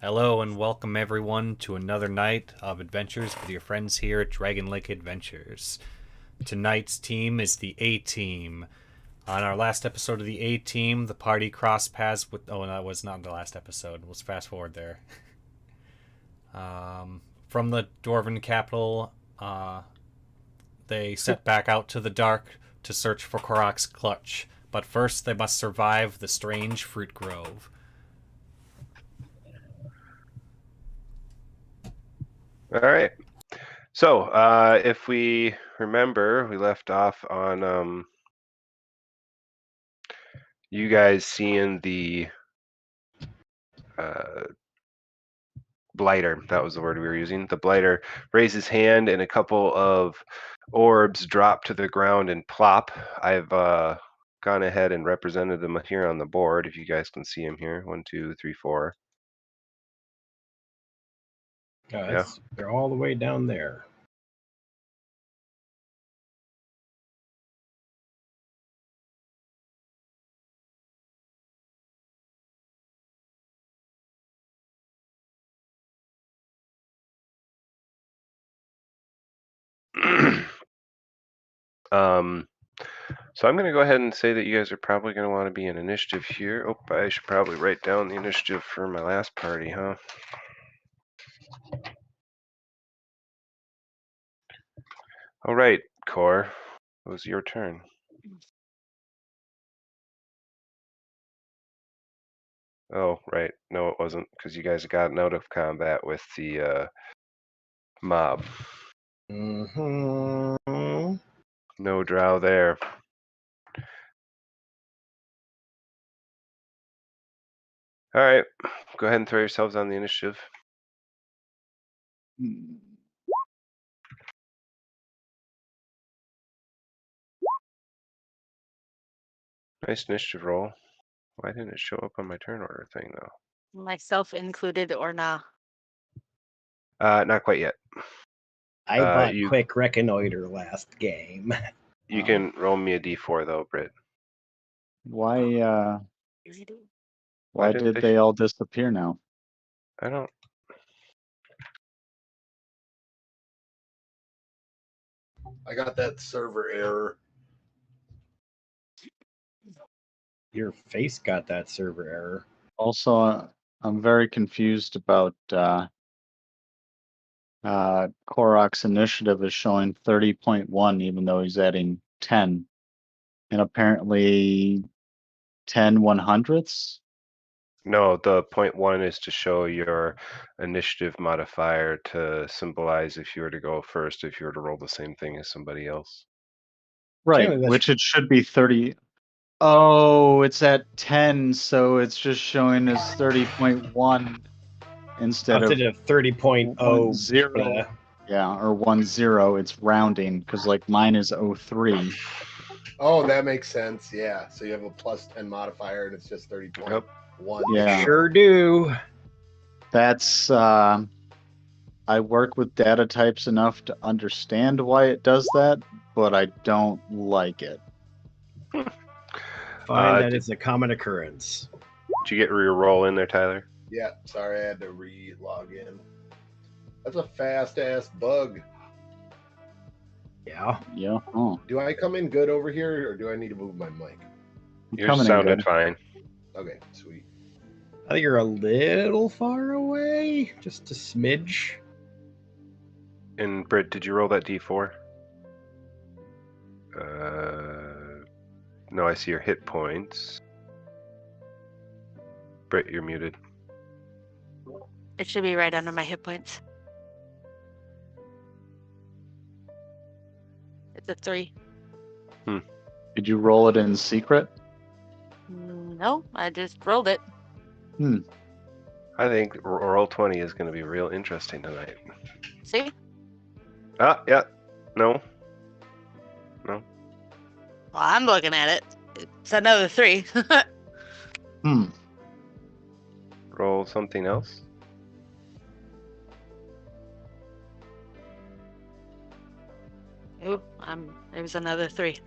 Hello and welcome everyone to another night of adventures with your friends here at Dragon Lake Adventures. Tonight's team is the A team. On our last episode of the A team, the party crossed paths with. Oh, that was not the last episode. Let's fast forward there. From the Dwarven capital, they set back out to the dark to search for Korok's clutch. But first, they must survive the strange fruit grove. All right. So, if we remember, we left off on you guys seeing the blighter. That was the word we were using. The blighter raise his hand, and a couple of orbs drop to the ground and plop. I've gone ahead and represented them here on the board. If you guys can see them here, 1, 2, 3, 4. Yeah. They're all the way down there. So I'm going to go ahead and say that you guys are probably going to want to be in initiative here. Oh, I should probably write down the initiative for my last party, huh? All right, Core. It was your turn. Oh, right. No, it wasn't, because you guys got out of combat with the mob. Mm-hmm. No drow there. All right. Go ahead and throw yourselves on the initiative. Nice initiative roll. Why didn't it show up on my turn order thing, though? Myself included or nah? Not quite yet. I bought Quick Reconnoiter last game. You can roll me a d4, though, Britt. Why did they all disappear now? I don't... I got that server error. Your face got that server error. Also, I'm very confused about Korok's initiative is showing 30.1 even though he's adding 10. And apparently 10 100ths? No, the 0.1 is to show your initiative modifier to symbolize if you were to go first, if you were to roll the same thing as somebody else. Right, which it should be 30. Oh, it's at 10, so it's just showing as 30.1 instead of 30.0. 0. Yeah, or 10. It's rounding because like mine is 03. Oh, that makes sense. Yeah, so you have a plus 10 modifier, and it's just 30.1. Yeah, sure do. That's I work with data types enough to understand why it does that, but I don't like it. Find that it's a common occurrence. Did you get your roll in there, Tyler? Yeah, sorry, I had to re-log in. That's a fast-ass bug. Yeah. Yeah. Oh. Do I come in good over here, or do I need to move my mic? You sounded fine. Okay, sweet. I think you're a little far away, just a smidge. And Britt, did you roll that d4? No, I see your hit points. Britt, you're muted. It should be right under my hit points. It's a 3. Did you roll it in secret? No, I just rolled it. I think roll 20 is going to be real interesting tonight. See? Yeah. No. Well, I'm looking at it. It's another 3. Roll something else. Ooh, it was another 3.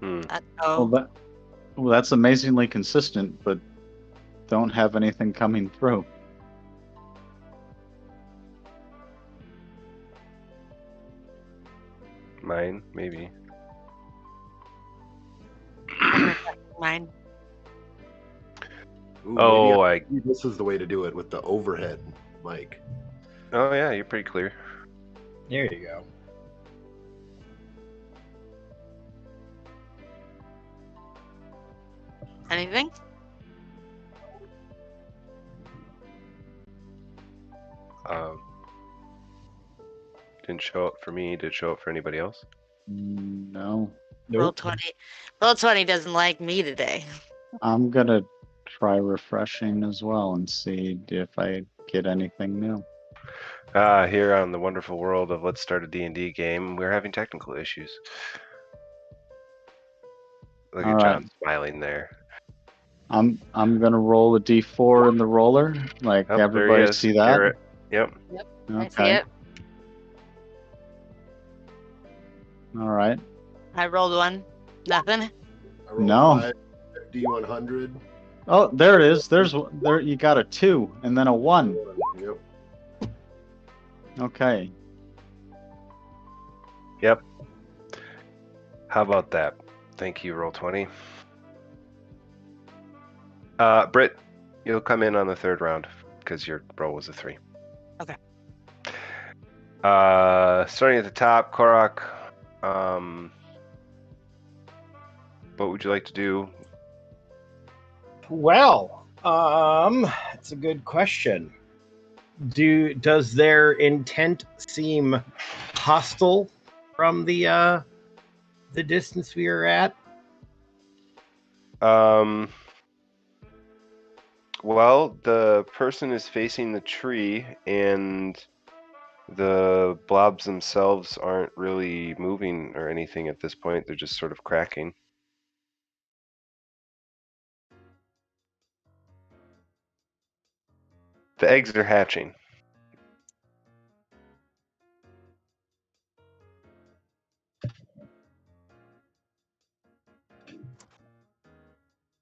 Well, that's amazingly consistent, but don't have anything coming through. Mine, maybe. Mine. Ooh, Oh, maybe this is the way to do it with the overhead mic. Oh yeah, you're pretty clear. There you go. Anything? Didn't show up for me. Did it show up for anybody else? No. Roll Nope. 20. Roll 20 doesn't like me today. I'm gonna try refreshing as well and see if I get anything new. Here on the wonderful world of Let's Start a D&D game, we're having technical issues. Look All at right. John smiling there. I'm gonna roll a d4 in the roller. Like Oh, there he everybody is. see that? Garrett. Yep. I see it. All right. I rolled one. Nothing. I rolled No. 5, D100. Oh, there it is. There you got a 2 and then a 1. Yep. Okay. Yep. How about that? Thank you, Roll20. Britt, you'll come in on the third round because your roll was a 3. Okay. Starting at the top, Korok. What would you like to do? Well, that's a good question. Does their intent seem hostile from the distance we are at? Well, the person is facing the tree, and the blobs themselves aren't really moving or anything at this point. They're just sort of cracking. The eggs are hatching.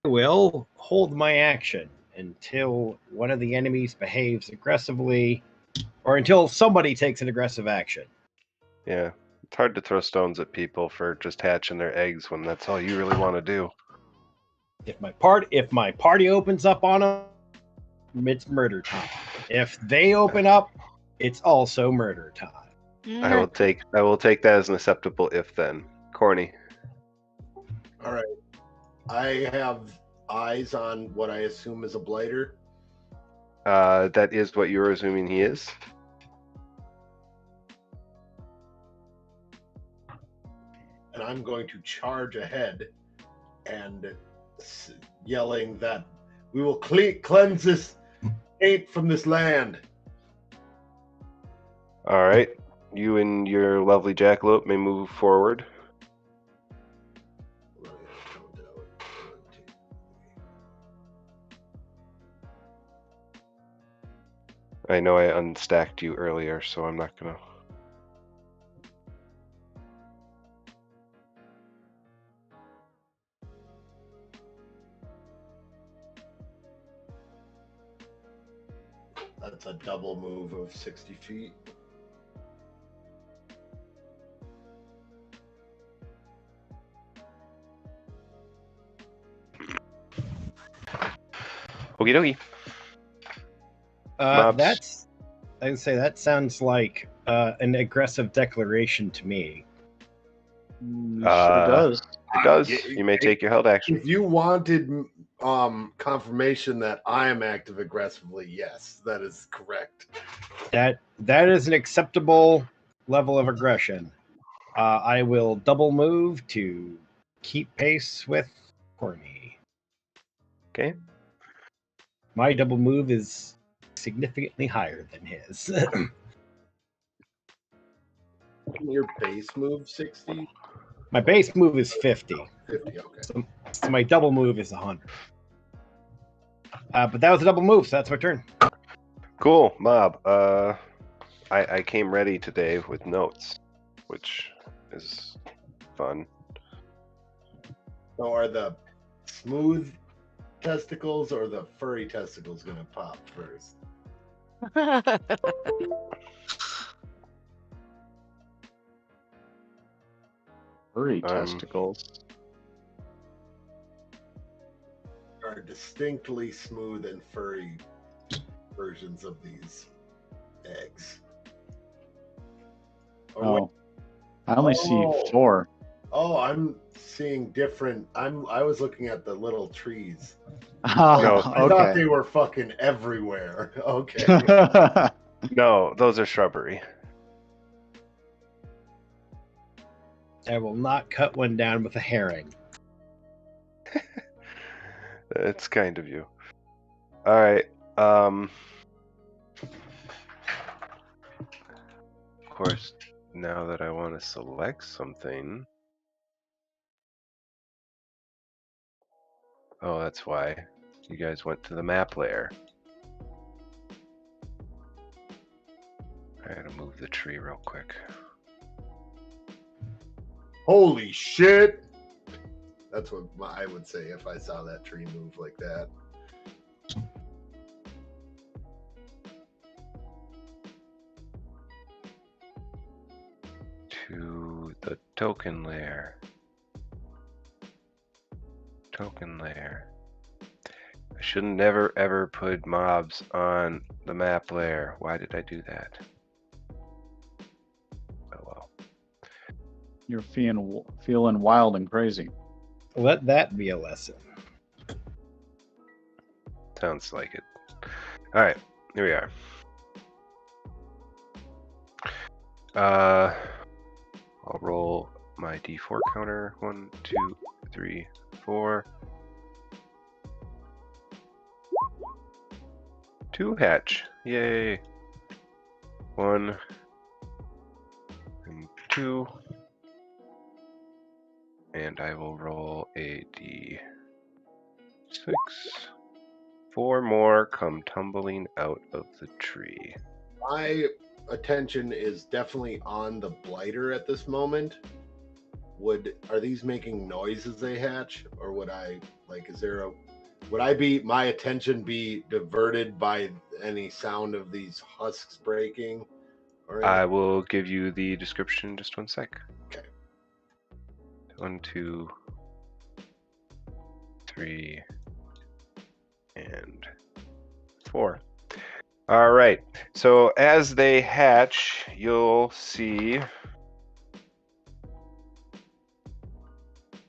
I will hold my action until one of the enemies behaves aggressively, or until somebody takes an aggressive action. Yeah, it's hard to throw stones at people for just hatching their eggs when that's all you really want to do. If my party opens up on them, it's murder time. If they open up, it's also murder time. I will take that as an acceptable if then. Corny. All right. I have eyes on what I assume is a blighter. That is what you're assuming he is. And I'm going to charge ahead and yelling that we will cleanse this taint from this land. All right. You and your lovely jackalope may move forward. I know I unstacked you earlier, so I'm not gonna. That's a double move of 60 feet. Okie dokie. Mobs. I would say that sounds like an aggressive declaration to me. Sure does. It does. You may take your held action. If you wanted confirmation that I am active aggressively, yes, that is correct. That is an acceptable level of aggression. I will double move to keep pace with Corny. Okay. My double move is significantly higher than his. Your base move 60? My base move is 50. 50, okay. So my double move is 100. But that was a double move, so that's my turn. Cool, Mob. I came ready today with notes, which is fun. So are the smooth testicles or the furry testicles gonna pop first? Furry testicles. Are distinctly smooth and furry versions of these eggs. Oh, I only see 4. Oh, I'm seeing different. I was looking at the little trees. Oh, I thought they were fucking everywhere. Okay. No, those are shrubbery. I will not cut one down with a herring. It's kind of you. All right. Of course, now that I want to select something. Oh, that's why you guys went to the map layer. I gotta move the tree real quick. Holy shit! That's what I would say if I saw that tree move like that. To the token layer. Token layer. I should never ever put mobs on the map layer. Why did I do that? Oh well. You're feeling wild and crazy. Let that be a lesson. Sounds like it. Alright, here we are. I'll roll my D4 counter. 1, 2, 3, 4. 2 hatch. Yay. 1 and 2. And I will roll a D6. 4 more come tumbling out of the tree. My attention is definitely on the blighter at this moment. Are these making noise as they hatch, or would I my attention be diverted by any sound of these husks breaking? I will give you the description in just 1 sec. Okay. 1, 2, 3, and 4. All right. So as they hatch, you'll see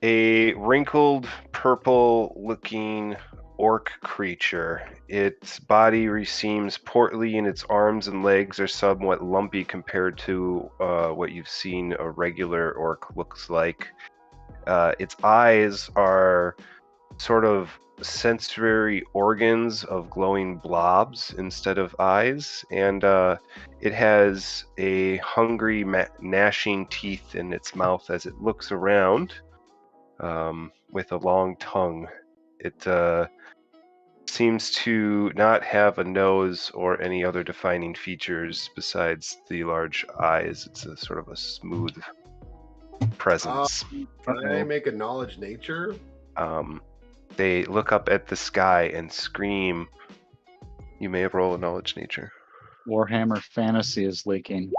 a wrinkled, purple-looking orc creature. Its body seems portly, and its arms and legs are somewhat lumpy compared to what you've seen a regular orc looks like. Its eyes are sort of sensory organs of glowing blobs instead of eyes, and it has a hungry, gnashing teeth in its mouth as it looks around with a long tongue. It seems to not have a nose or any other defining features besides the large eyes. It's a sort of a smooth presence. Can I make a knowledge nature? They look up at the sky and scream. You may roll a knowledge nature. Warhammer Fantasy is leaking.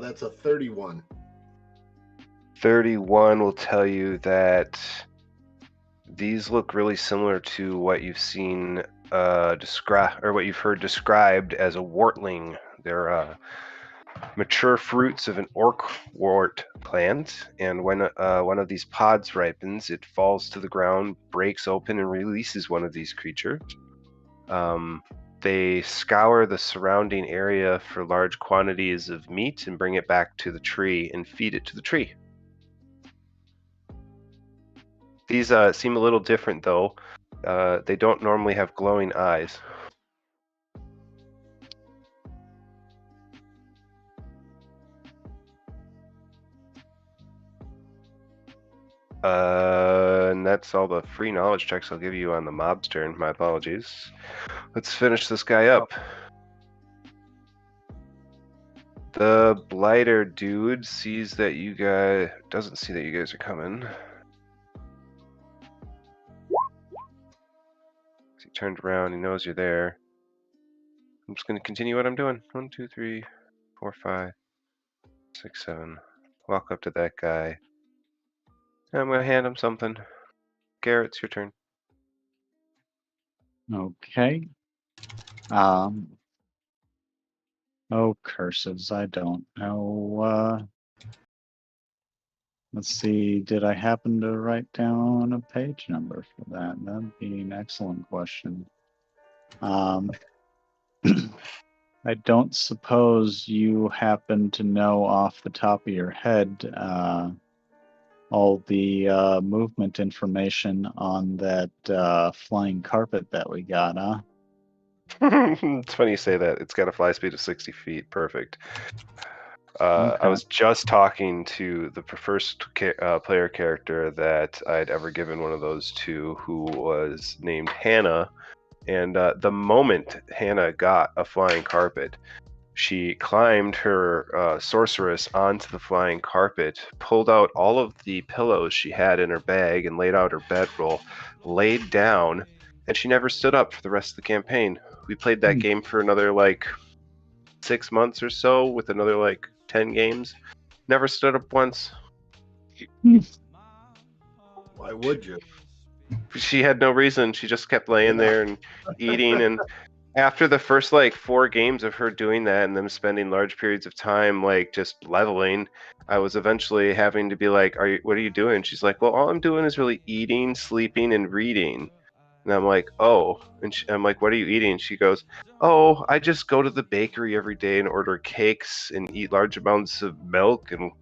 That's a 31. 31 will tell you that these look really similar to what you've seen what you've heard described as a wortling. They're mature fruits of an orc wort plant, and when one of these pods ripens, it falls to the ground, breaks open, and releases one of these creatures. They scour the surrounding area for large quantities of meat and bring it back to the tree and feed it to the tree. These seem a little different, though. They don't normally have glowing eyes. And that's all the free knowledge checks I'll give you on the mob's turn. My apologies. Let's finish this guy up. The blighter dude doesn't see that you guys are coming. He turned around, he knows you're there. I'm just gonna continue what I'm doing. 1, 2, 3, 4, 5, 6, 7. Walk up to that guy. I'm gonna hand him something. Garrett, it's your turn. Okay. Oh, curses. I don't know. Let's see. Did I happen to write down a page number for that? That'd be an excellent question. I don't suppose you happen to know off the top of your head all the movement information on that flying carpet that we got, huh? It's funny you say that. It's got a fly speed of 60 feet. Perfect. Okay. I was just talking to the first player character that I'd ever given one of those to, who was named Hannah. And the moment Hannah got a flying carpet, she climbed her sorceress onto the flying carpet, pulled out all of the pillows she had in her bag, and laid out her bedroll, laid down, and she never stood up for the rest of the campaign. We played that game for another 6 months or so, with another 10 games. Never stood up once. Why would you? She had no reason. She just kept laying there and eating. And after the first 4 games of her doing that and them spending large periods of time just leveling, I was eventually having to be like, what are you doing? She's like, well, all I'm doing is really eating, sleeping, and reading. And I'm like, oh. And I'm like, what are you eating? She goes, oh, I just go to the bakery every day and order cakes and eat large amounts of milk and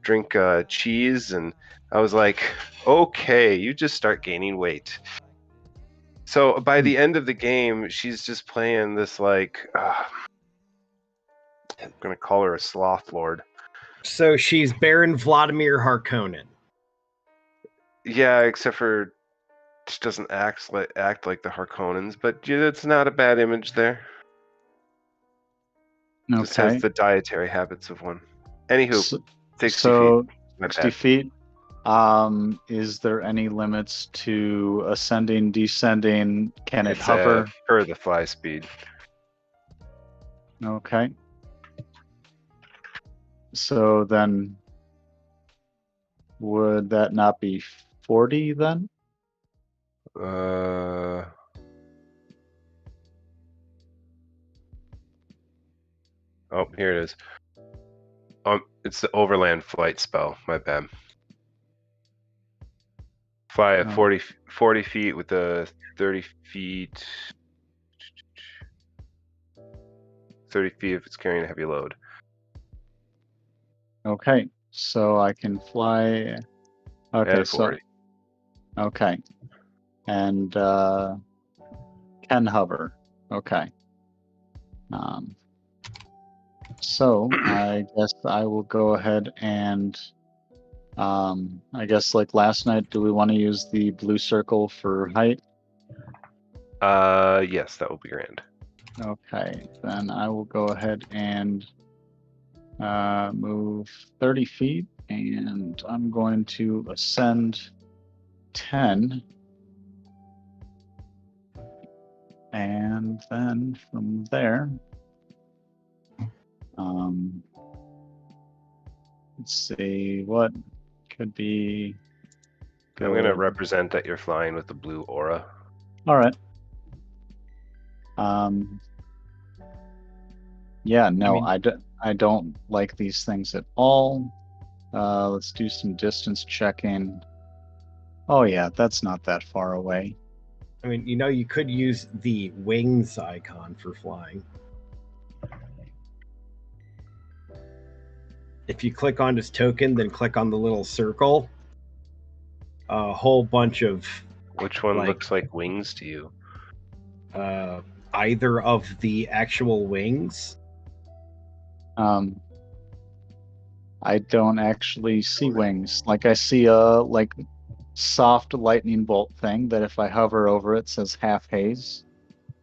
drink cheese. And I was like, okay, you just start gaining weight. So by the end of the game, she's just playing this I'm gonna call her a sloth lord. So she's Baron Vladimir Harkonnen. Yeah, except for she doesn't act like the Harkonnens, but yeah, it's not a bad image there. Okay. Just has the dietary habits of one. Anywho, 60 so feet. My 60 bad. feet. Is there any limits to ascending, descending? Can it It's hover? per the fly speed. Okay. So then, would that not be 40 then? Oh, here it is. It's the overland flight spell. My bad. Fly at 40 feet with the 30 feet. 30 feet if it's carrying a heavy load. Okay, so I can fly. Okay, And 40. So okay, and can hover. Okay. So I guess I will go ahead and I guess like last night, do we want to use the blue circle for height? Yes, that will be grand. Okay, then I will go ahead and move 30 feet, and I'm going to ascend 10. And then from there, let's see what could be good. I'm going to represent that you're flying with the blue aura. All right. Yeah, no, I don't like these things at all. Let's do some distance checking. Oh yeah, that's not that far away. I mean, you could use the wings icon for flying. If you click on his token, then click on the little circle. A whole bunch of... Which one looks like wings to you? Either of the actual wings. I don't actually see wings. Like I see soft lightning bolt thing that if I hover over it says half haze.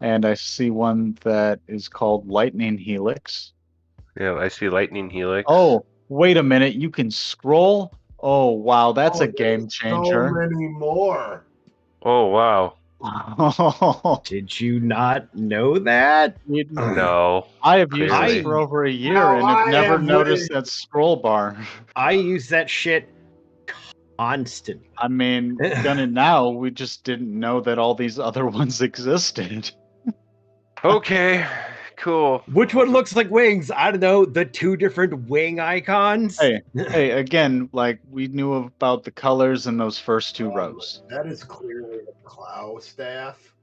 And I see one that is called lightning helix. Yeah, I see lightning helix. Oh, wait a minute. You can scroll? Oh, wow. That's a game there's changer. So many more. Oh wow. Did you not know that? No. I have used this Clearly. for over a year Now and have I never have noticed read- that scroll bar. I use that shit constantly. I mean, gonna now, we just didn't know that all these other ones existed. Okay. Cool. Which one looks like wings? I don't know. The two different wing icons. Hey, again, like we knew about the colors in those first two rows. That is clearly a Clow staff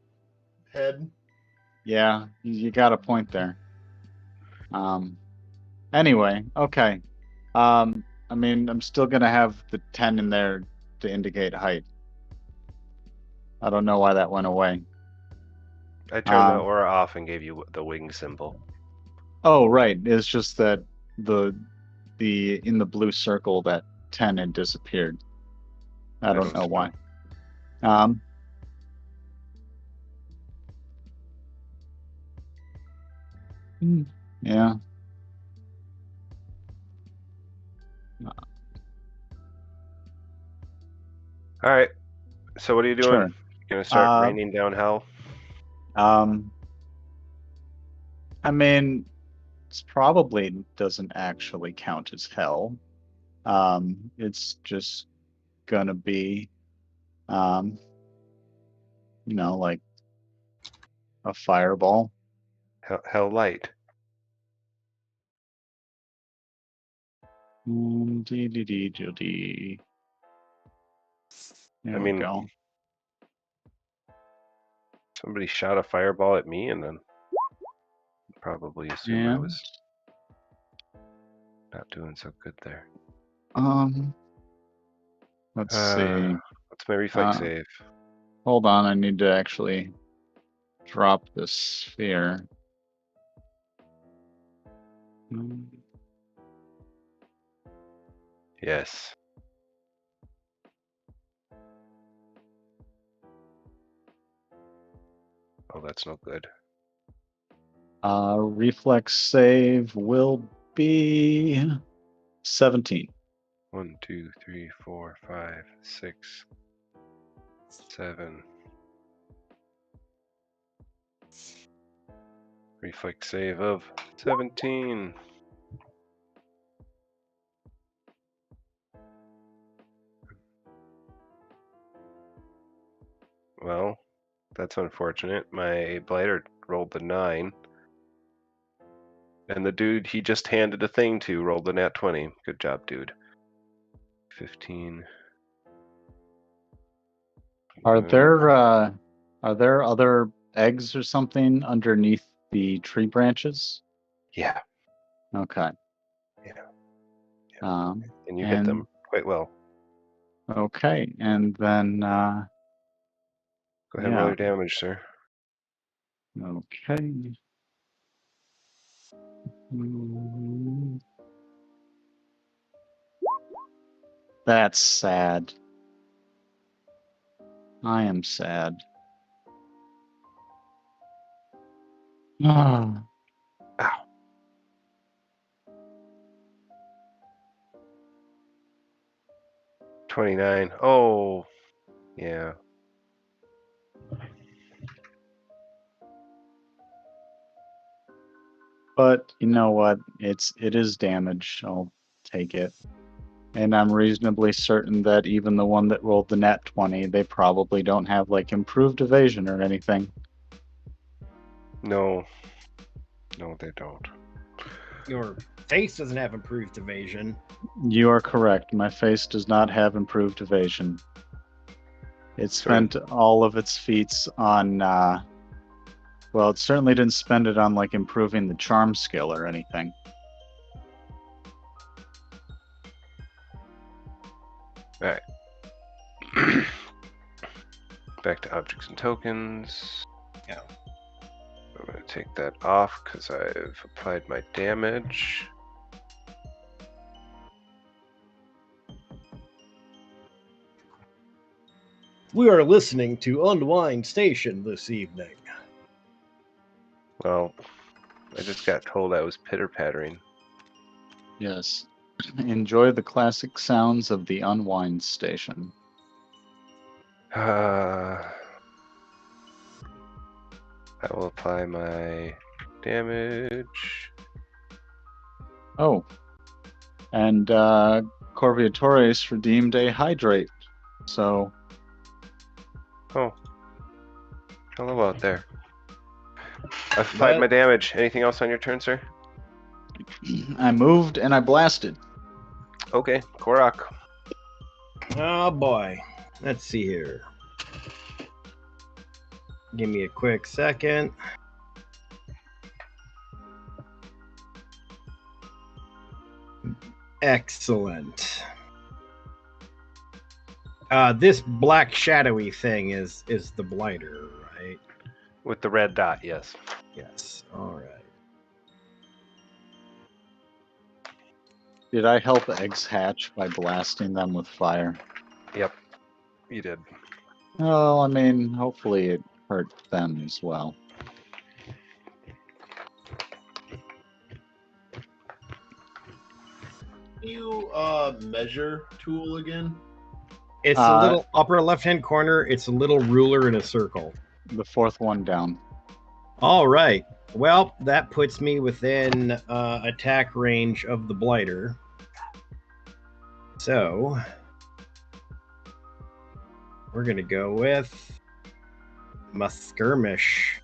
head. Yeah, you got a point there. Anyway, okay. I mean, I'm still gonna have the 10 in there to indicate height. I don't know why that went away. I turned the aura off and gave you the wing symbol. Oh, right. It's just that the in the blue circle that 10 had disappeared. I don't know why. Yeah. All right. So what are you doing? Sure. You gonna start raining down hell? I mean, it's probably doesn't actually count as hell. It's just gonna be, you know, like a fireball. Hell light. Dee. There I we mean, go. somebody shot a fireball at me and then probably assume I was not doing so good there. Let's see. What's my reflex save? Hold on, I need to actually drop this sphere. Yes. Oh, that's no good. Reflex save will be 17. 1, 2, 3, 4, 5, 6, 7. Reflex save of 17. Well, that's unfortunate. My blighter rolled the 9. And the dude he just handed a thing to rolled the nat 20. Good job, dude. 15. Are there other eggs or something underneath the tree branches? Yeah. Okay. Yeah. And you hit them quite well. Okay, and then Go ahead and roll your damage, sir. Okay. That's sad. I am sad. Ow. 29. Oh, yeah. But you know what? It is damage. I'll take it. And I'm reasonably certain that even the one that rolled the nat 20, they probably don't have like improved evasion or anything. No. No, they don't. Your face doesn't have improved evasion. You are correct. My face does not have improved evasion. It spent all of its feats on, well, it certainly didn't spend it on like improving the charm skill or anything. All right. Back to objects and tokens. Yeah. I'm going to take that off because I've applied my damage. We are listening to Unwind Station this evening. Well, I just got told I was pitter-pattering. Yes. Enjoy the classic sounds of the Unwind Station. I will apply my damage. Oh. And Corviatores redeemed a hydrate. So Oh. Hello out there. I've applied my damage. Anything else on your turn, sir? I moved and I blasted. Okay, Korak. Oh boy. Let's see here. Give me a quick second. Excellent. This black shadowy thing is the blighter, right? With the red dot, yes. Yes. All right. Did I help eggs hatch by blasting them with fire? Yep, you did. Well, I mean, hopefully it hurt them as well. You measure tool again? It's a little upper left-hand corner. It's a little ruler in a circle. The fourth one down. All right. Well, that puts me within attack range of the blighter. So we're gonna go with my skirmish.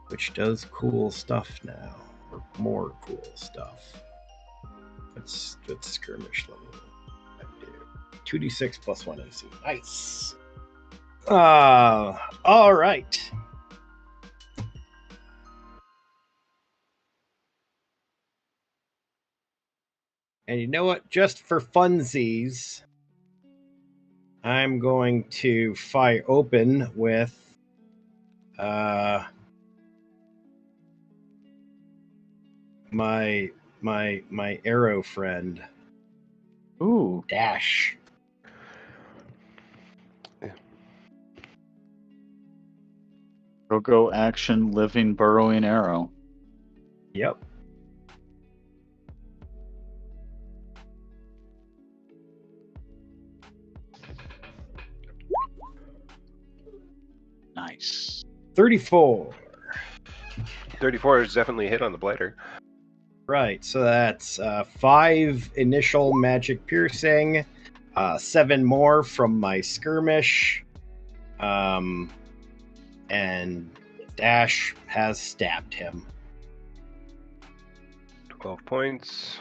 Which does cool stuff now. Or more cool stuff. What's skirmish level? 2d6 plus 1 AC. Nice. All right. And you know what? Just for funsies, I'm going to fire open with my arrow friend. Ooh. Dash. Go action, living, burrowing arrow. Yep. Nice. 34. 34 is definitely a hit on the blighter. Right, so that's 5 initial magic piercing, 7 more from my skirmish, and Dash has stabbed him. 12 points.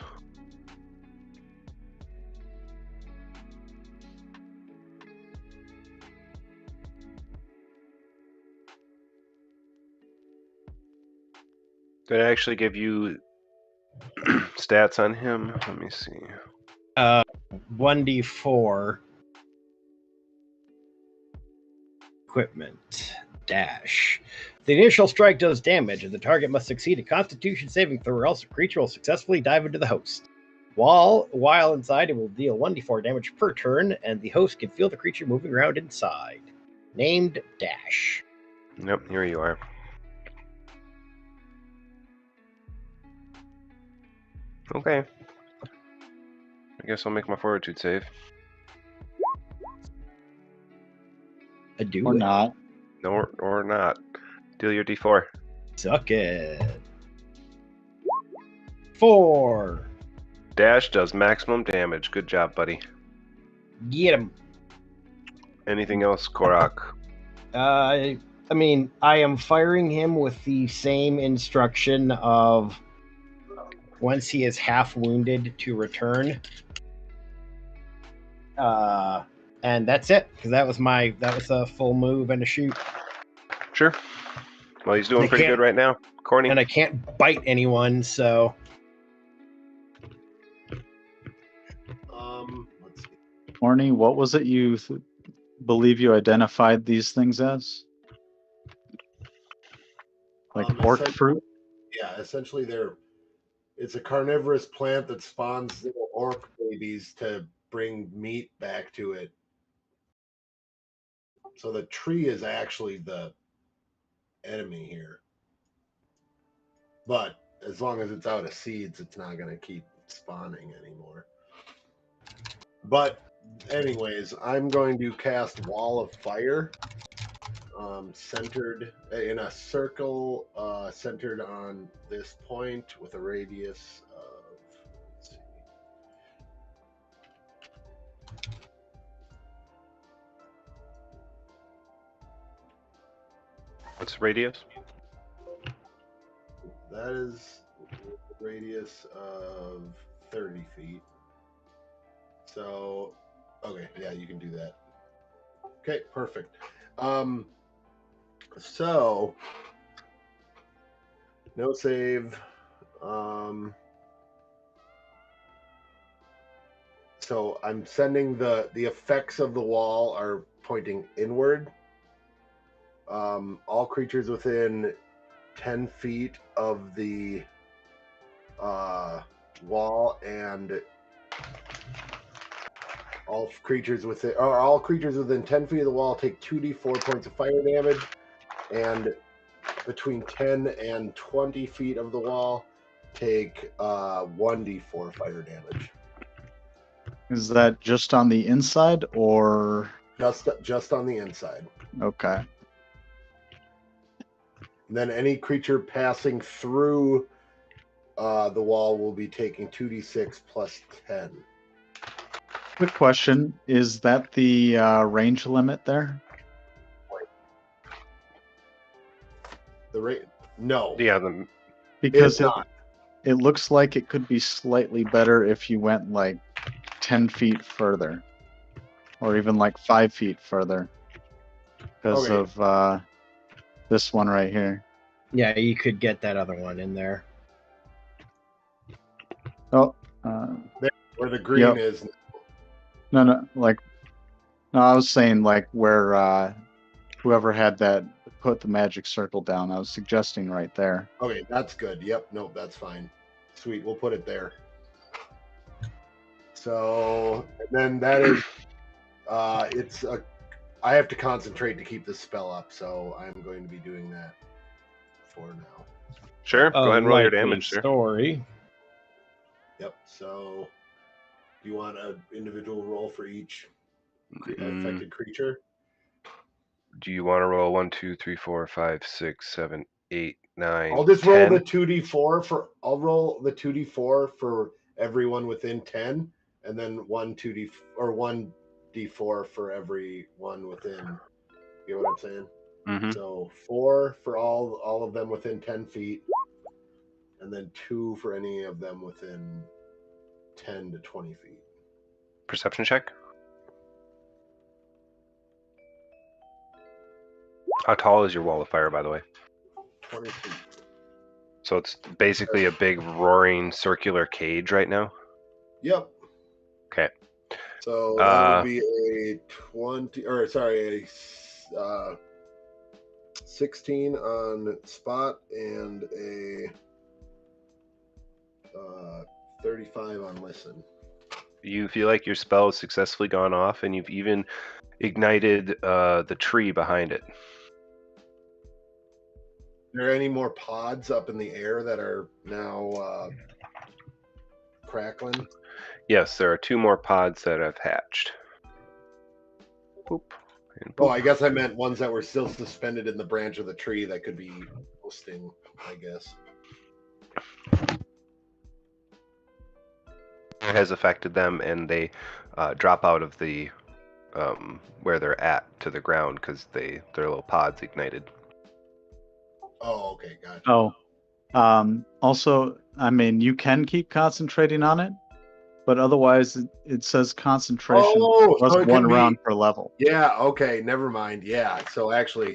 Did I actually give you stats on him? Let me see. 1d4 equipment dash. The initial strike does damage, and the target must succeed a Constitution saving throw, or else the creature will successfully dive into the host. While inside, it will deal 1d4 damage per turn, and the host can feel the creature moving around inside. Named Dash. Yep, here you are. Okay. I guess I'll make my fortitude save. A do Or it. not. No, or not. Deal your d4. Suck it. 4. Dash does maximum damage. Good job, buddy. Get him. Anything else, Korak? I mean, I am firing him with the same instruction of once he is half wounded to return. And that's it, because that was a full move and a shoot. Sure. Well, he's doing They pretty can't- good right now. Corny. And I can't bite anyone, so Let's see. Orny, what was it you believe you identified these things as? Like orc essentially- fruit? Yeah, essentially it's a carnivorous plant that spawns little orc babies to bring meat back to it. So the tree is actually the enemy here. But as long as it's out of seeds, it's not going to keep spawning anymore. But anyways, I'm going to cast Wall of Fire, centered in a circle, centered on this point with a radius of, let's see, What's the radius? that is a radius of 30 feet. So, okay, yeah, you can do that. Okay, perfect. So no save. So I'm sending the effects of the wall are pointing inward. All creatures within 10 feet of the wall, and all creatures within 10 feet of the wall take 2d4 points of fire damage, and between 10 and 20 feet of the wall take 1d4 fire damage. Is that just on the inside or? Just on the inside. Okay. And then any creature passing through the wall will be taking 2d6 plus 10. Quick question. Is that the range limit there? No. Yeah, Because It's not. it looks like it could be slightly better if you went like 10 feet further. Or even like 5 feet further. Because Okay. of this one right here. Yeah, you could get that other one in there. Oh. Where the green Yep. is. No, I was saying like where whoever had that put the magic circle down. I was suggesting right there. Okay, that's good. Yep, nope, that's fine. Sweet, we'll put it there. So, and then that is, I have to concentrate to keep this spell up, so I'm going to be doing that for now. sure. Go ahead and roll your Likely damage, sir. story. Yep, so do you want an individual roll for each affected creature? Do you want to roll 1, 2, 3, 4, 5, 6, 7, 8, 9? I'll just 10? roll the 2d4 for. I'll roll the 2d4 for everyone within 10, and then 1d4 for everyone within. You know what I'm saying? Mm-hmm. So 4 for all of them within 10 feet, and then 2 for any of them within 10 to 20 feet. Perception check. How tall is your wall of fire, by the way? 20 feet. So it's basically a big roaring circular cage right now. Yep. Okay. So that would be a 16 on spot and a 35 on listen. You feel like your spell has successfully gone off, and you've even ignited the tree behind it. Are there any more pods up in the air that are now crackling? Yes, there are 2 more pods that have hatched. Boop. And Oh, boop. I guess I meant ones that were still suspended in the branch of the tree that could be hosting, I guess. It has affected them, and they drop out of the where they're at to the ground because their little pods ignited. Oh, okay, gotcha. Oh. Also, I mean, you can keep concentrating on it, but otherwise it says concentration plus so it 1 can be- round per level. Yeah, okay, never mind. Yeah, so actually,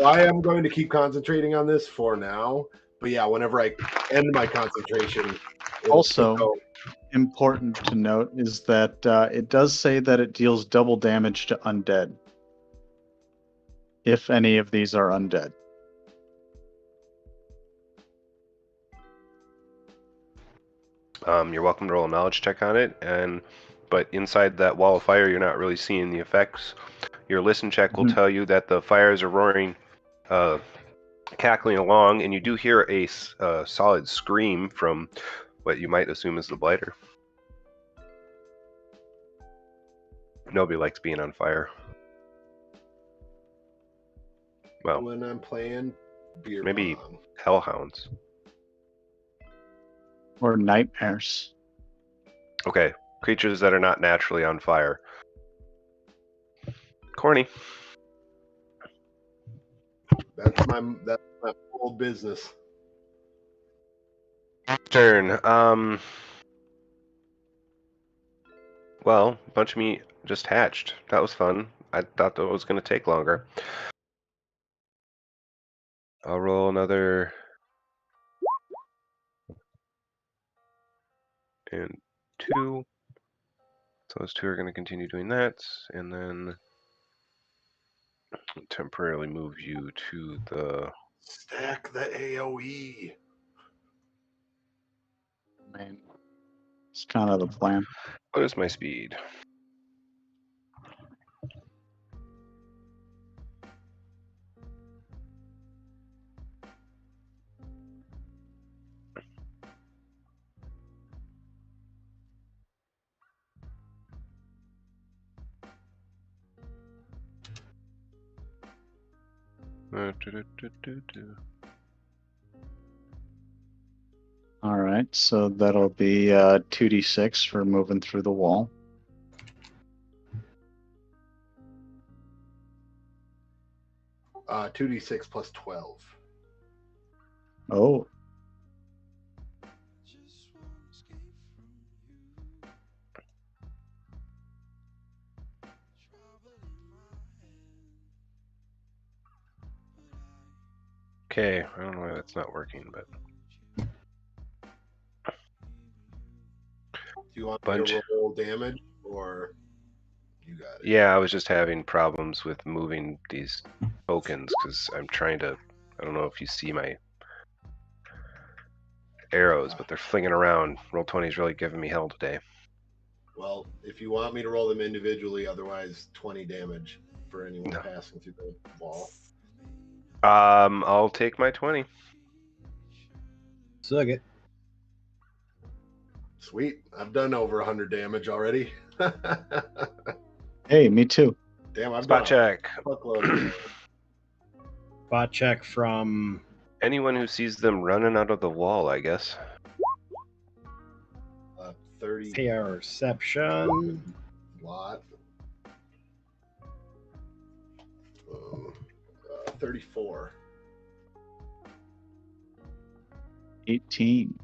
I am going to keep concentrating on this for now. But yeah, whenever I end my concentration, it'll Also, go. important to note is that it does say that it deals double damage to undead. If any of these are undead. You're welcome to roll a knowledge check on it, but inside that wall of fire, you're not really seeing the effects. Your listen check will tell you that the fires are roaring, cackling along, and you do hear a solid scream from what you might assume is the blighter. Nobody likes being on fire. Well, When I'm playing beer maybe pong. hellhounds. Or nightmares. Okay, creatures that are not naturally on fire. Corny. That's my full business. Turn. Well, a bunch of meat just hatched. That was fun. I thought that was going to take longer. I'll roll another. And 2. So those 2 are going to continue doing that. And then temporarily move you to the... Stack the AoE. I mean, it's kind of the plan. What is my speed? All right, so that'll be 2d6 for moving through the wall. Uh, 2d6 plus 12. Oh, Okay, I don't know why that's not working, but... Do you want me to roll damage, or you got it? Yeah, I was just having problems with moving these tokens because I'm trying to... I don't know if you see my arrows, but they're flinging around. Roll20 is really giving me hell today. Well, if you want me to roll them individually, otherwise 20 damage for anyone passing through the wall. I'll take my 20. Suck it. Sweet. I've done over 100 damage already. hey, me too. Damn, I've Spot done check. a fuckload of damage. Spot check from Anyone who sees them running out of the wall, I guess. 30 perception. lot. 34. 18.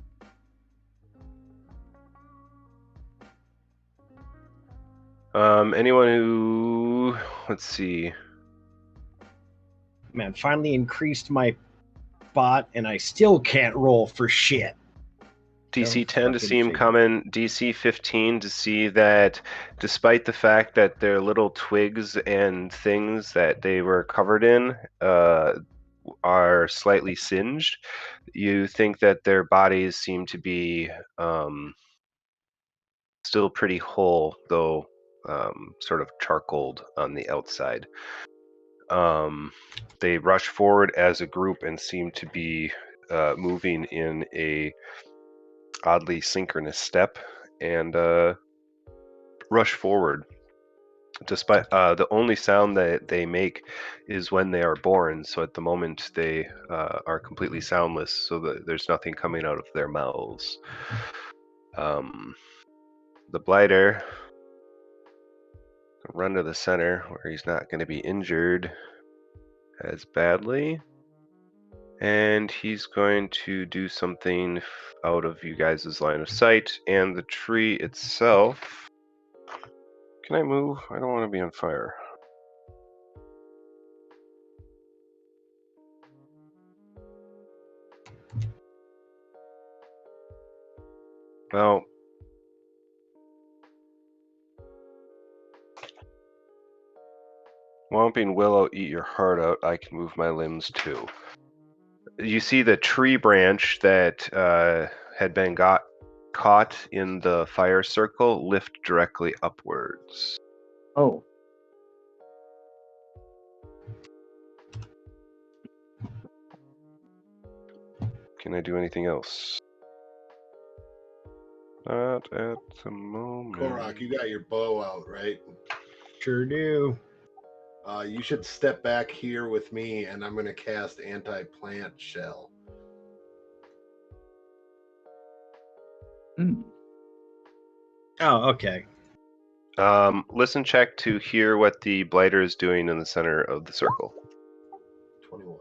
Anyone who... Let's see. Man, finally increased my bot, and I still can't roll for shit. DC Don't 10 to see him fucking coming. DC 15 to see that despite the fact that they're little twigs and things that they were covered in are slightly singed, you think that their bodies seem to be still pretty whole, though sort of charcoaled on the outside. They rush forward as a group and seem to be moving in a oddly synchronous step and rush forward. Despite the only sound that they make is when they are born, so at the moment they are completely soundless, so that there's nothing coming out of their mouths. The blighter run to the center where he's not going to be injured as badly, and he's going to do something out of you guys' line of sight. And the tree itself, can I move? I don't want to be on fire. Well, Whomping Willow, eat your heart out. I can move my limbs too. You see the tree branch that had been caught in the fire circle lift directly upwards. Oh, Can I do anything else? Not at the moment. Korok, you got your bow out, right? Sure do. You should step back here with me, and I'm going to cast Anti-Plant Shell. hmm. Oh, okay. Listen check to hear what the blighter is doing in the center of the circle. 21.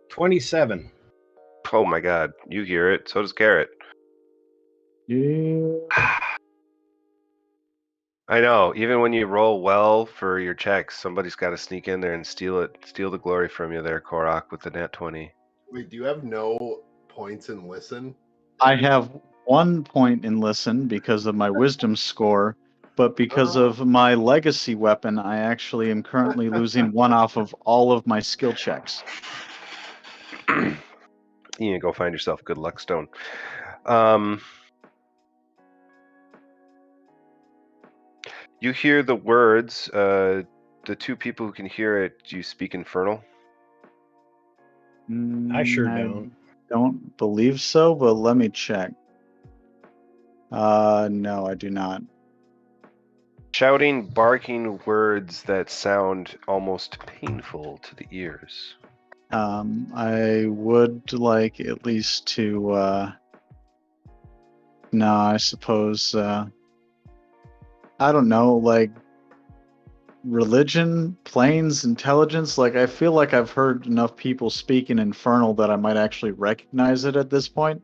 27. Oh my god, you hear it. So does Garrett. Yeah. I know. Even when you roll well for your checks, somebody's got to sneak in there and steal the glory from you there, Korok, with the nat 20. Wait, do you have no points in Listen? I have 1 point in listen because of my wisdom score, but because of my legacy weapon, I actually am currently losing 1 off of all of my skill checks. You need to go find yourself a good luck stone. You hear the words. The 2 people who can hear it, do you speak Infernal? I sure I don't. don't believe so, but let me check. No, I do not. Shouting, barking words that sound almost painful to the ears. I would like at least to, no, I suppose, I don't know, like religion, planes, intelligence. Like, I feel like I've heard enough people speak in Infernal that I might actually recognize it at this point.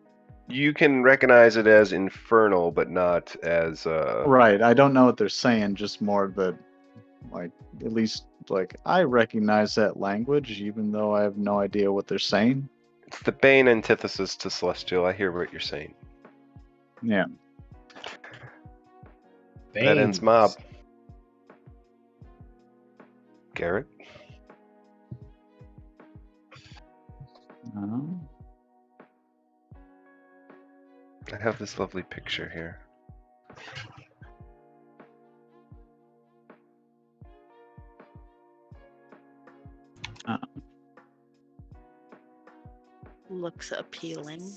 You can recognize it as Infernal, but not as... Right, I don't know what they're saying, just more that, like, at least, like, I recognize that language, even though I have no idea what they're saying. It's the Bane antithesis to Celestial. I hear what you're saying. Yeah. That ends Banes. mob. Garrett? I have this lovely picture here. Looks appealing.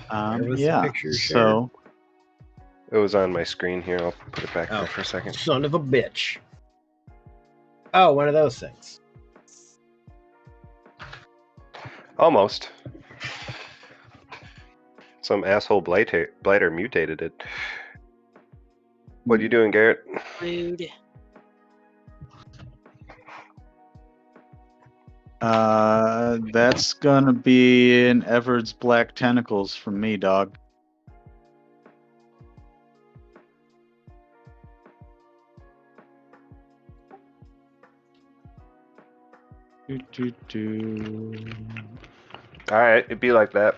Where was the Yeah, picture so It was on my screen here. I'll put it back Oh. there for a second. Son of a bitch. Oh, one of those things. Almost. Some asshole blighter mutated it. What are you doing, Garrett? Rude. that's gonna be an Everard's Black Tentacles from me, dog. Alright, it'd be like that.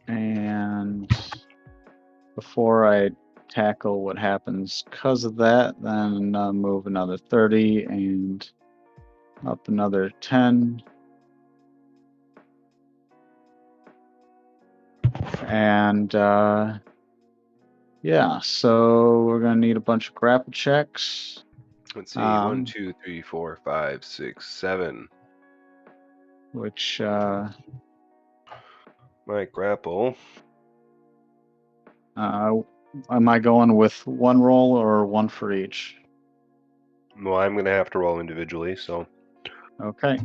And before I tackle what happens because of that, then move another 30 and up another 10. And yeah, so we're gonna need a bunch of grapple checks. Let's see. 1, 2, 3, 4, 5, 6, 7. Which My grapple. am I going with 1 roll or 1 for each? Well, I'm going to have to roll individually, so. Okay.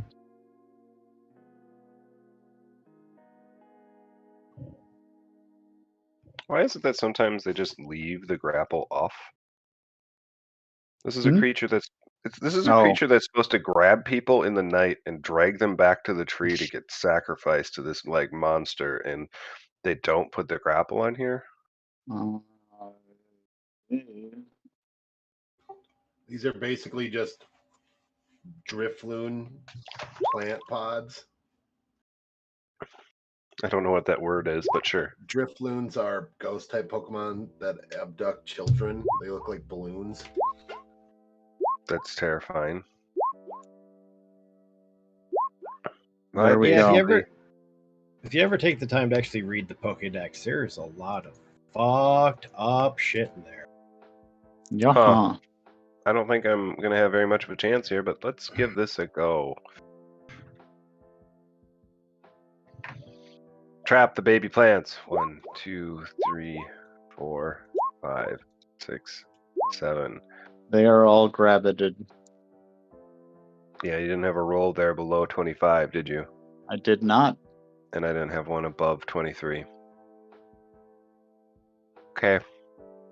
Why is it that sometimes they just leave the grapple off? This is a creature that's creature that's supposed to grab people in the night and drag them back to the tree to get sacrificed to this like monster, and they don't put the grapple on here. These are basically just Drifloon plant pods. I don't know what that word is, but sure. Driftloons are ghost type Pokemon that abduct children. They look like balloons. That's terrifying. There we Yeah, go. if you ever take the time to actually read the Pokédex, there's a lot of fucked up shit in there. Yeah. I don't think I'm gonna have very much of a chance here, but let's give this a go. Trap the baby plants. 1, 2, 3, 4, 5, 6, 7. They are all gravitated. Yeah, you didn't have a roll there below 25, did you? I did not. And I didn't have one above 23. Okay,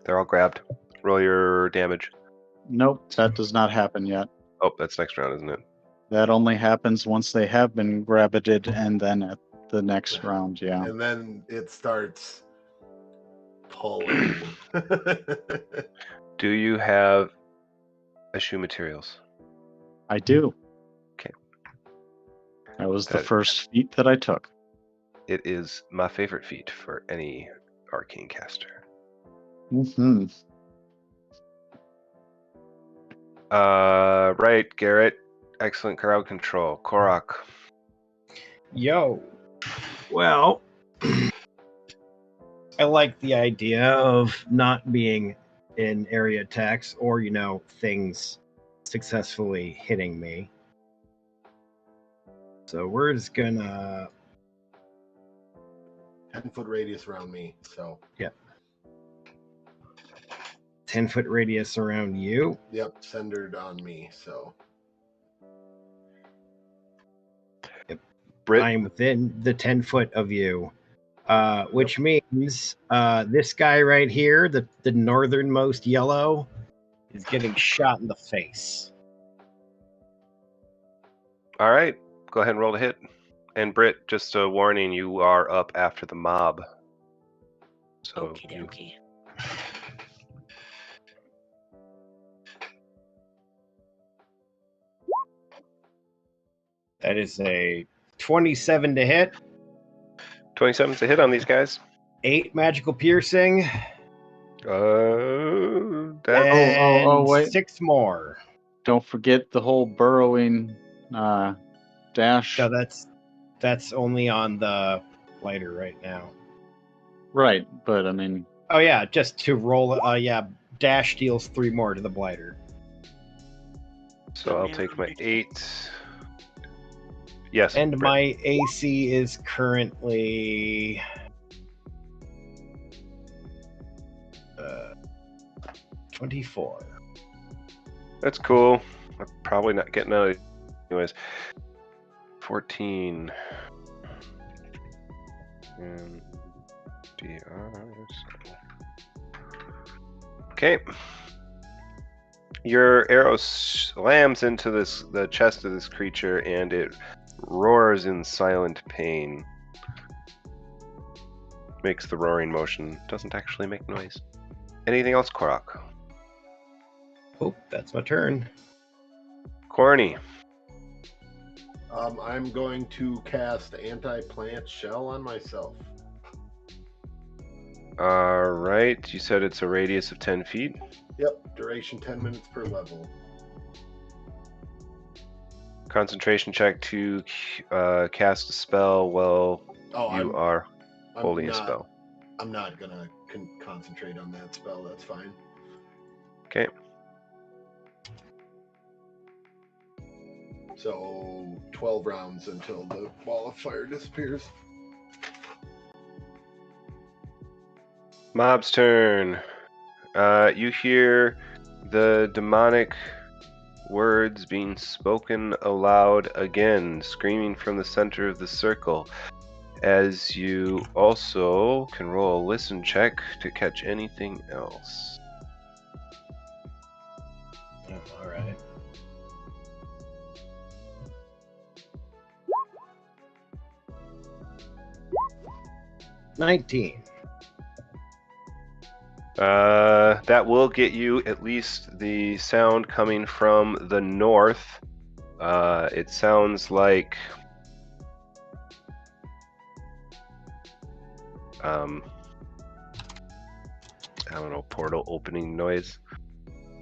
they're all grabbed. Roll your damage. Nope, that does not happen yet. Oh, that's next round, isn't it? That only happens once they have been gravitated and then at the next round, yeah. And then it starts pulling. Do you have eschew materials? I do. Okay. That was the That- first feat that I took. It is my favorite feat for any arcane caster. Mm-hmm. Right, Garrett. Excellent crowd control. Korok. Yo. Well, I like the idea of not being in area attacks or, things successfully hitting me. So we're just gonna 10-foot radius around me. So 10-foot radius around you. yep, centered on me. So Brit. I am within the 10-foot of you, which means this guy right here, the northernmost yellow, is getting shot in the face. All right, go ahead and roll to hit. And Brit, just a warning, you are up after the mob. So Okie dokie. That is a 27 to hit, 27's to hit on these guys. 8 magical piercing, That and wait. 6 more. Don't forget the whole burrowing dash. So that's only on the lighter right now. Right, but I mean, Oh yeah, just to roll. Dash deals 3 more to the blighter. so I'll take my 8. Yes. And Brit. my AC is currently 24. That's cool. I'm probably not getting out. Anyways, 14. And okay. Your arrow slams into the chest of this creature, and it roars in silent pain. Makes the roaring motion. Doesn't actually make noise. Anything else, Korok? Oh, that's my turn. Corny. I'm going to cast anti-plant shell on myself. All right. You said it's a radius of 10 feet. Yep, duration 10 minutes per level. Concentration check to cast a spell while Oh, you are I'm holding a not- spell. I'm not gonna concentrate on that spell. That's fine. Okay. So 12 rounds until the ball of fire disappears. Mob's turn. You hear the demonic words being spoken aloud again, screaming from the center of the circle. As you also can roll a listen check to catch anything else. Oh, all right. $19. That will get you at least the sound coming from the north. It sounds like I don't know, portal opening noise.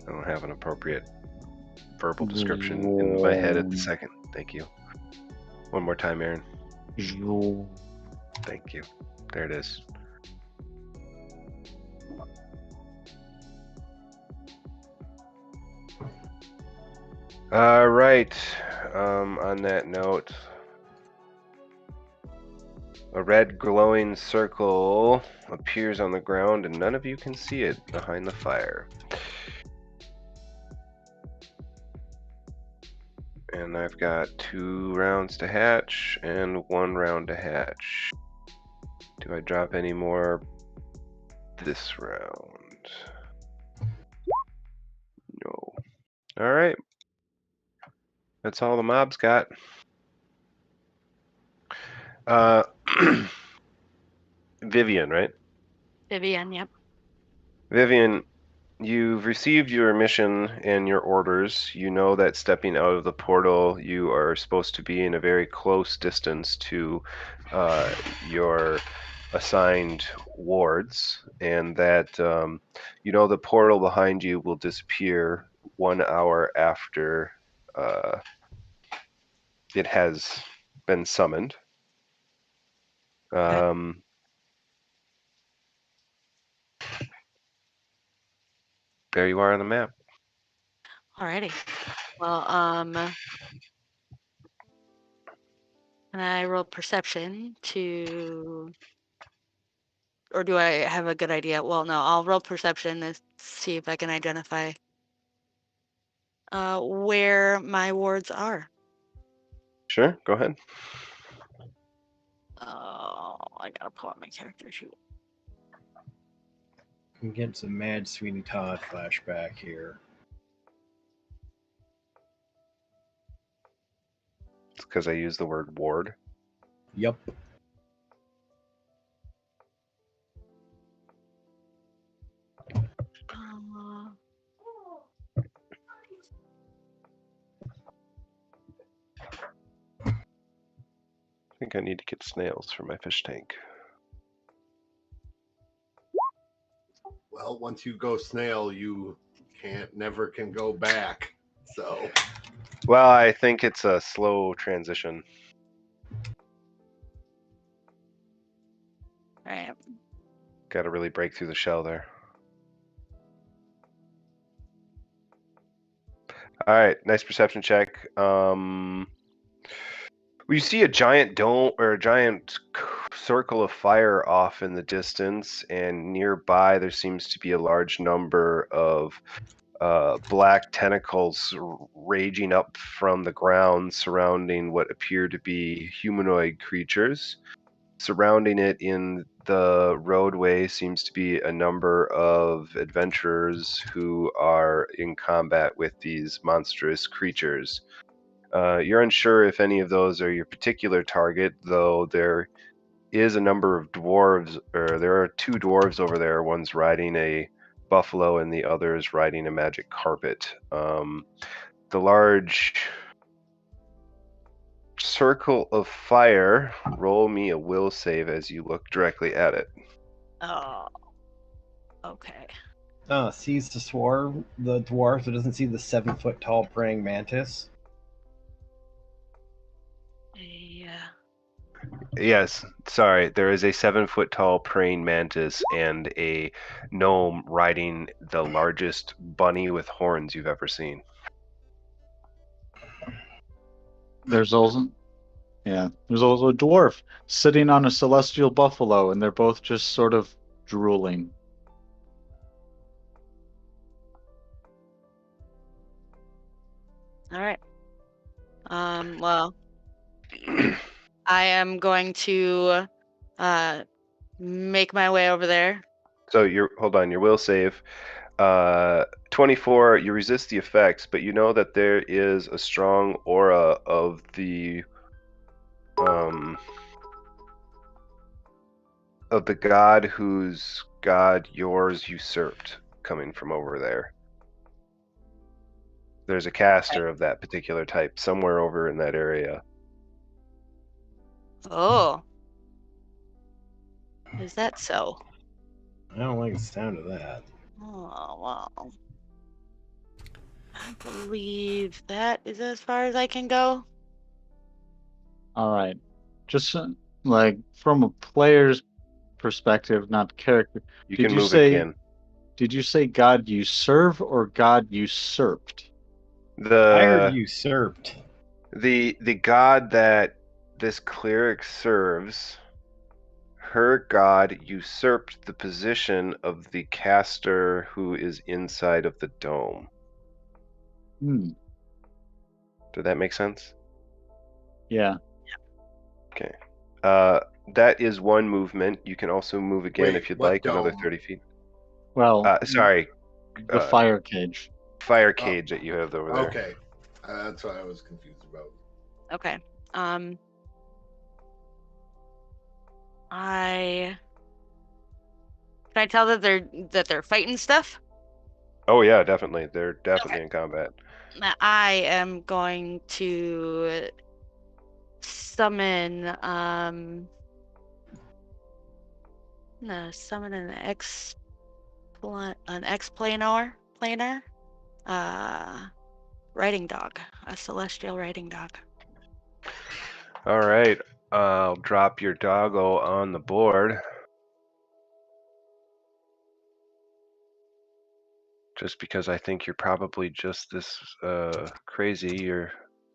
I don't have an appropriate verbal description in my head at the second. Thank you. One more time, Aaron. Thank you. There it is. All right. On that note, a red glowing circle appears on the ground and none of you can see it behind the fire. And I've got 2 rounds to hatch and 1 round to hatch. Do I drop any more this round? No. All right. That's all the mobs got. Vivian, right? Vivian, yep. Vivian, you've received your mission and your orders. You know that stepping out of the portal, you are supposed to be in a very close distance to your assigned wards, and that you know the portal behind you will disappear 1 hour after it has been summoned. There you are on the map. Alrighty. Well, can I roll perception to, or do I have a good idea? Well, no, I'll roll perception to see if I can identify where my wards are. Sure, go ahead. Oh, I gotta pull out my character sheet. I'm getting some Mad Sweeney Todd flashback here. It's because I use the word ward. Yep. I think I need to get snails for my fish tank. Well, once you go snail, you never can go back. So. Well, I think it's a slow transition. Alright. Got to really break through the shell there. All right, nice perception check. We see a giant dome or a giant circle of fire off in the distance, and nearby there seems to be a large number of black tentacles raging up from the ground, surrounding what appear to be humanoid creatures. Surrounding it in the roadway seems to be a number of adventurers who are in combat with these monstrous creatures. You're unsure if any of those are your particular target, though there is a number of dwarves, or there are 2 dwarves over there. One's riding a buffalo and the other is riding a magic carpet. The large circle of fire, roll me a will save as you look directly at it. Oh. Okay. Sees the dwarf, but doesn't see the 7-foot tall praying mantis. Yeah. Yes, sorry. There is a 7-foot tall praying mantis and a gnome riding the largest bunny with horns you've ever seen. There's also a dwarf sitting on a celestial buffalo, and they're both just sort of drooling. All right. Well, I am going to make my way over there. So hold on, your will save. 24, you resist the effects, but you know that there is a strong aura of the god whose god yours usurped coming from over there. There's a caster of that particular type somewhere over in that area. Oh. Is that so? I don't like the sound of that. Oh, wow. I believe that is as far as I can go. All right. Just like from a player's perspective, not character. You Did can you move say again. did you say God you serve or God usurped? I heard The usurped. the god that this cleric serves, her god usurped the position of the caster who is inside of the dome. Hmm. Did that make sense? Yeah. Okay. That is one movement. You can also move again Wait, if you'd what like, another dome? 30 feet. Well, Sorry, the fire cage. fire cage that you have over there. Okay. That's what I was confused about. Okay. Can I tell that they're fighting stuff? Oh yeah, definitely. They're definitely in combat. I am going to summon summon an planar riding dog, a celestial riding dog. All right. I'll drop your doggo on the board. Just because I think you're probably just this crazy.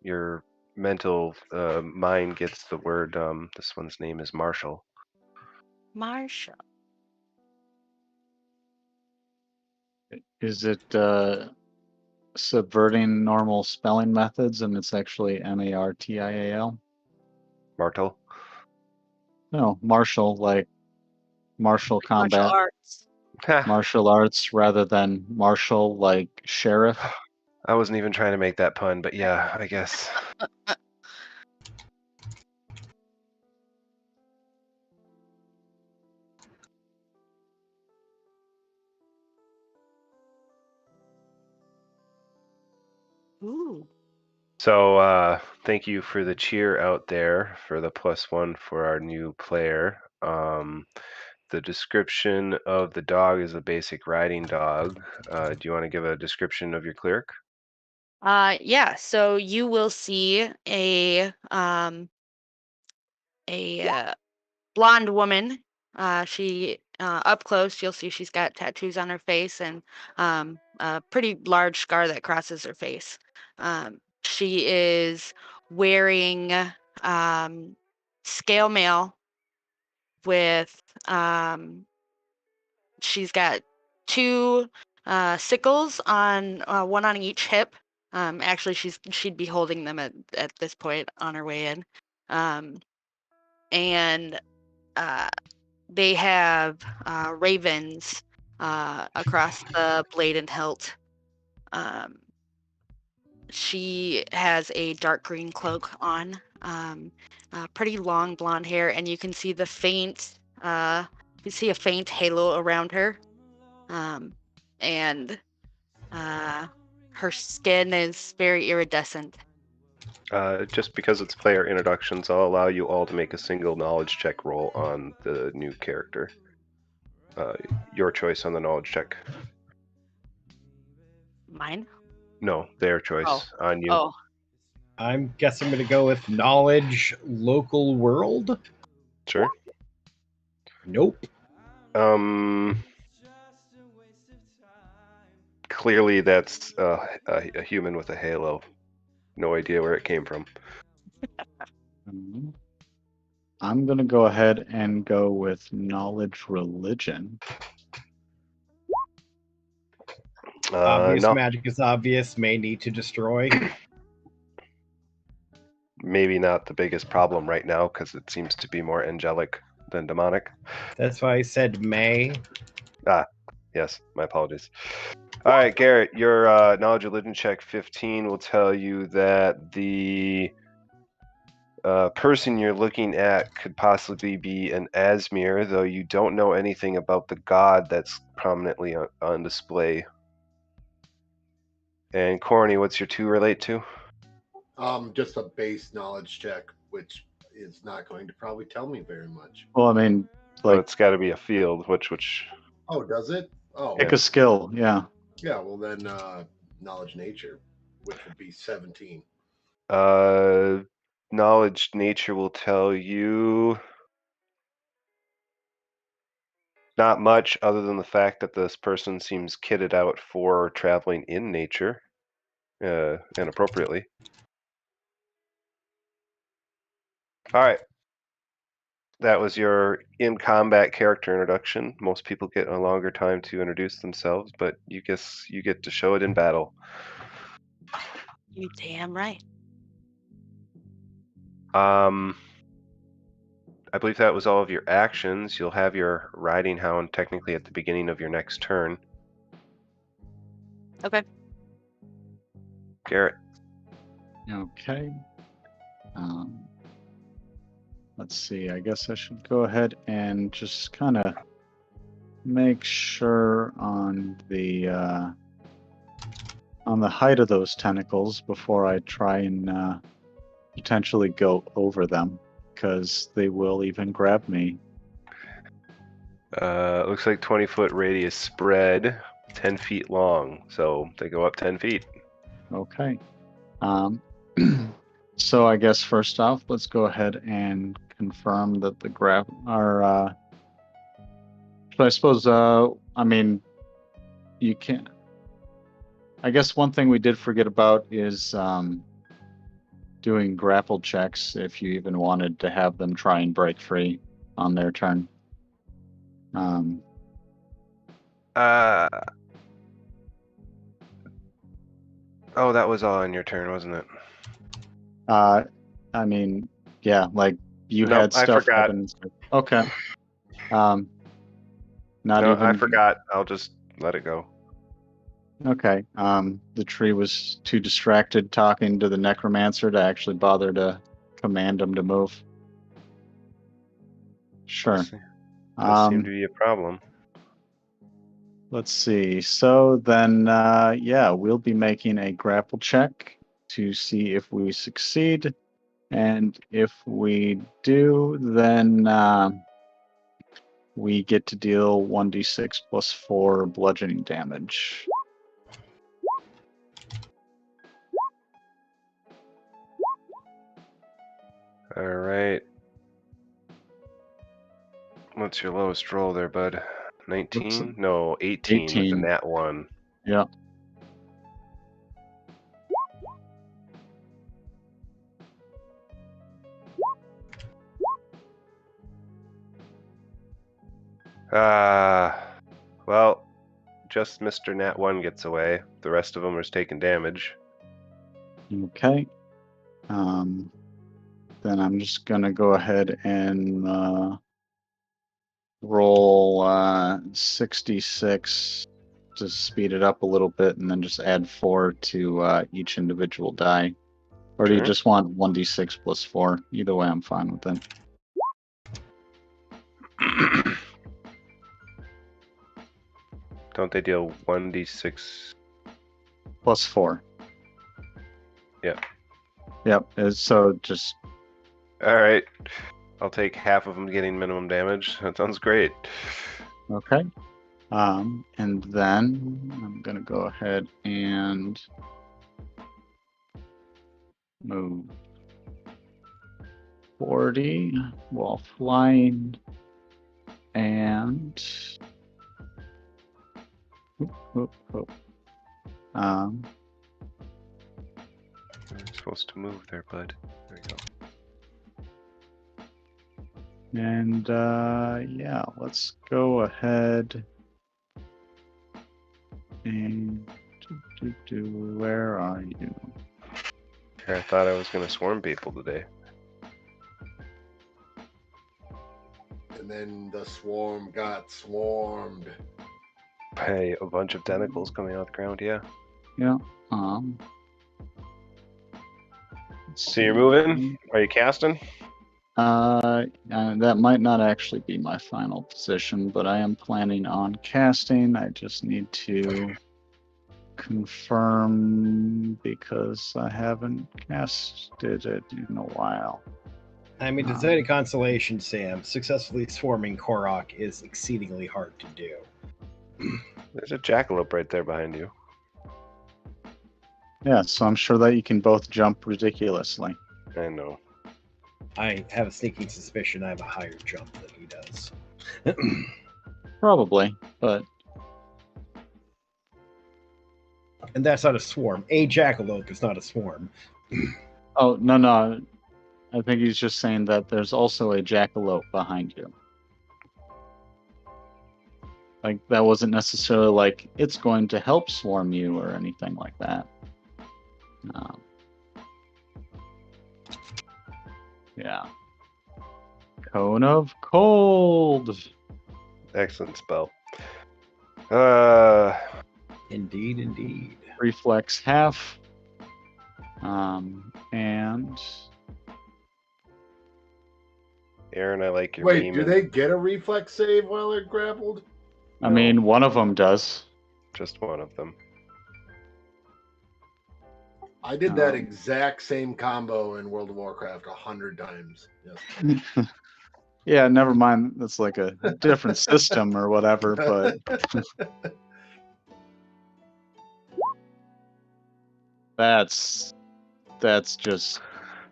Your mental mind gets the word. This one's name is Marshall. Marshall. Is it subverting normal spelling methods and it's actually Martial? Martel. No, martial like martial Martial combat, arts. martial arts rather than martial like sheriff. I wasn't even trying to make that pun, but yeah, I guess. Ooh. So thank you for the cheer out there for the +1 for our new player. The description of the dog is a basic riding dog. Do you want to give a description of your cleric? Yeah, so you will see a blonde woman. She up close, you'll see she's got tattoos on her face and a pretty large scar that crosses her face. She is wearing scale mail with she's got two sickles on one on each hip. Actually, she'd be holding them at this point on her way in, and they have ravens across the blade and hilt. She has a dark green cloak on, pretty long blonde hair, and you can see the faint. You see a faint halo around her, and her skin is very iridescent. Just because it's player introductions, I'll allow you all to make a single knowledge check roll on the new character. Your choice on the knowledge check. Mine? No, their choice on you. Oh, I'm guessing I'm going to go with knowledge local world. Sure. Nope. Clearly that's a human with a halo. No idea where it came from. I'm gonna go ahead and go with knowledge religion. Obvious No, magic is obvious. May need to destroy. maybe not the biggest problem right now because it seems to be more angelic than demonic. That's why I said may. Yes, my apologies. All right, Garrett, your knowledge religion check 15 will tell you that the person you're looking at could possibly be an Asmir, though you don't know anything about the god that's prominently on display. And Corny, what's your 2 relate to? Just a base knowledge check, which is not going to probably tell me very much. Well, I mean, Well, Like, it's got to be a field. Which? Oh, does it? Oh, pick a skill. Yeah. yeah. Well, then knowledge nature, which would be 17. Knowledge nature will tell you not much other than the fact that this person seems kitted out for traveling in nature, inappropriately. All right. That was your in-combat character introduction. Most people get a longer time to introduce themselves, but you get to show it in battle. You damn right. I believe that was all of your actions. You'll have your riding hound technically at the beginning of your next turn. Okay. Garrett. Okay. Let's see. I guess I should go ahead and just kind of make sure on the height of those tentacles before I try and potentially go over them, because they will even grab me. Looks like 20-foot radius spread, 10 feet long, so they go up 10 feet. Okay. So I guess first off, let's go ahead and confirm that the grab are. So I suppose. I mean, you can't. I guess one thing we did forget about is doing grapple checks if you even wanted to have them try and break free on their turn. Oh, that was all on your turn, wasn't it? I mean, yeah, like you Nope, had I stuff forgot. happen. Okay. Not No, even. I forgot. I'll just let it go. Okay. The tree was too distracted talking to the necromancer to actually bother to command him to move. Sure. Does seem to be a problem. Let's see. So then, yeah, we'll be making a grapple check to see if we succeed. And if we do, then we get to deal 1d6 plus 4 bludgeoning damage. All right. What's your lowest roll there, bud? 19? No, 18 with the 18. nat 1. Yeah. Well, just Mr. Nat 1 gets away. The rest of them are taking damage. Okay. Then I'm just gonna go ahead and roll 66 to speed it up a little bit, and then just add 4 to each individual die. Or do you Sure. just want 1d6 plus 4? Either way, I'm fine with it. Don't they deal 1d6? Plus 4. Yep. Yep. So just. All right. I'll take half of them getting minimum damage. That sounds great. Okay. And then I'm gonna go ahead and move 40 while flying, and You're supposed to move there, bud. There you go. and yeah, let's go ahead and where are you? I thought I was going to swarm people today. And then the swarm got swarmed. Hey, a bunch of tentacles coming out the ground, yeah. Yeah. So you're moving? Are you casting? That might not actually be my final position, but I am planning on casting. I just need to confirm because I haven't casted it in a while. I mean, to say the consolation, Sam, successfully swarming Korok is exceedingly hard to do. There's a jackalope right there behind you. Yeah, so I'm sure that you can both jump ridiculously. I know. I have a sneaking suspicion I have a higher jump than he does. Probably, but And that's not a swarm. A jackalope is not a swarm. oh no. I think he's just saying that there's also a jackalope behind you. Like, that wasn't necessarily like, it's going to help swarm you or anything like that. No. Yeah. Cone of Cold. Excellent spell. Indeed, indeed. Reflex half. And Aaron, I like your Wait, meme. do they get a reflex save while they're grappled? I mean, one of them does. Just one of them. I did that exact same combo in World of Warcraft 100 times. Yes. Yeah, never mind. That's like a different system or whatever, but that's just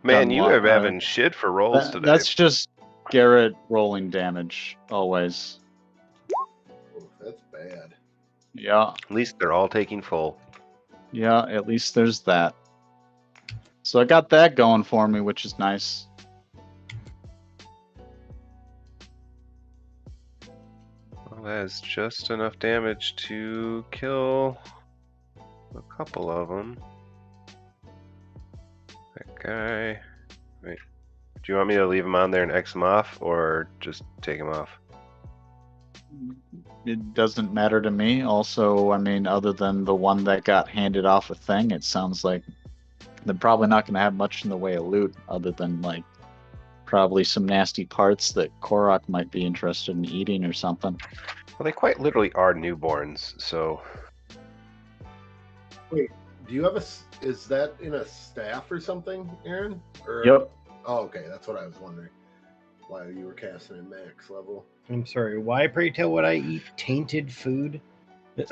Man, done you well. are having shit for rolls today. That's just Garrett rolling damage always. Ooh, that's bad. Yeah, At least they're all taking full. yeah. At least there's that. So I got that going for me, which is nice. Well, that is just enough damage to kill a couple of them. That guy. Wait. Do you want me to leave him on there and X him off, or just take him off? It doesn't matter to me. Also, I mean, other than the one that got handed off a thing, it sounds like they're probably not going to have much in the way of loot, other than like probably some nasty parts that Korok might be interested in eating or something. Well, they quite literally are newborns, so Do you have is that in a staff or something, Aaron? Or, Yep. Oh, okay. That's what I was wondering. Why you were casting at max level. I'm sorry, why, pray tell, would I eat tainted food? all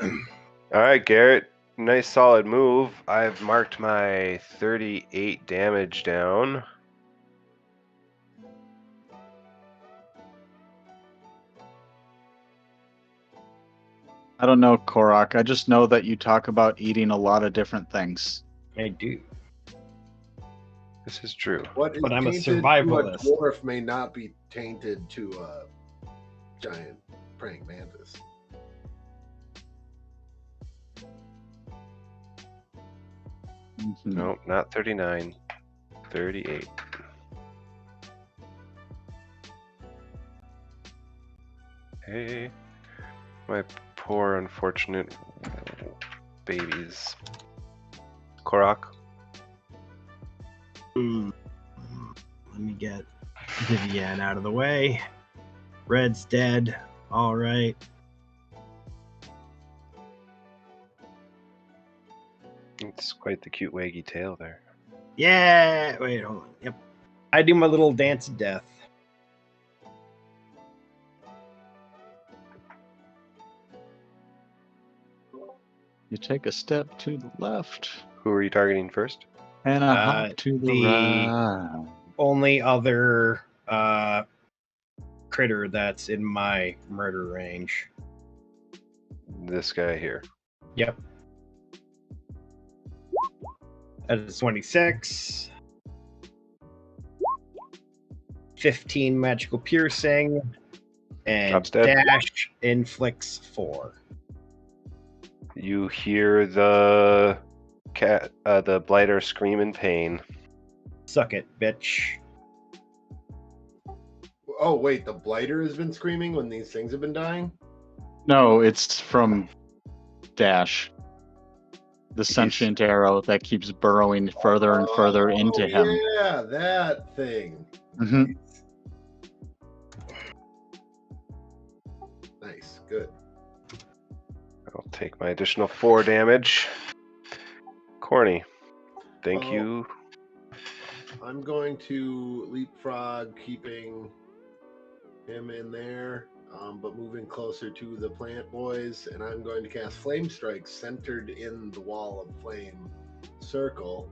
right, Garrett. Nice solid move. I've marked my 38 damage down. I don't know, Korok. I just know that you talk about eating a lot of different things. I do. This is true. What is But I'm a tainted to survivalist. A dwarf may not be tainted to a giant praying mantis. Mhm. Nope, not 39. 38. Hey, my poor unfortunate babies. Korok. Let me get Vivian out of the way. Red's dead. All right. It's quite the cute waggy tail there. Yeah. Wait, hold on. Yep. I do my little dance of death. You take a step to the left Who are you targeting first? and a hop to the the- right. Only other critter that's in my murder range. This guy here. Yep. That is 26. 15 magical piercing. And Drops dead. dash inflicts 4. You hear the cat, the blighter scream in pain. Suck it, bitch. Oh wait, the blighter has been screaming when these things have been dying. No, it's from Dash. The sentient arrow that keeps burrowing further and further into him. Yeah, that thing. Mhm. Nice, good. I'll take my additional 4 damage. Corny. Thank Oh. you. I'm going to leapfrog, keeping him in there, but moving closer to the plant boys, and I'm going to cast Flame Strike centered in the wall of flame circle,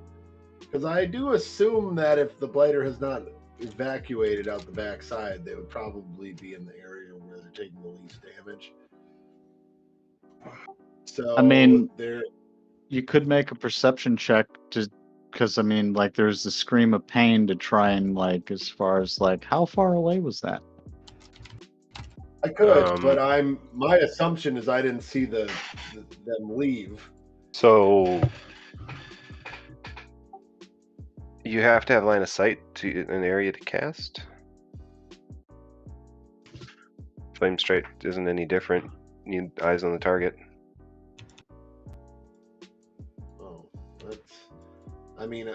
because I do assume that if the blighter has not evacuated out the backside, they would probably be in the area where they're taking the least damage. So I mean, they're you could make a perception check because I mean, like, there's the scream of pain to try and like, as far as like, how far away was that? I could, but my assumption is I didn't see them leave. So you have to have line of sight to an area to cast. Flame strike isn't any different. You need eyes on the target. Oh, I mean,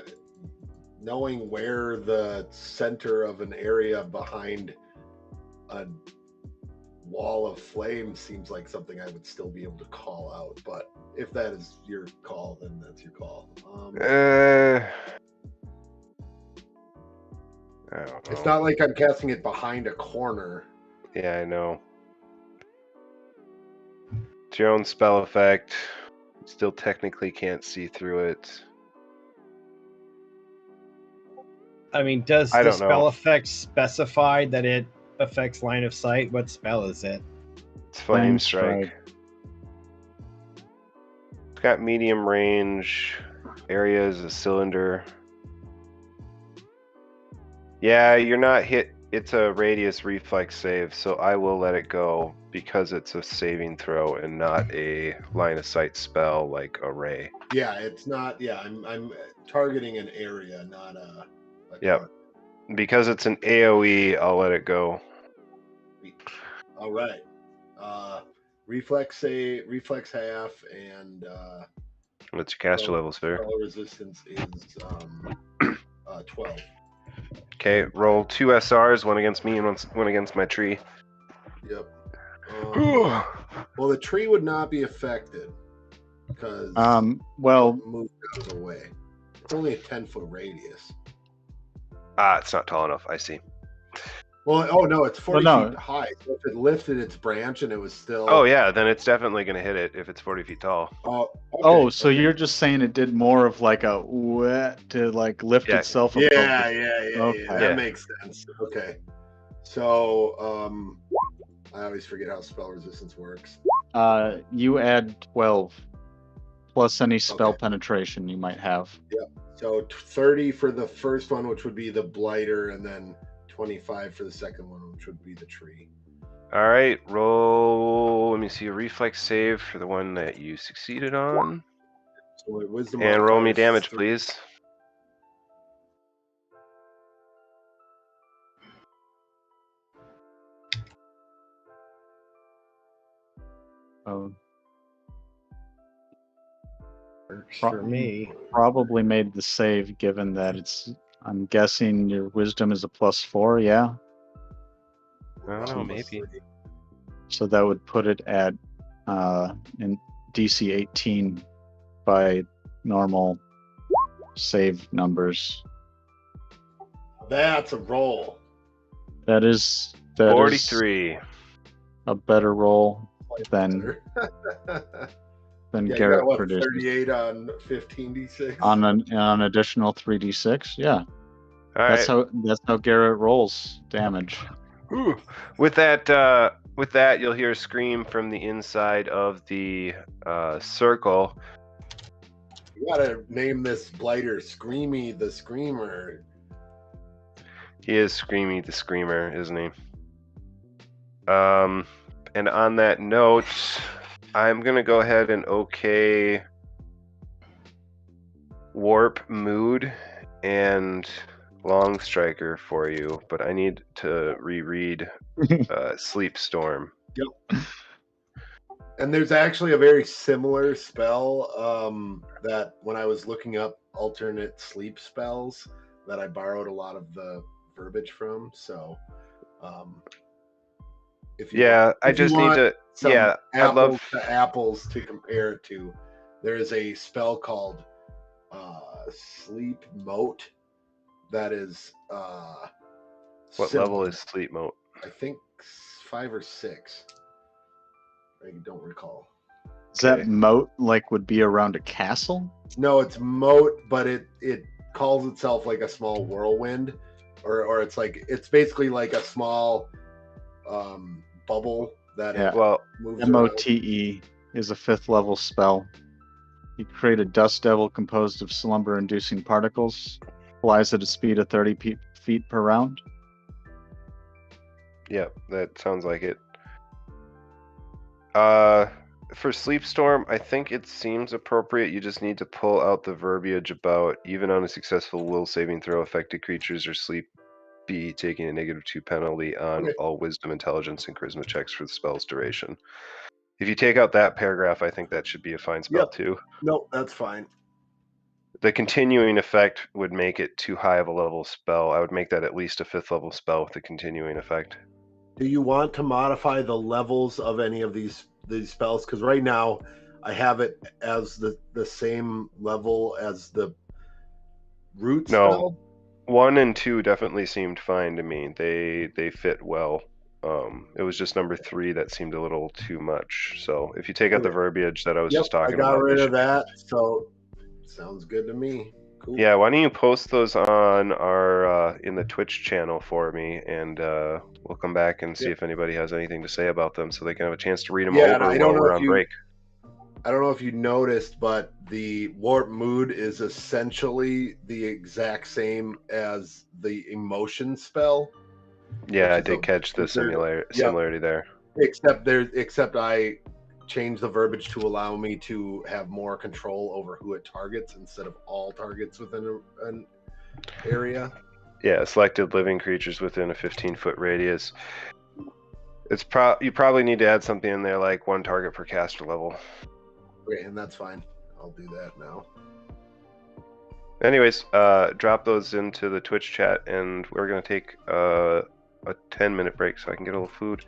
knowing where the center of an area behind a wall of flame seems like something I would still be able to call out. But if that is your call, then that's your call. I don't know. It's not like I'm casting it behind a corner. Yeah, I know. It's your own spell effect. Still technically can't see through it. I mean, does I the don't know. spell effect specify that it affects line of sight? What spell is it? It's Flame Strike. It's got medium range. Area is a cylinder. Yeah, you're not hit. It's a radius reflex save, so I will let it go because it's a saving throw and not a line of sight spell like a ray. Yeah, it's not. Yeah, I'm targeting an area, not a Yep. target. Because it's an AoE, I'll let it go. All right. Reflex save, reflex half, and What's your caster level, sir? spell resistance is 12. Okay, roll 2 SRs, one against me and one against my tree. Yep. Well, the tree would not be affected because well, move goes away. It's only a 10-foot radius. It's not tall enough. I see. Well, oh no, it's 40 Well, no. feet high. So if it lifted its branch and it was still. Oh yeah, then it's definitely gonna hit it if it's 40 feet tall. Okay, oh, so okay. you're just saying it did more of like a to like lift Yeah. itself above. Yeah. Okay. That Yeah. makes sense. Okay. So, I always forget how spell resistance works. You add 12 plus any spell Okay. penetration you might have. So 30 for the first one, which would be the blighter, and then 25 for the second one, which would be the tree. All right, roll. Let me see a reflex save for the one that you succeeded on, So my wisdom and roll me modifier is damage, 3. please. Oh, Works for me. probably made the save given that it's. I'm guessing your wisdom is a +4, yeah. I don't know, Plus maybe. 3. So that would put it at in DC 18 by normal save numbers. That's a roll. That is 43. a better roll than Yeah, you Garrett got what, produces. 38 on 15d6? On an additional 3d6, yeah. All right. That's how Garrett rolls damage. Ooh. With that, you'll hear a scream from the inside of the circle. You gotta name this blighter Screamy the Screamer. He is Screamy the Screamer, isn't he? And on that note, I'm gonna go ahead and okay Warp Mood and Long Striker for you, but I need to reread Sleep Storm. Yep. And there's actually a very similar spell that when I was looking up alternate sleep spells that I borrowed a lot of the verbiage from. So if you I just need to. Yeah, I'd love to apples to compare it to. There is a spell called Sleep Mote that is What similar. level is sleep moat? I think 5 or 6. I don't recall. Is that Okay. moat like would be around a castle? No, it's moat, but it calls itself like a small whirlwind, or it's basically like a small bubble that Yeah. it Well, moves around. MOTE is a 5th level spell. You create a dust devil composed of slumber-inducing particles. Flies at a speed of 30 feet per round. yeah, that sounds like it. For Sleep Storm, I think it seems appropriate. You just need to pull out the verbiage about even on a successful will saving throw, affected creatures or sleep be taking a -2 penalty on Okay. all wisdom, intelligence, and charisma checks for the spell's duration. If you take out that paragraph, I think that should be a fine spell Yep. too. No, that's fine. The continuing effect would make it too high of a level spell. I would make that at least a 5th level spell with the continuing effect. Do you want to modify the levels of any of these spells? Because right now I have it as the same level as the root No. spell. 1 and 2 definitely seemed fine to me. They fit well. It was just number 3 that seemed a little too much. So if you take out the Okay. verbiage that I was Yep, just talking I got about, rid they of should be that. So sounds good to me. Cool. Yeah, why don't you post those on our in the Twitch channel for me, and we'll come back and see Yep. if anybody has anything to say about them, so they can have a chance to read them Yeah, and over I don't while know we're if on you- break. I don't know if you noticed, but the warp mood is essentially the exact same as the emotion spell. Yeah, I which is did catch the similarity there. Except I changed the verbiage to allow me to have more control over who it targets instead of all targets within an area. Yeah, selected living creatures within a 15-foot radius. It's you probably need to add something in there like 1 target per caster level. Okay, and that's fine. I'll do that now. Anyways, drop those into the Twitch chat, and we're gonna take a 10-minute break so I can get a little food.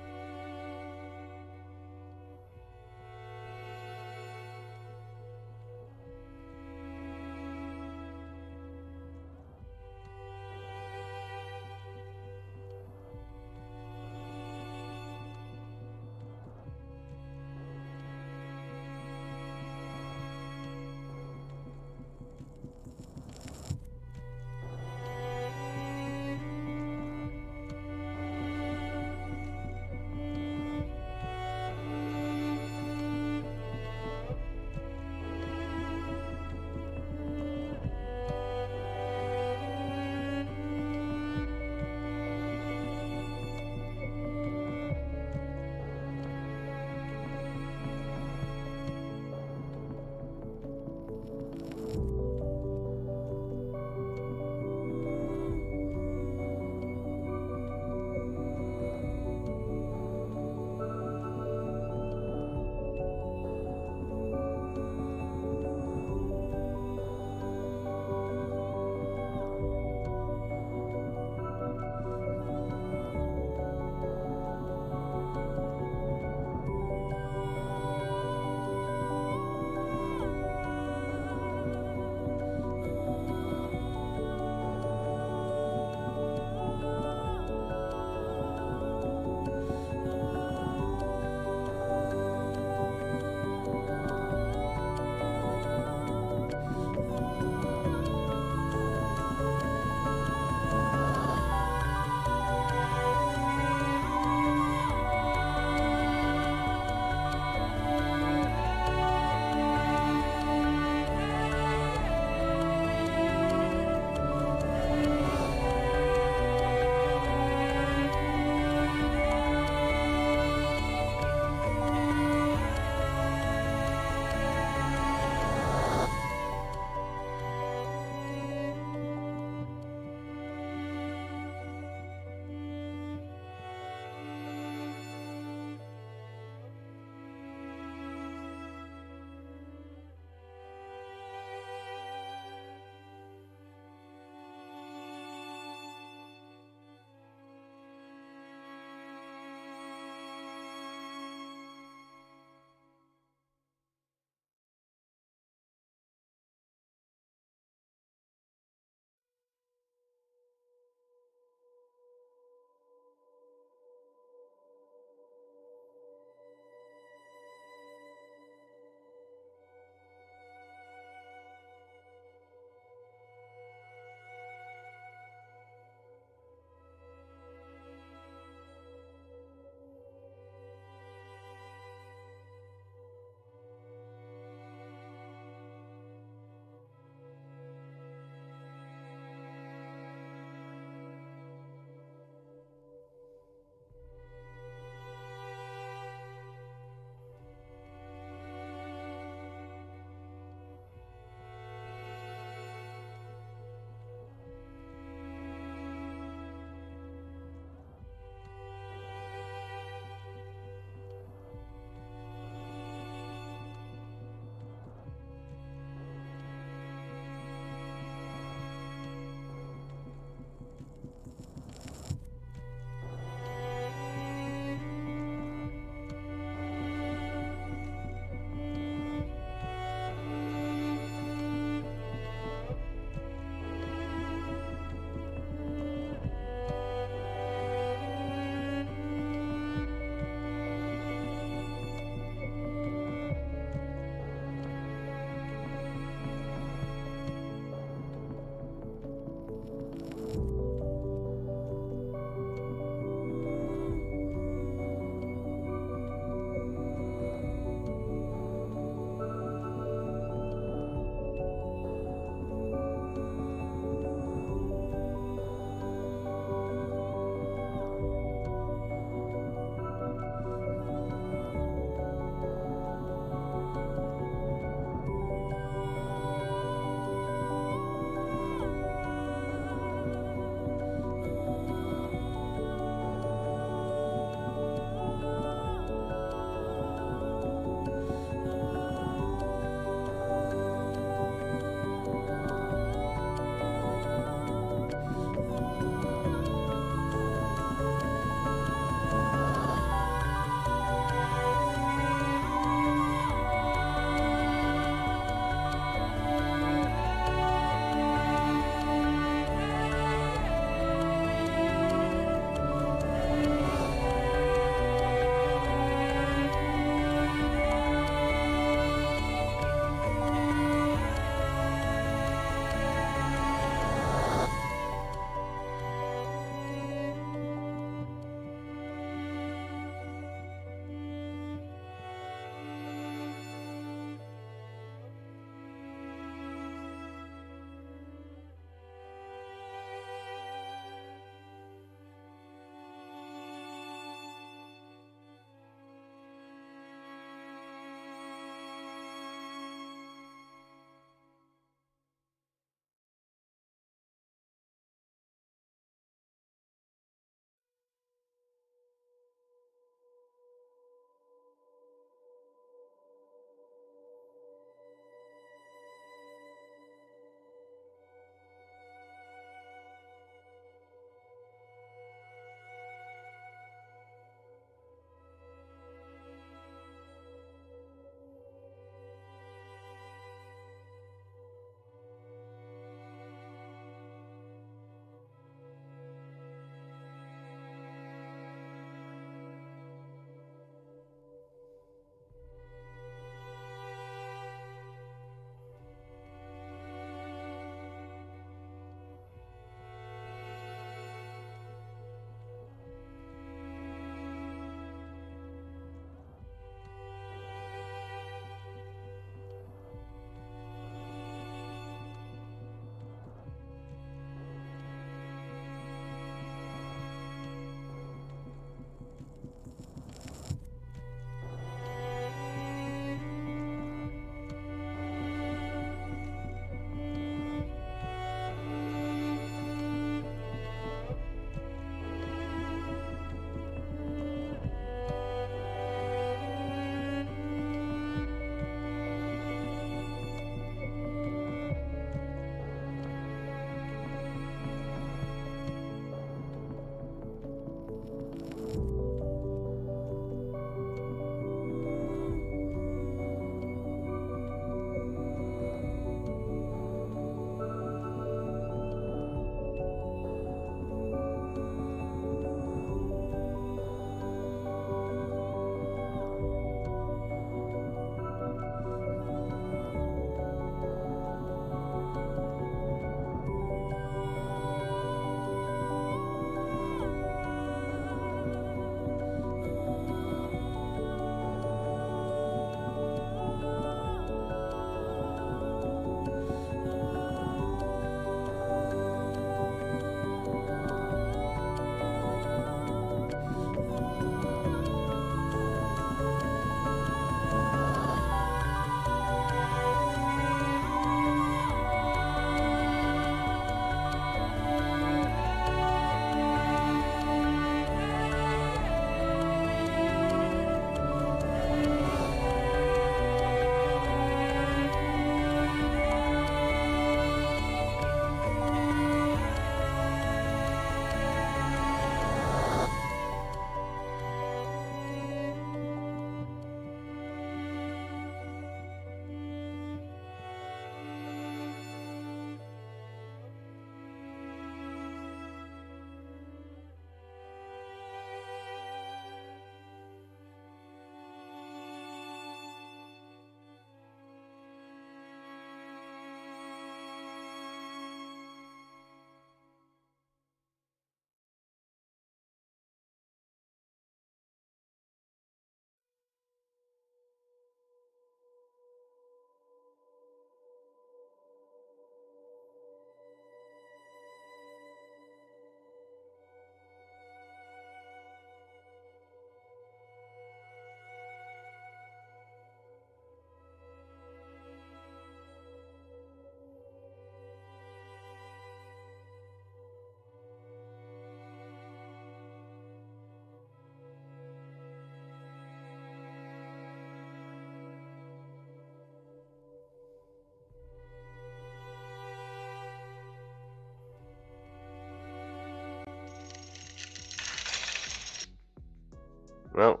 Well,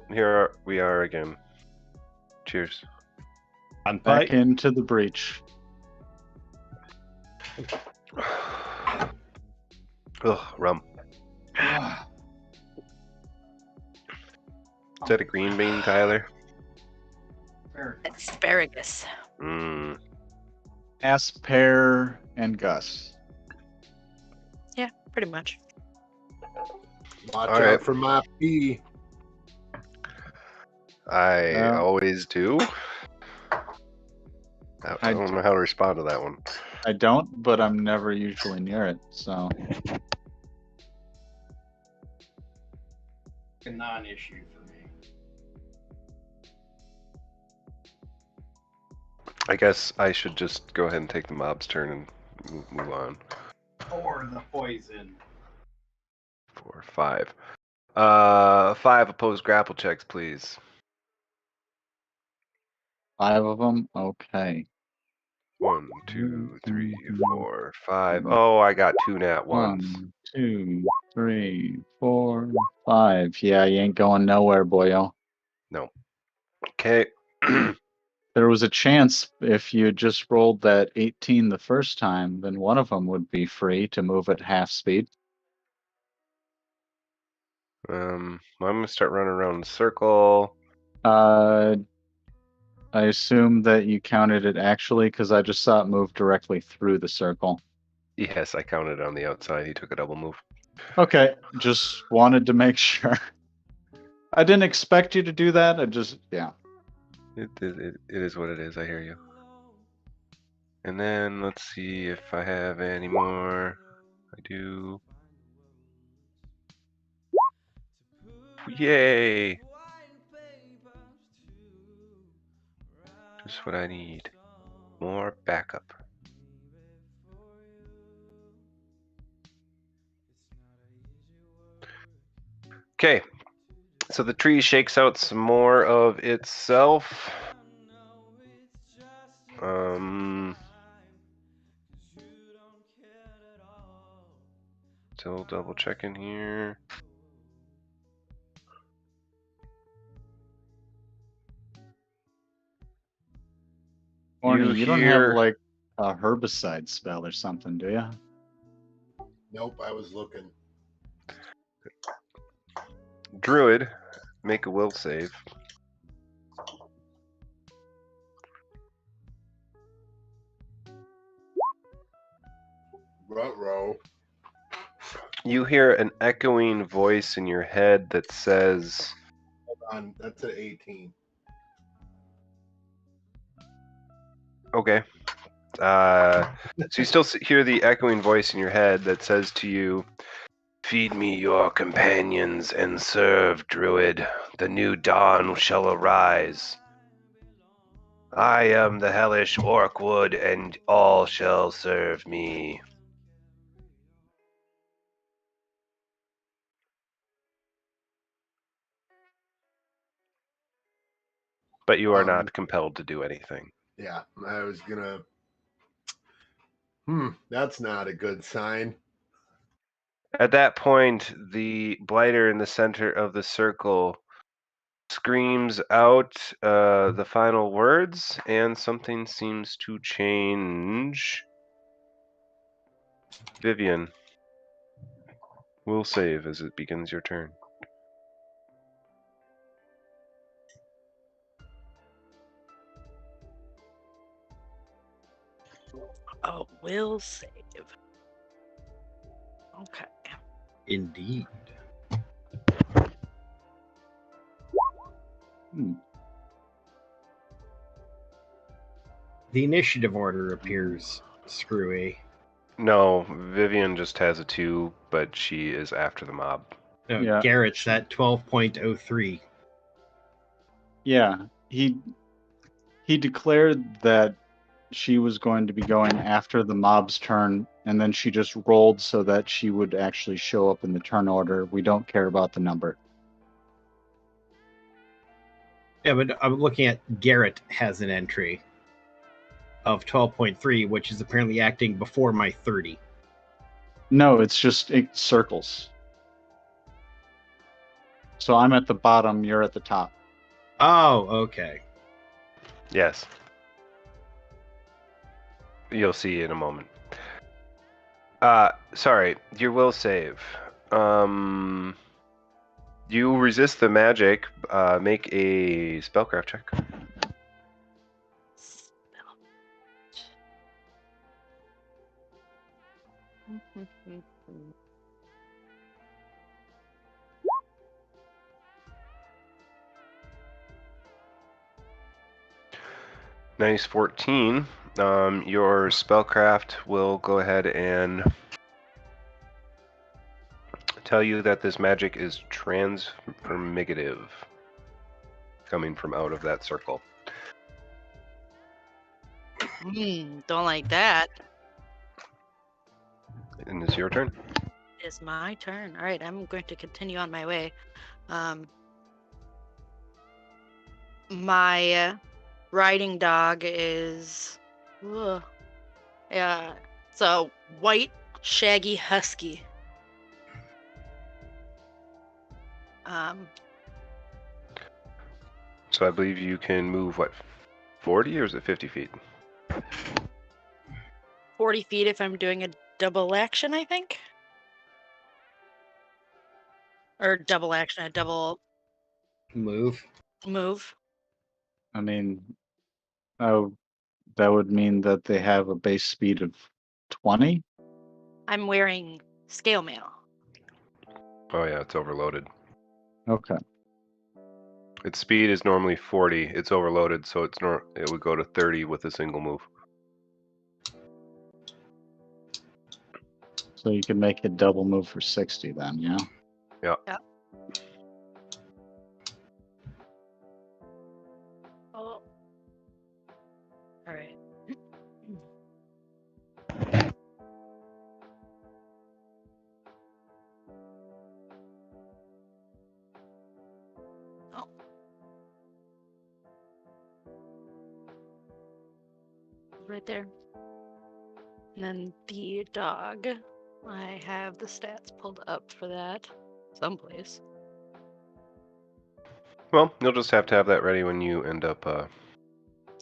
we are again. Cheers. On Back pipe. into the breach. Ugh, rum. Is that a green bean, Tyler? Asparagus. Mmm. Asper and Gus. Yeah, pretty much. Watch All out right. for my pee. I Well- always do. I don't know how to respond to that one. I don't, but I'm never usually near it, so. A non-issue for me. I guess I should just go ahead and take the mob's turn and move on. Or the poison. 4, 5. 5 opposed grapple checks, please. 5 of them? Okay. 1, 2, 3, 4, 5. Oh, I got 2 nat ones. 1, 2, 3, 4, 5. Yeah, you ain't going nowhere, boyo. No. Okay. There was a chance if you just rolled that 18 the first time, then one of them would be free to move at half speed. I'm gonna start running around the circle. I assume that you counted it actually, because I just saw it move directly through the circle. Yes, I counted on the outside. He took a double move. Okay, just wanted to make sure. I didn't expect you to do that. Yeah. It is what it is. I hear you. And then let's see if I have any more. I do. Yay! Just what I need. More backup. Okay. So the tree shakes out some more of itself. Still double checking here. Orny, you don't have like a herbicide spell or something, do you? Nope, I was looking. Druid, make a will save. Ruh-roh. You hear an echoing voice in your head that says, Hold on, that's an 18. okay. So you still hear the echoing voice in your head that says to you, "Feed me your companions and serve, Druid. The new dawn shall arise. I am the hellish Orcwood, and all shall serve me." But you are not compelled to do anything. Yeah, I was gonna. That's not a good sign. At that point, the blighter in the center of the circle screams out the final words, and something seems to change. Vivian, will save as it begins your turn. Oh, will save. Okay. Indeed. The initiative order appears screwy. No, Vivian just has a 2, but she is after the mob. No, Yeah. Garrett's at 12.03. Yeah, he declared that she was going to be going after the mob's turn, and then she just rolled so that she would actually show up in the turn order. We don't care about the number. Yeah, but I'm looking at Garrett has an entry of 12.3, which is apparently acting before my 30. No, it's just circles. So I'm at the bottom, you're at the top. Oh, okay. Yes. You'll see in a moment. Sorry, your will save. You resist the magic. Make a spellcraft check. Nice 14. Your spellcraft will go ahead and tell you that this magic is transformative, coming from out of that circle. Don't like that. And it's your turn. It's my turn. All right, I'm going to continue on my way. My riding dog is, yeah, it's a white, shaggy husky. So I believe you can move, what, 40 or is it 50 feet? 40 feet if I'm doing a double action, I think. Or double action, a double Move. move. I mean, oh, that would mean that they have a base speed of 20? I'm wearing scale mail. Oh yeah, it's overloaded. Okay. Its speed is normally 40. It's overloaded, so it would go to 30 with a single move. So you can make a double move for 60 then, yeah? Yeah. Oh. All right. Oh. Right there. And then the dog. I have the stats pulled up for that someplace. Well, you'll just have to have that ready when you end up.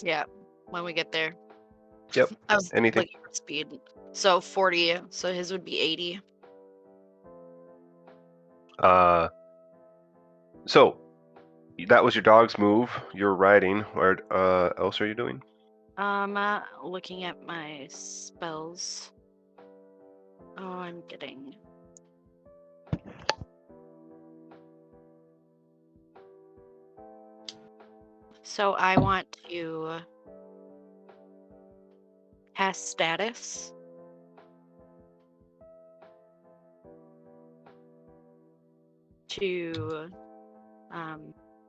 Yeah, when we get there. Yep. I was Anything. looking for speed. So 40, so his would be 80. So that was your dog's move. You're riding. What else are you doing? Looking at my spells. Oh, I'm getting. So I want to cast status. To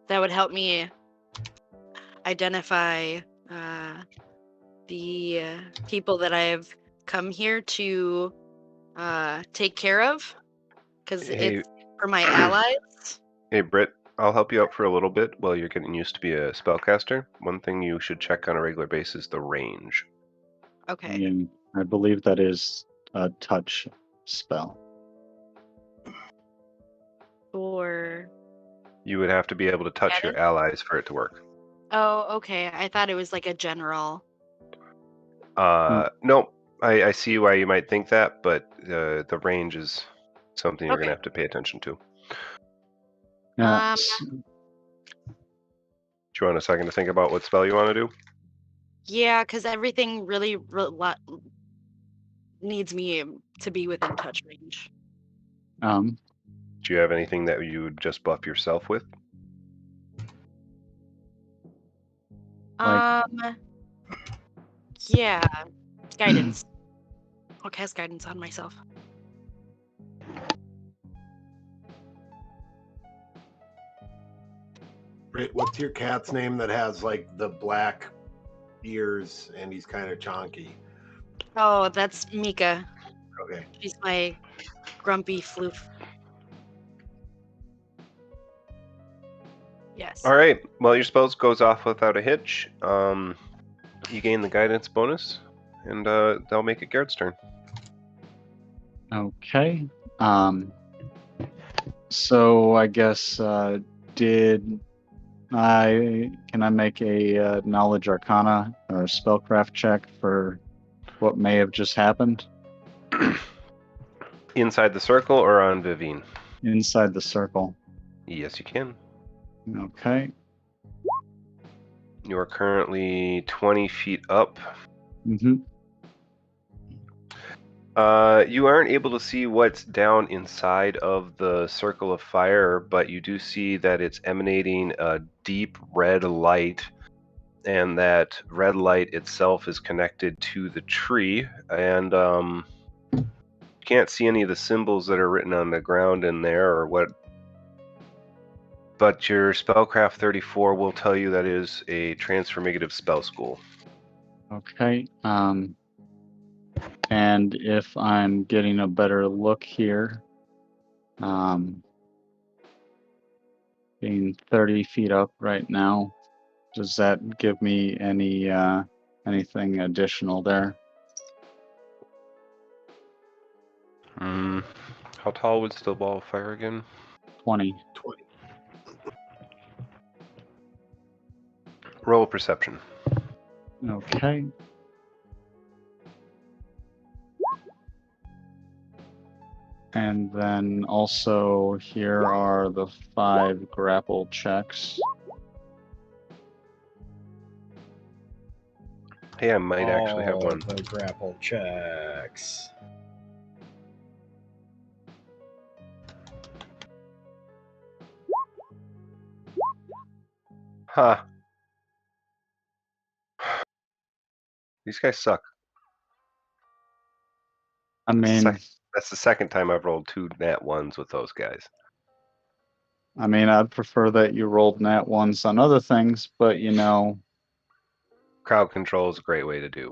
that would help me identify the people that I have come here to take care of, because Hey. it's for my allies. Hey, Britt. I'll help you out for a little bit while you're getting used to be a spellcaster. One thing you should check on a regular basis is the range. Okay. And I believe that is a touch spell. Or You would have to be able to touch your allies for it to work. oh, okay. I thought it was like a general. No, I see why you might think that, but the range is something you're going to have to pay attention to. Do you want a second to think about what spell you want to do? Yeah, because everything really needs me to be within touch range. Do you have anything that you would just buff yourself with? Yeah, guidance. I'll cast guidance on myself. What's your cat's name that has like the black ears and he's kind of chonky? Oh, that's Mika. Okay. She's my grumpy floof. Yes. All right. Well, your spells goes off without a hitch. You gain the guidance bonus, and they'll make it Garrett's turn. Okay. So I guess can I make a knowledge arcana or a spellcraft check for what may have just happened Inside the circle or on Vivine? inside the circle? Yes, you can. Okay. You are currently 20 feet up. Mm-hmm. You aren't able to see what's down inside of the circle of fire, but you do see that it's emanating a deep red light, and that red light itself is connected to the tree, and can't see any of the symbols that are written on the ground in there or what. But your Spellcraft 34 will tell you that is a transformative spell school. Okay. And if I'm getting a better look here, being 30 feet up right now, does that give me any anything additional there? How tall was the ball of fire again? 20. 20. Roll a perception. Okay. And then also here are the 5 grapple checks. Hey, I might actually have All one. the grapple checks. Huh. These guys suck. I mean, That's the second time I've rolled 2 nat 1s with those guys. I'd prefer that you rolled nat ones on other things, but you know, Crowd control is a great way to do.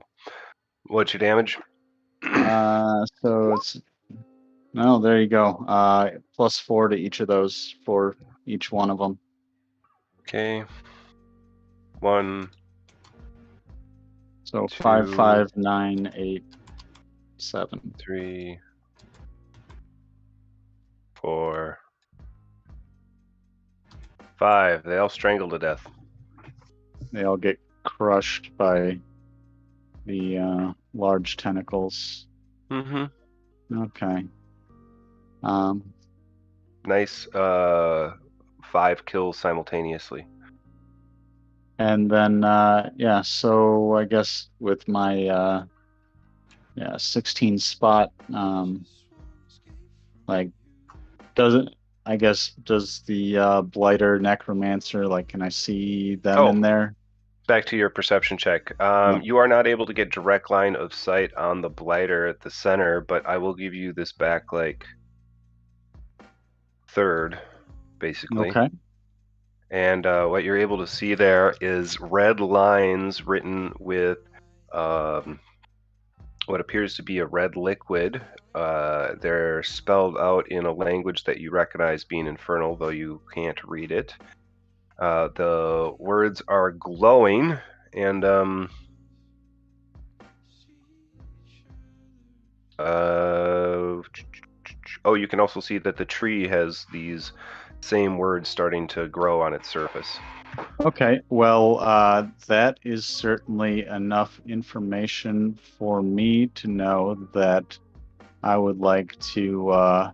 What's your damage? so it's no, there you go. +4 to each of those for each one of them. Okay. 1, So 2, 5, 5, 9, 8, 7. 3, 4, 5. They all strangle to death. They all get crushed by the large tentacles. Mm-hmm. Okay. Nice 5 kills simultaneously. And then yeah, so I guess with my 16 spot, like does the blighter necromancer, like, can I see them in there? Back to your perception check. You are not able to get direct line of sight on the blighter at the center, but I will give you this back like third, basically. Okay. And what you're able to see there is red lines written with what appears to be a red liquid. They're spelled out in a language that you recognize being infernal, though you can't read it. The words are glowing, and you can also see that the tree has these same words starting to grow on its surface. Okay, well, that is certainly enough information for me to know that I would like to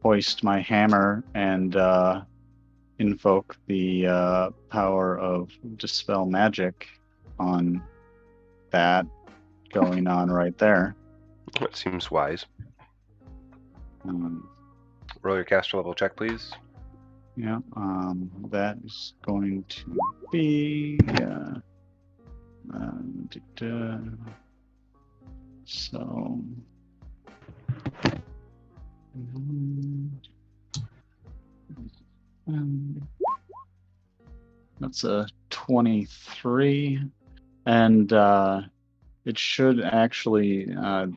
hoist my hammer and invoke the power of Dispel Magic on that going on right there. That seems wise. Um, Roll your caster level check, please. yeah, that is going to be so that's a 23, and it should actually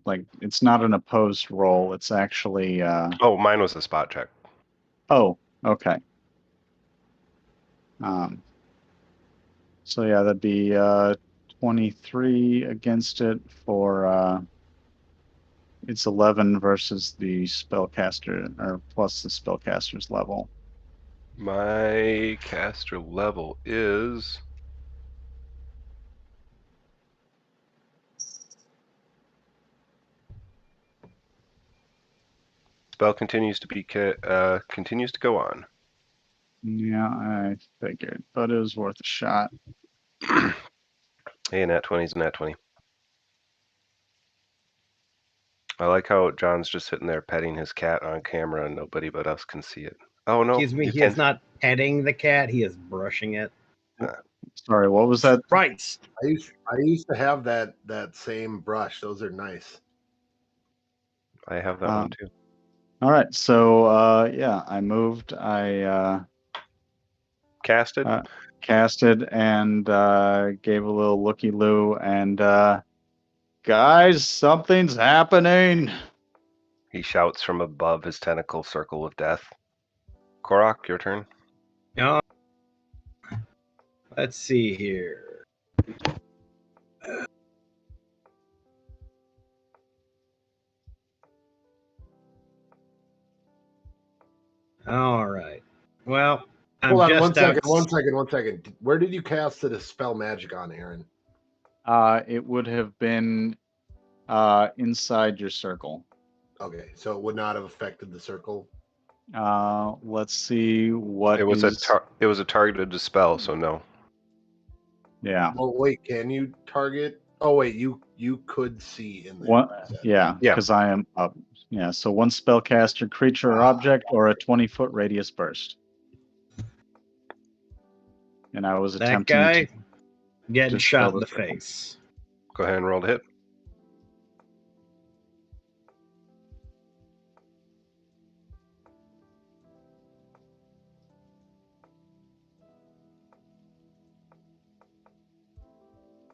like, it's not an opposed roll, it's actually Oh, mine was a spot check. oh, okay. So yeah, that'd be 23 against it for It's 11 versus the spellcaster, or plus the spellcaster's level. My caster level is spell continues to go on. Yeah, I figured, but it was worth a shot. Hey, nat 20 is nat 20. I like how John's just sitting there petting his cat on camera and nobody but us can see it. Oh no, Excuse me, you he can. is not petting the cat, he is brushing it. Sorry, what was that? Right. I used to have that same brush. Those are nice. I have that one too. All right, so yeah, I moved. I Casted. casted and gave a little looky-loo, and guys, something's happening. He shouts from above his tentacle circle of death. Korok, your turn. No. Let's see here. All right. Well, I'm Hold on just one second. Where did you cast the Dispel Magic on, Aaron? It would have been inside your circle. Okay, so it would not have affected the circle. Let's see what It was a targeted dispel, so no. Yeah. Oh wait, can you target? Oh wait, you could see in there. One, Yeah. because I am up. Yeah, so one spellcaster, creature, or object, or a 20-foot radius burst. And I was that attempting guy to getting dispel shot in the circle. face. Go ahead and roll to hit.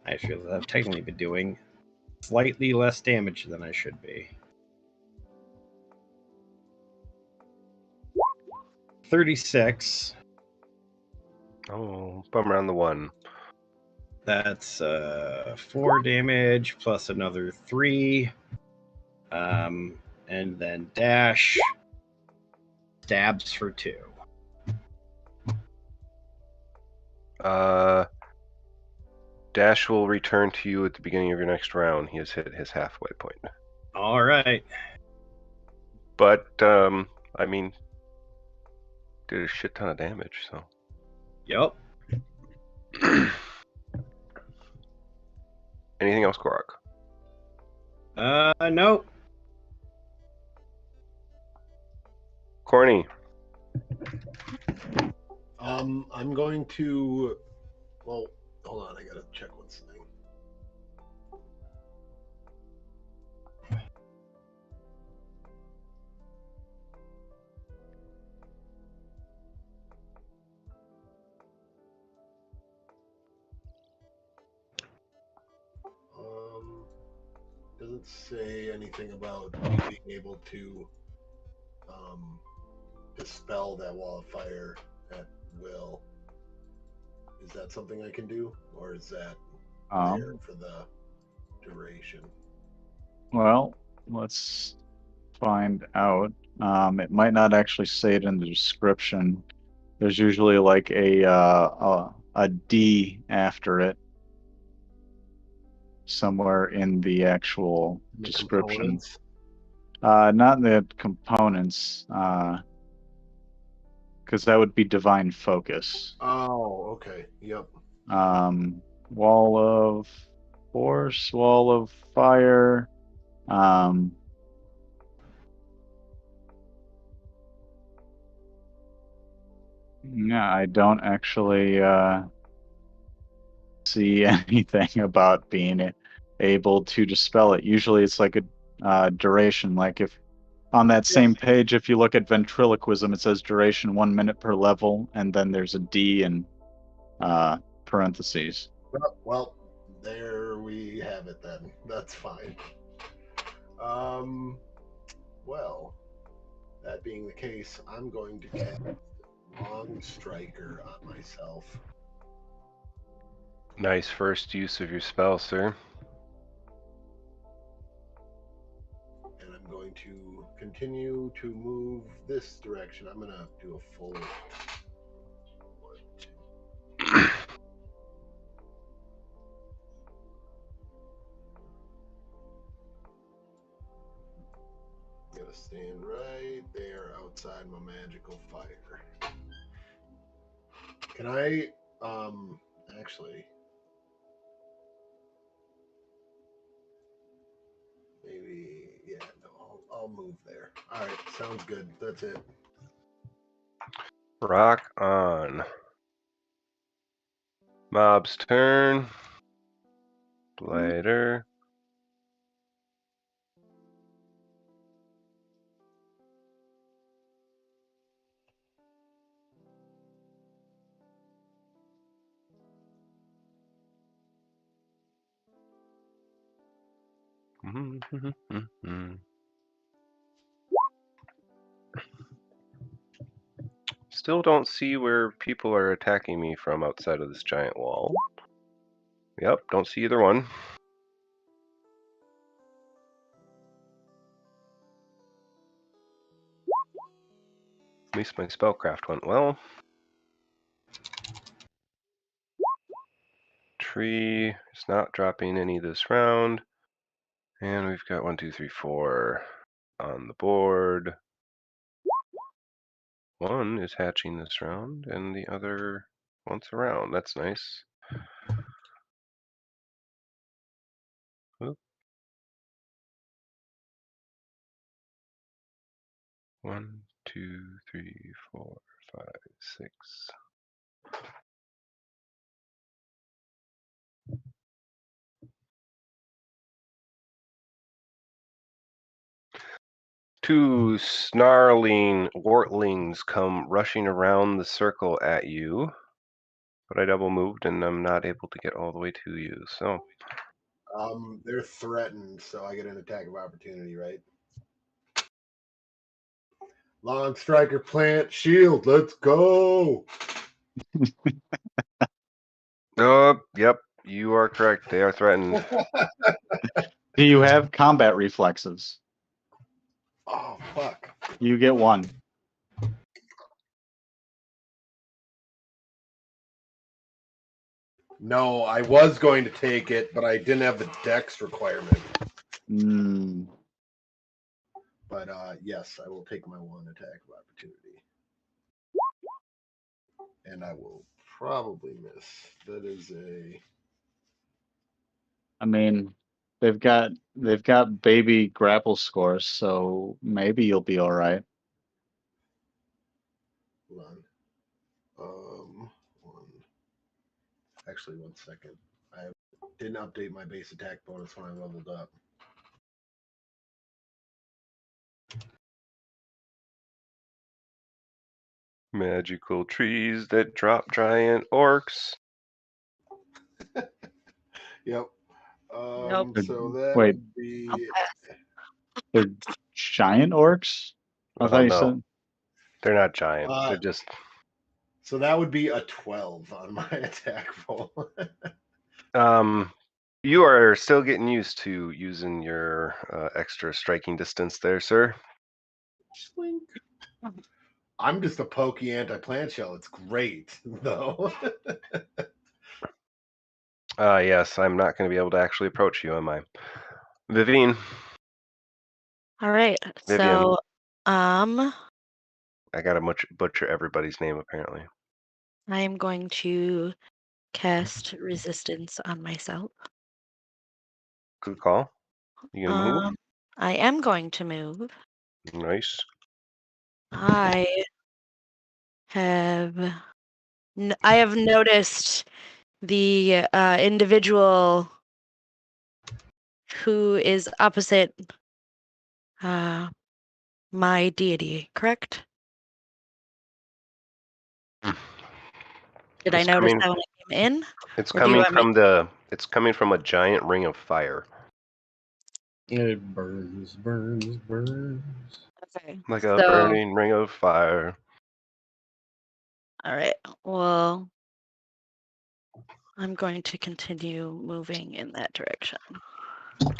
I feel that I've technically been doing slightly less damage than I should be. 36. Oh, bummer on the one. That's 4 damage plus another 3. And then dash stabs for 2. Dash will return to you at the beginning of your next round. He has hit his halfway point. All right. But I mean, did a shit ton of damage. So. Yep. Anything else, Korok? No. Corny. I'm going to. Well, hold on. I gotta check one thing. Doesn't say anything about being able to dispel that wall of fire at will. Is that something I can do, or is that there for the duration? Well, let's find out. It might not actually say it in the description. There's usually like a D after it somewhere in the actual description. Not in the components, because that would be divine focus. Oh, okay. Yep. Wall of force, wall of fire. Yeah, I don't actually see anything about being able to dispel it. Usually it's like a duration. Like if on that same page, if you look at ventriloquism, it says duration 1 minute per level, and then there's a D in parentheses. Well, there we have it then. That's fine. Well, that being the case, I'm going to cast Long Striker on myself. Nice first use of your spell, sir. And going to continue to move this direction. I'm going to do a full 1, 2. Gotta stand right there outside my magical fire. Can I actually maybe no, I'll move there. All right, sounds good. That's it. Rock on. Mob's turn. Blighter. Still don't see where people are attacking me from outside of this giant wall. Yep, don't see either one. At least my spellcraft went well. Tree is not dropping any this round. And we've got 1, 2, 3, 4 on the board. One is hatching this round, and the other once around. That's nice. Oop. 1, 2, 3, 4, 5, 6. Two snarling wartlings come rushing around the circle at you, but I double moved and I'm not able to get all the way to you. So They're threatened, so I get an attack of opportunity, right? Long striker, plant, shield. Let's go. oh, yep, you are correct. They are threatened. Do you have combat reflexes? Oh fuck. You get one. No, I was going to take it, but I didn't have the dex requirement. Mm. But yes, I will take my one attack of opportunity. And I will probably miss. That is a I mean, they've got baby grapple scores, so maybe you'll be all right. hold on. One. Actually, 1 second. I didn't update my base attack bonus when I leveled up. Magical trees that drop giant orcs. Yep. Nope. So that Wait. would be. I'll pass. They're giant orcs? I thought Oh, you no. said. They're not giant. Uh, They're just. So that would be a 12 on my attack roll. You are still getting used to using your extra striking distance there, sir. Slink. I'm just a pokey anti-plant shell. It's great, though. Yes, I'm not going to be able to actually approach you, am I? Vivian. All right. Vivian. So, I got to butcher everybody's name, apparently. I am going to cast resistance on myself. Good call. You going to move? I am going to move. Nice. I have noticed the individual who is opposite my deity, correct? Did I It's notice coming- that when I came in? It's Or do you coming want me- it's coming from a giant ring of fire. It burns. Okay. Like a So, burning ring of fire. all right. Well, I'm going to continue moving in that direction. Oh,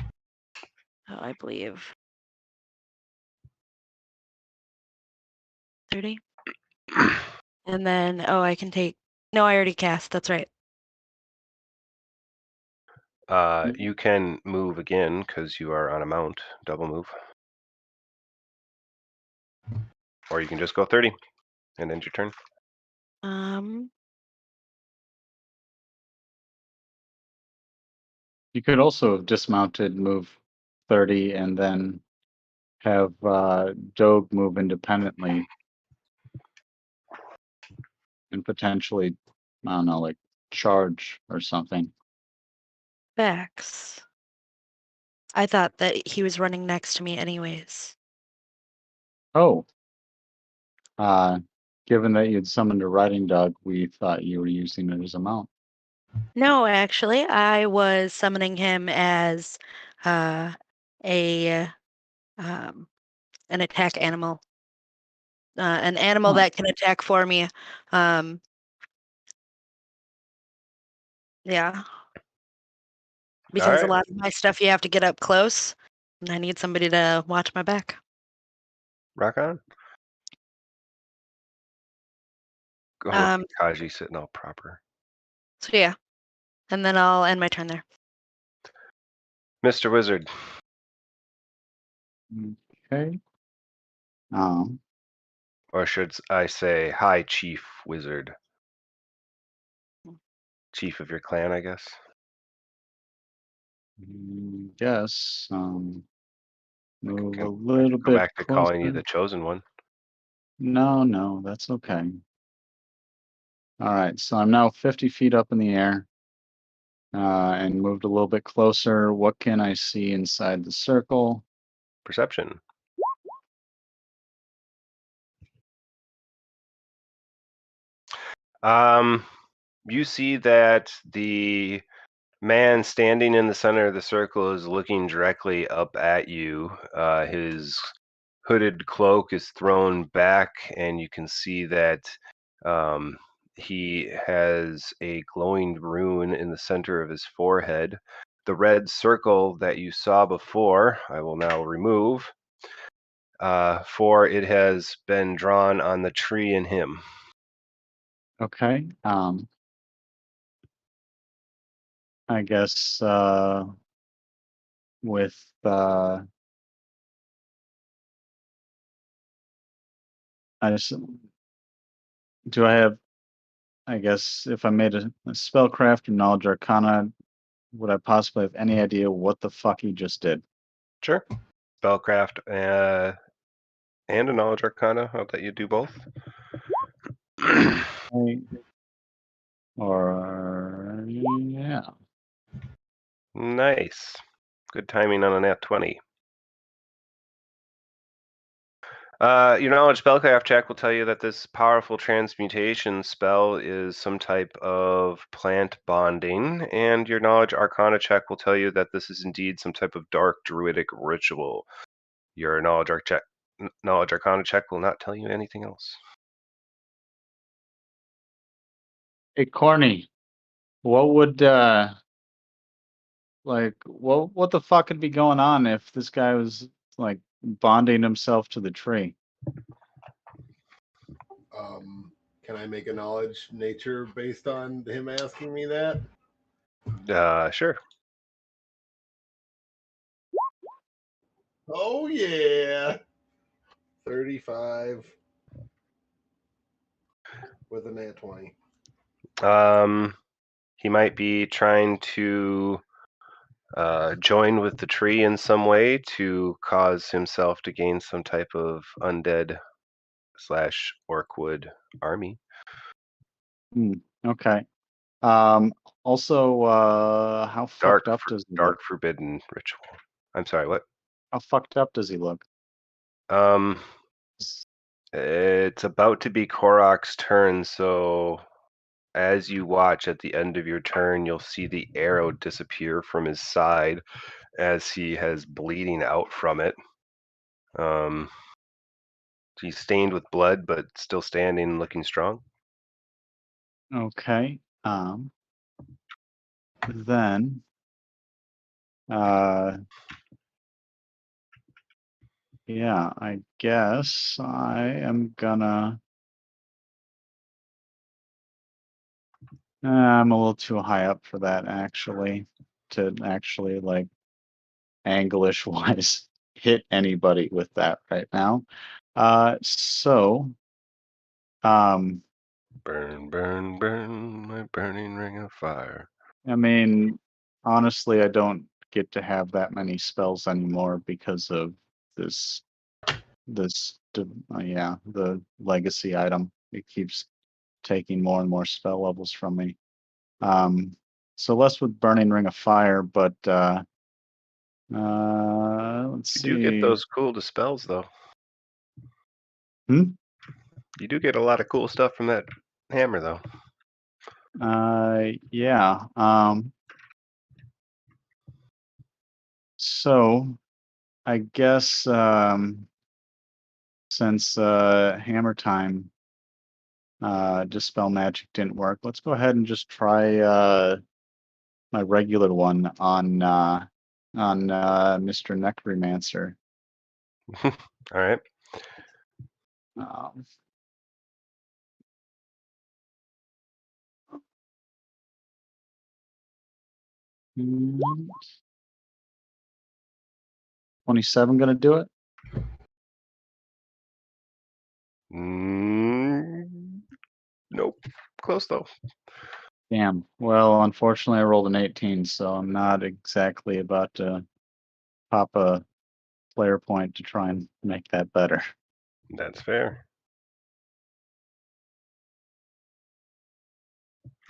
I believe 30. And then, oh, I can take. No, I already cast. That's right. You can move again because you are on a mount. Double move. Or you can just go 30 and end your turn. You could also have dismounted, move 30, and then have Dogue move independently and potentially, I don't know, like charge or something. Facts. I thought that he was running next to me anyways. Oh. Given that you'd summoned a riding dog, we thought you were using it as a mount. No, actually, I was summoning him as a an attack animal. An animal Huh. that can attack for me. Yeah. Because a Alright. lot of my stuff you have to get up close, and I need somebody to watch my back. Rock on. Go Um, with Kaji sitting all proper. So yeah, and then I'll end my turn there. Mr. Wizard. Okay. Or should I say, hi, Chief Wizard. Chief of your clan, I guess. Yes. Move Can a little go bit back to calling you closer. the chosen one. No, that's okay. All right, so I'm now 50 feet up in the air and moved a little bit closer. What can I see inside the circle? Perception. You see that the man standing in the center of the circle is looking directly up at you. His hooded cloak is thrown back, and you can see that he has a glowing rune in the center of his forehead. The red circle that you saw before, I will now remove, for it has been drawn on the tree in him. Okay. I guess with I just do I have, I guess if I made a spellcraft or knowledge arcana, would I possibly have any idea what the fuck he just did? Sure. Spellcraft and a knowledge arcana. I'll let you do both. Or yeah. Nice. Good timing on a nat 20. Your knowledge spellcraft check will tell you that this powerful transmutation spell is some type of plant bonding, and your knowledge arcana check will tell you that this is indeed some type of dark druidic ritual. Your knowledge arcana check will not tell you anything else. Hey, Corny, what would like what the fuck could be going on if this guy was like bonding himself to the tree? Can I make a knowledge nature based on him asking me that? Sure. Oh yeah. 35 with a nat 20. He might be trying to join with the tree in some way to cause himself to gain some type of undead / orcwood army. Okay. Also, how fucked up does he look? Dark forbidden ritual. I'm sorry, what? How fucked up does he look? It's about to be Korok's turn, so as you watch at the end of your turn, you'll see the arrow disappear from his side as he has bleeding out from it. He's stained with blood, but still standing and looking strong. Okay. Then yeah, I guess I am gonna. I'm a little too high up for that, actually, to actually like anglish wise hit anybody with that right now. So, um, Burn, burn, burn, my burning ring of fire. I mean, honestly, I don't get to have that many spells anymore because of this, yeah, the legacy item. It keeps taking more and more spell levels from me. So less with Burning Ring of Fire, but let's You do get see. those cool dispels, though. Hmm? You do get a lot of cool stuff from that hammer, though. Yeah. So I guess since Hammer Time Dispel Magic didn't work, let's go ahead and just try my regular one on Mr. Necromancer. All right. Um, mm, 27 gonna do it? Nope. Close, though. Damn. Well, unfortunately, I rolled an 18, so I'm not exactly about to pop a player point to try and make that better. That's fair.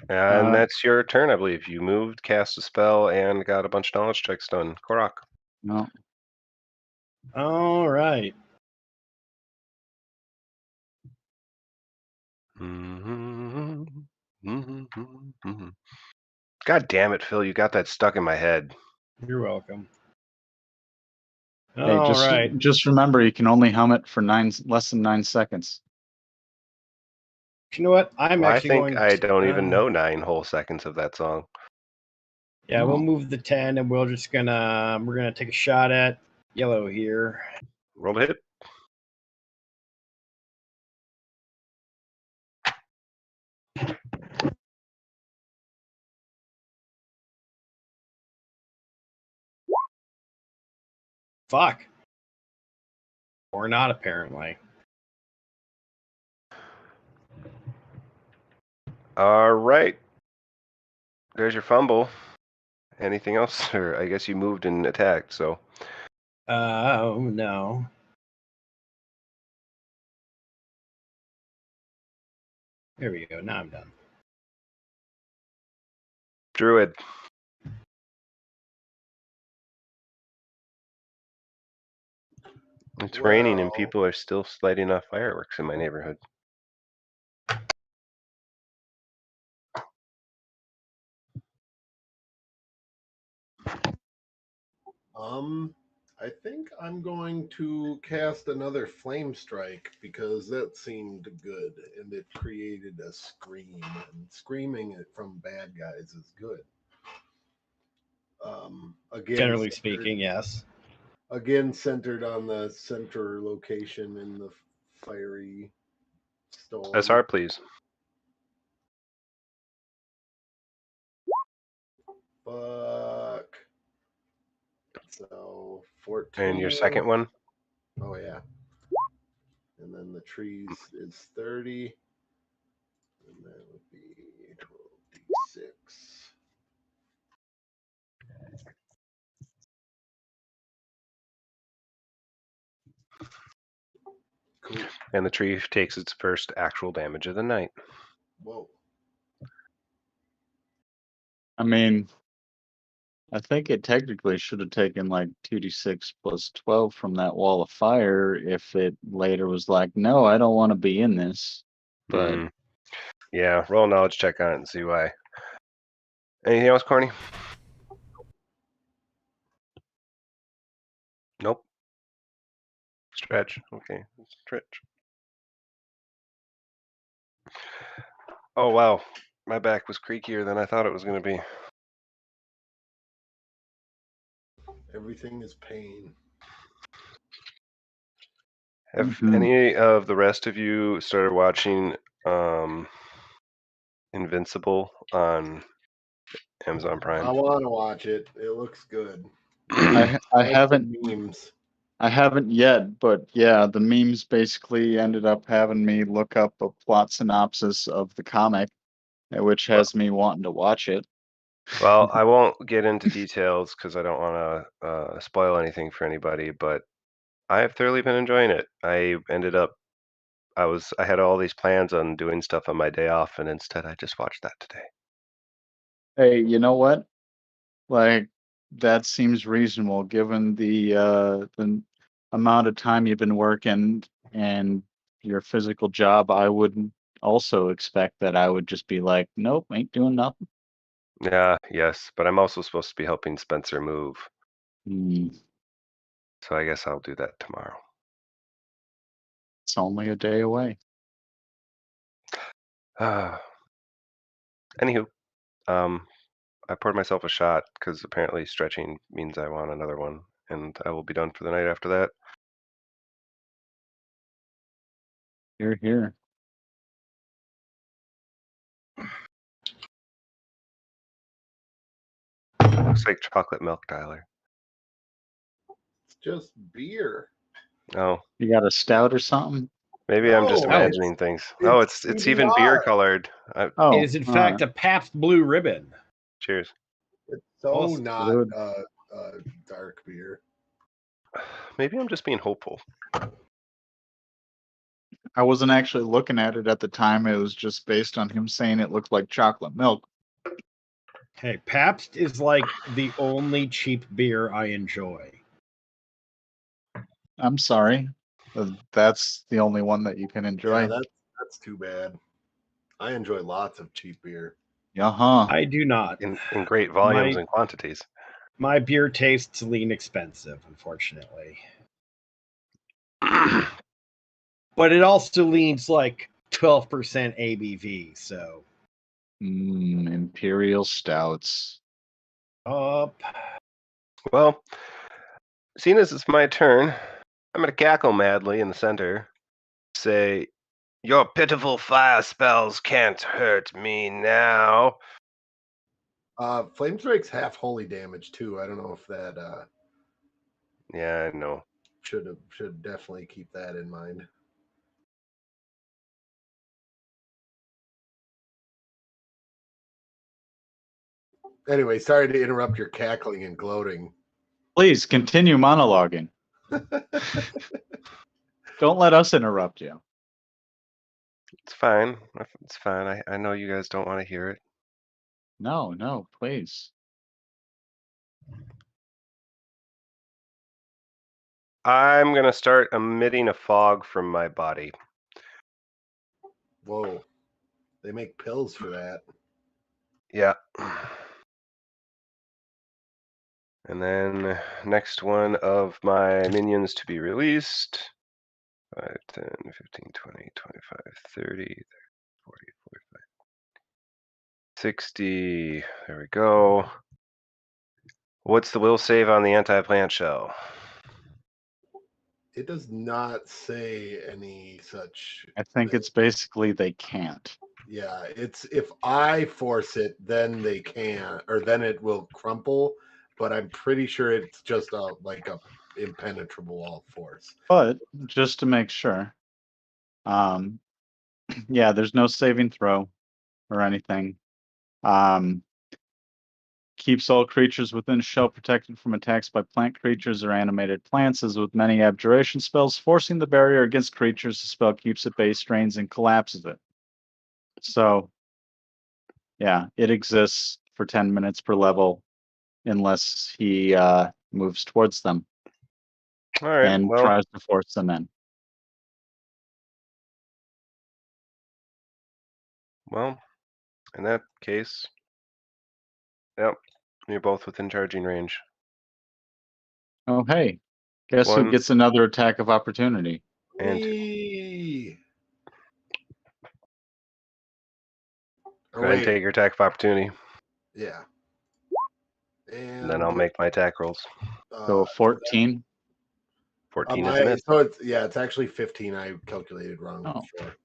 And that's your turn, I believe. You moved, cast a spell, and got a bunch of knowledge checks done. Korok. No. All right. God damn it, Phil! You got that stuck in my head. You're welcome. Hey, All right. just remember you can only hum it for less than 9 seconds. You know what? I'm Well, I actually think going. I don't even know 9 whole seconds of that song. Yeah, Oh. we'll move the 10, and we're gonna take a shot at yellow here. Roll a hit. Fuck. Or not, apparently. All right. There's your fumble. Anything else? Or I guess you moved and attacked, so. Oh, no. There we go. Now I'm done. Druid. It's raining and Well, people are still lighting off fireworks in my neighborhood. I think I'm going to cast another flame strike because that seemed good and it created a scream. And screaming it from bad guys is good. Again, Generally speaking, yes. Again, centered on the center location in the fiery storm. SR, please. Fuck. So 14. And your second one? Oh yeah. And then the trees is 30. And that would be 12d6. Cool. And the tree takes its first actual damage of the night. Whoa. I mean, I think it technically should have taken like 2d6 plus 12 from that wall of fire if it later was like, no, I don't want to be in this. But Yeah, roll a knowledge check on it and see why. Anything else, Corny? Nope. Stretch. Okay, stretch. Oh, wow. My back was creakier than I thought it was going to be. Everything is pain. Have Mhm. any of the rest of you started watching Invincible on Amazon Prime? I want to watch it. It looks good. I like the haven't memes. yet, but yeah, the memes basically ended up having me look up a plot synopsis of the comic, which has me wanting to watch it. Well, I won't get into details because I don't want to spoil anything for anybody, but I have thoroughly been enjoying it. I had all these plans on doing stuff on my day off, and instead I just watched that today. Hey, you know what? Like, that seems reasonable given the amount of time you've been working and your physical job. I would also expect that I would just be like, nope, ain't doing nothing. Yeah, yes, but I'm also supposed to be helping Spencer move, Hmm, so I guess I'll do that tomorrow. it's only a day away. Anywho, I poured myself a shot because apparently stretching means I want another one, and I will be done for the night after that. You're here. Looks like chocolate milk, Tyler. It's just beer. Oh, You got a stout or something? maybe I'm just No, imagining things. Oh, it's even beer PBR. colored. Oh, It is in fact a Pabst Blue Ribbon. Cheers. It's so Awesome. not good. dark beer. Maybe I'm just being hopeful. I wasn't actually looking at it at the time. It was just based on him saying it looked like chocolate milk. Hey, Pabst is like the only cheap beer I enjoy. I'm sorry. That's the only one that you can enjoy. Yeah, that's too bad. I enjoy lots of cheap beer. Uh-huh. I do not. In great volumes and quantities. My beer tastes lean expensive, unfortunately. But it also leans like 12% ABV, so. Imperial stouts. Up. Well, seeing as it's my turn, I'm gonna cackle madly in the center. Say, your pitiful fire spells can't hurt me now. Flame Strike's half holy damage too. I don't know if that Yeah, I know. should definitely keep that in mind. Anyway, sorry to interrupt your cackling and gloating. Please continue monologuing. Don't let us interrupt you. It's fine. It's fine. I know you guys don't want to hear it. No, please. I'm gonna start emitting a fog from my body. Whoa. They make pills for that. Yeah. And then next one of my minions to be released. 5, 10, 15, 20, 25, 30, 40, 45, 60. There we go. What's the will save on the anti-plant shell? It does not say any such. I think it's basically they can't. Yeah, it's if I force it, then they can, or then it will crumple. But I'm pretty sure it's just a impenetrable wall force. But just to make sure, yeah, there's no saving throw or anything. Keeps all creatures within shell protected from attacks by plant creatures or animated plants, as with many abjuration spells, forcing the barrier against creatures. The spell keeps it base, strains, and collapses it. So, yeah, it exists for 10 minutes per level unless he moves towards them All right. and Well, tries to force them in. in that case, yep, you're both within charging range. Oh, hey, guess who One gets another attack of opportunity? and Whee! go ahead and take your attack of opportunity, Yeah. and then I'll make my attack rolls. So 14. 14 is a miss. So it's actually 15. I calculated wrong before.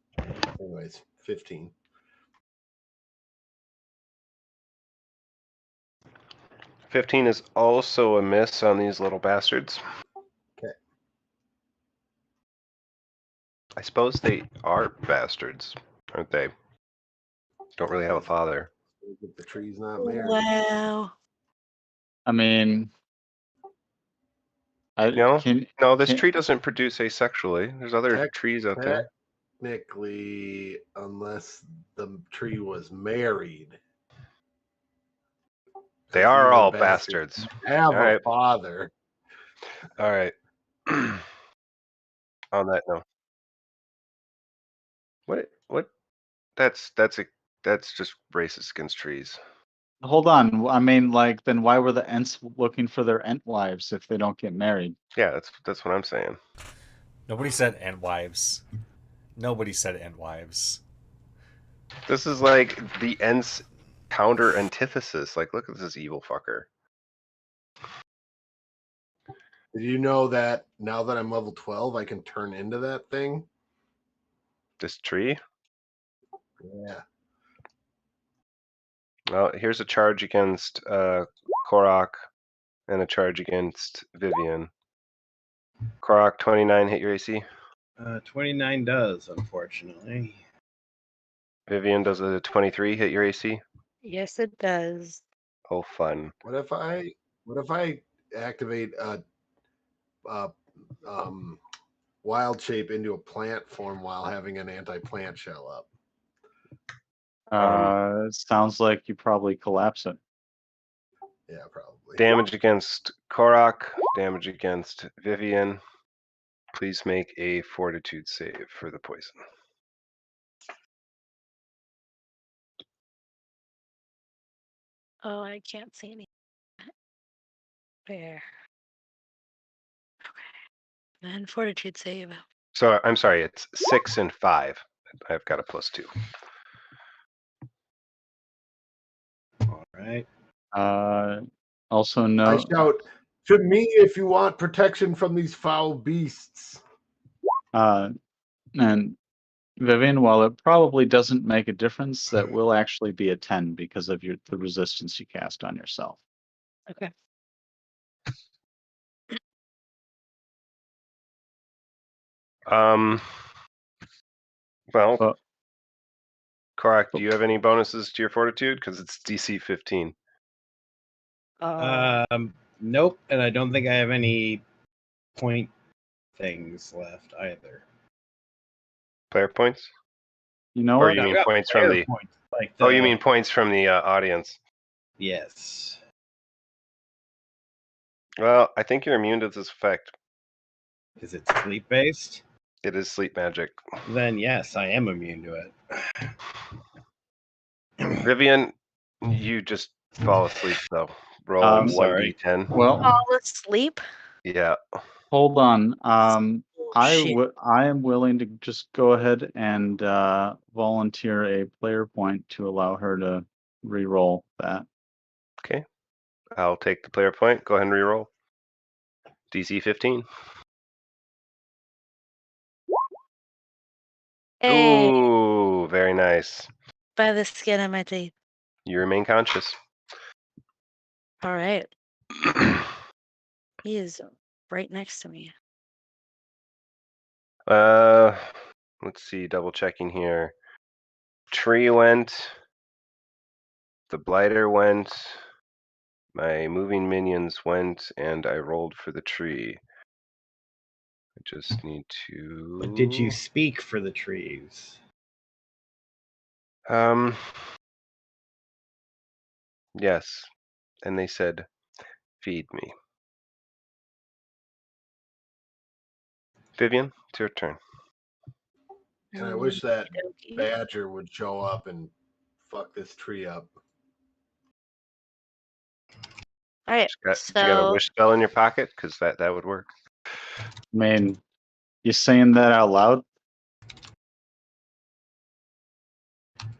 Anyways, 15. 15 is also a miss on these little bastards. Okay. I suppose they are bastards, aren't they? Don't really have a father. The tree's not married. Wow. I mean, No, this can- tree doesn't produce asexually. There's other trees out there. Technically, unless the tree was married. They are all bastards. Have All right. a father. All right. On that note, what? That's just racist against trees. hold on. I mean, like, then why were the Ents looking for their Ent wives if they don't get married? Yeah, that's what I'm saying. Nobody said Ent wives. Nobody said Ent wives. This is like the Ents counter antithesis. Like, look at this evil fucker. Did you know that now that I'm level 12, I can turn into that thing? This tree. Yeah. Well, here's a charge against Korok and a charge against Vivian. Korok, 29 hit your AC. 29 does, unfortunately. Vivian, does a 23 hit your AC? Yes, it does. Oh, fun. What if I activate wild shape into a plant form while having an anti-plant shell up? Sounds like you probably collapse it. Yeah, probably. Damage against Korok, damage against Vivian. Please make a fortitude save for the poison. Oh, I can't see any. Where? Okay. Then fortitude save. So I'm sorry, it's 6 and 5. I've got a +2. All right. Also I no. shout, to me if you want protection from these foul beasts. And Vivian, while it probably doesn't make a difference, that will actually be a 10 because of the resistance you cast on yourself. Okay. Well, But Korok, do you have any bonuses to your fortitude? Because it's DC 15. Nope, and I don't think I have any point things left either. Player points? you know Or what? you mean got points from the... points, like Oh, you mean points from the audience. Yes. Well, I think you're immune to this effect. Is it sleep based? It is sleep magic. Then yes, I am immune to it. Vivian, you just fall asleep though. Roll I'm sorry. 1d10. Well, Fall asleep? Yeah. hold on. Shit. I am willing to just go ahead and volunteer a player point to allow her to re-roll that. Okay. I'll take the player point. Go ahead and reroll. DC 15. Hey, Ooh, very nice. by the skin of my teeth. You remain conscious. All right. He is right next to me. Let's see, double checking here. Tree went. The blighter went. My moving minions went, and I rolled for the tree. I just need to... But did you speak for the trees? Yes. And they said, feed me. Vivian, it's your turn. And I wish that Okey-dokey. badger would show up and fuck this tree up. All right. Do you got a wish spell in your pocket? Because that would work. I mean, you saying that out loud?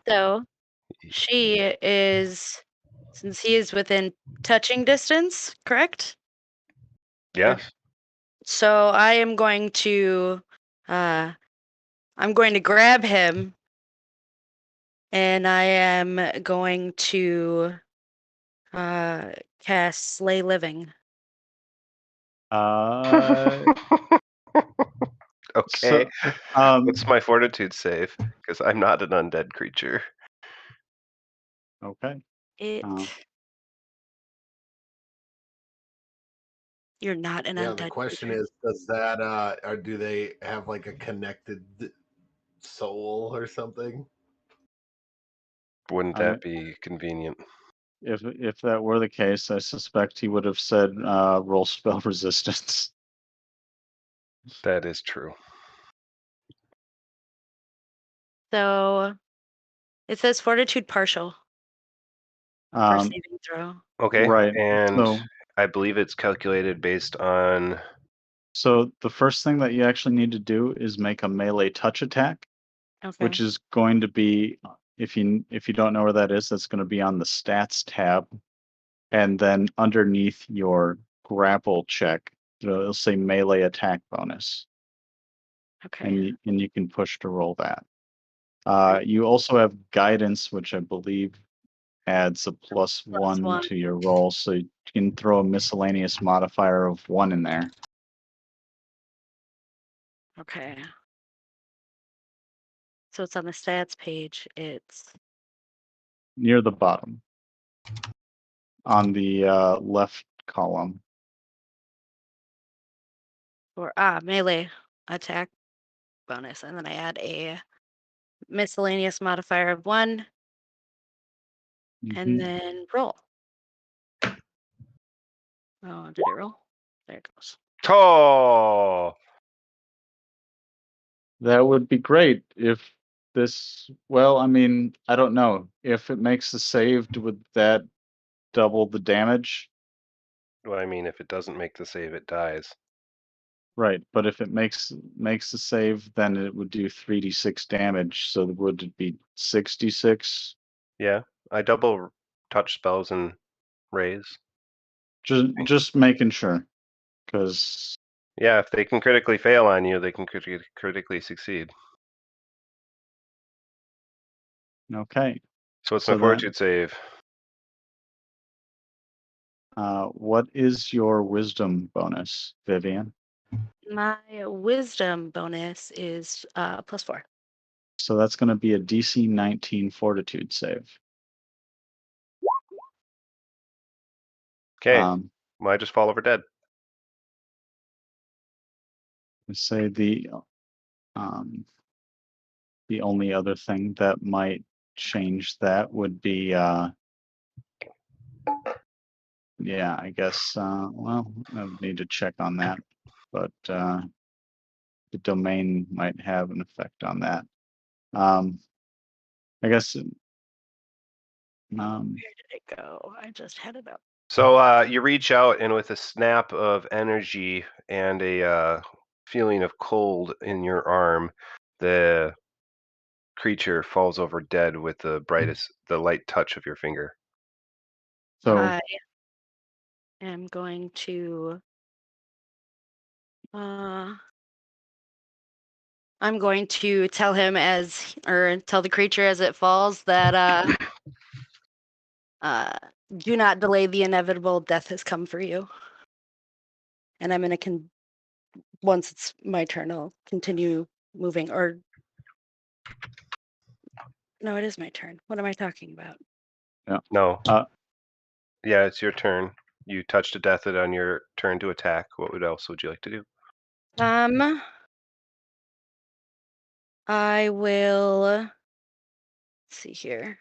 So she is, since he is within touching distance, correct? Yes. So I am going to grab him, and I am going to cast Slay Living. Uh, Okay. so, um, What's my fortitude save? Because I'm not an undead creature. okay. It. Oh. You're not an Yeah, undead the question creature. is, does that or do they have like a connected soul or something? Wouldn't I- that be convenient? If that were the case, I suspect he would have said roll spell resistance. That is true. So it says Fortitude partial for Um, saving throw. Okay. right. And So, I believe it's calculated based on. so the first thing that you actually need to do is make a melee touch attack, Okay. which is going to be, if you don't know where that is, that's going to be on the stats tab, and then underneath your grapple check, it'll say melee attack bonus, Okay. and you can push to roll that. You also have guidance, which I believe adds a +1 1. to your roll, so you can throw a miscellaneous modifier of 1 in there. Okay. So it's on the stats page. It's Near the bottom on the left column. for melee attack bonus, and then I add a miscellaneous modifier of 1, and Mhm. then roll. Oh, did it roll? There it goes. Oh, That would be great if this, well, I mean, I don't know. If it makes the saved, would that double the damage? well, I mean, if it doesn't make the save, it dies. Right, but if it makes the save, then it would do 3d6 damage, so would it be 66? Yeah, I double touch spells and raise. Just making sure, because Yeah, if they can critically fail on you, they can critically succeed. okay. So what's So my then, fortitude save? what is your wisdom bonus, Vivian? My wisdom bonus is +4. So that's going to be a DC 19 fortitude save. Okay, Um, I just fall over dead. I say the only other thing that might change that would be, yeah, I guess, well, I would need to check on that, but the domain might have an effect on that. I guess, Where did it go? I just had it up. So you reach out, and with a snap of energy and a feeling of cold in your arm, the creature falls over dead with the light touch of your finger. so, I am going to I'm going to tell him tell the creature as it falls that do not delay the inevitable, death has come for you. And I'm gonna once it's my turn, I'll continue moving, or no, it is my turn. What am I talking about? No. Uh, Yeah, it's your turn. You touched a death on your turn to attack. What else would you like to do? I will let's see here.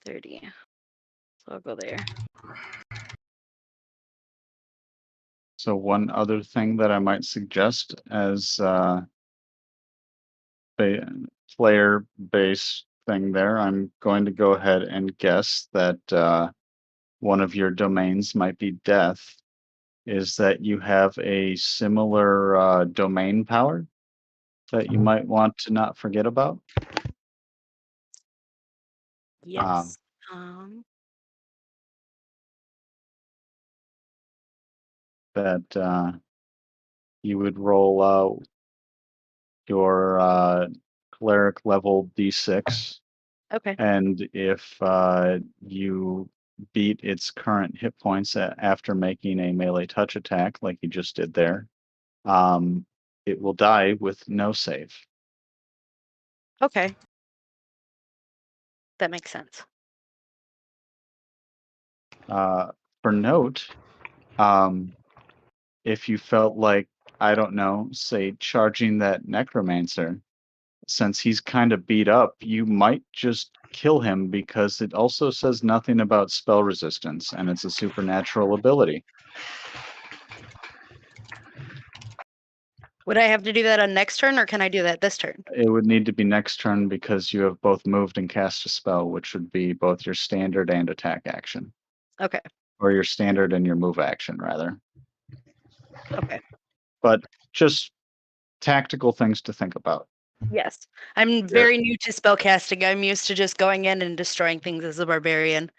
$30. So I'll go there. so one other thing that I might suggest as player base thing there, I'm going to go ahead and guess that one of your domains might be death, is that you have a similar domain power that you might want to not forget about. Yes. that you would roll out your cleric level d6, Okay. and if you beat its current hit points after making a melee touch attack, like you just did there, it will die with no save. Okay. That makes sense. For note, if you felt like, I don't know, say charging that necromancer, since he's kind of beat up, you might just kill him because it also says nothing about spell resistance and it's a supernatural ability. Would I have to do that on next turn, or can I do that this turn? It would need to be next turn because you have both moved and cast a spell, which would be both your standard and attack action. Okay. Or your standard and your move action, rather. Okay. But just tactical things to think about. Yes. I'm very new to spellcasting. I'm used to just going in and destroying things as a barbarian.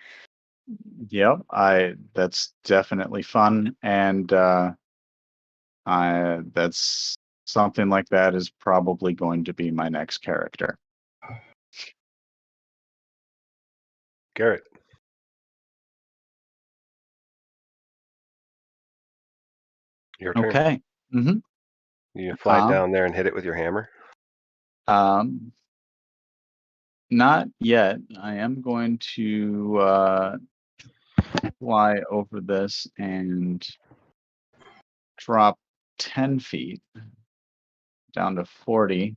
Yep, that's definitely fun, and that's something like that is probably going to be my next character. Garrett. Your turn. Okay. Mm-hmm. You fly down there and hit it with your hammer? Not yet. I am going to fly over this and drop 10 feet down to 40.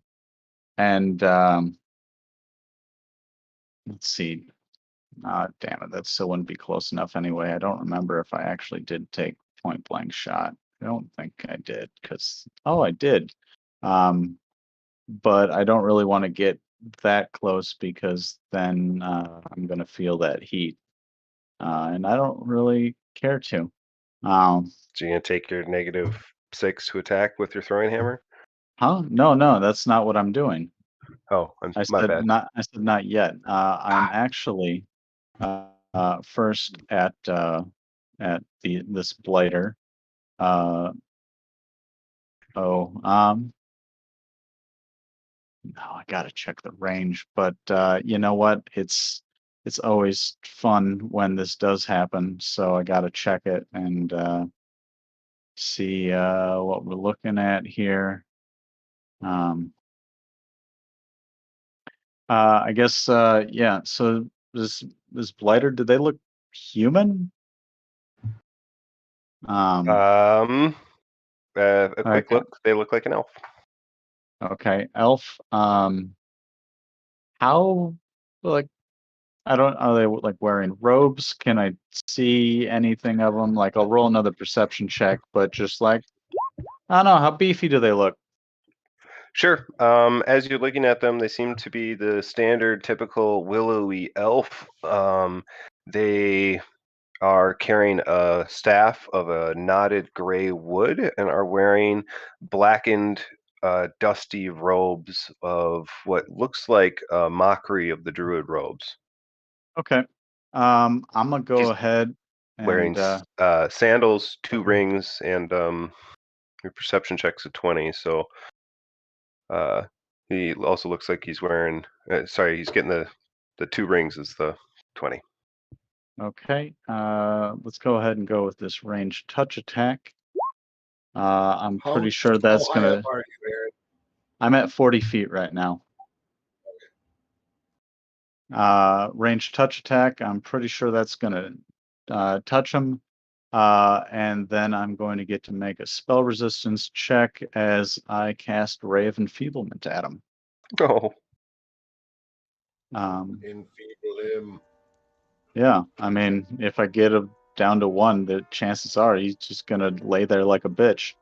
And let's see. Damn it, that still wouldn't be close enough anyway. I don't remember if I actually did take point blank shot. I don't think I did because, oh, I did. But I don't really want to get that close because then I'm going to feel that heat. And I don't really care to. So you're going to take your -6 to attack with your throwing hammer? Huh? No, that's not what I'm doing. Oh, I my said bad. not yet. I'm actually first at this blighter. No, I gotta check the range, but you know what? It's always fun when this does happen, so I gotta check it and see what we're looking at here. I guess yeah. So this blighter, did they look human? A quick Okay. look, they look like an elf. Okay, elf. How, like, I don't, are they like wearing robes? Can I see anything of them? Like, I'll roll another perception check, but just like, I don't know, how beefy do they look? Sure. As you're looking at them, they seem to be the standard, typical willowy elf. They are carrying a staff of a knotted gray wood and are wearing blackened, dusty robes of what looks like a mockery of the druid robes. Okay. I'm gonna go She's ahead wearing and sandals, 2 rings, and your perception check's a 20. So he also looks like he's wearing. Sorry, he's getting the 2 rings is the 20. okay. Let's go ahead and go with this ranged touch attack. I'm pretty sure that's How high gonna. up are you, Aaron? I'm at 40 feet right now. Ranged touch attack. I'm pretty sure that's gonna touch him. And then I'm going to get to make a spell resistance check as I cast Ray of Enfeeblement at him. Oh, Enfeeble him. Yeah, I mean, if I get him down to 1, the chances are he's just gonna lay there like a bitch,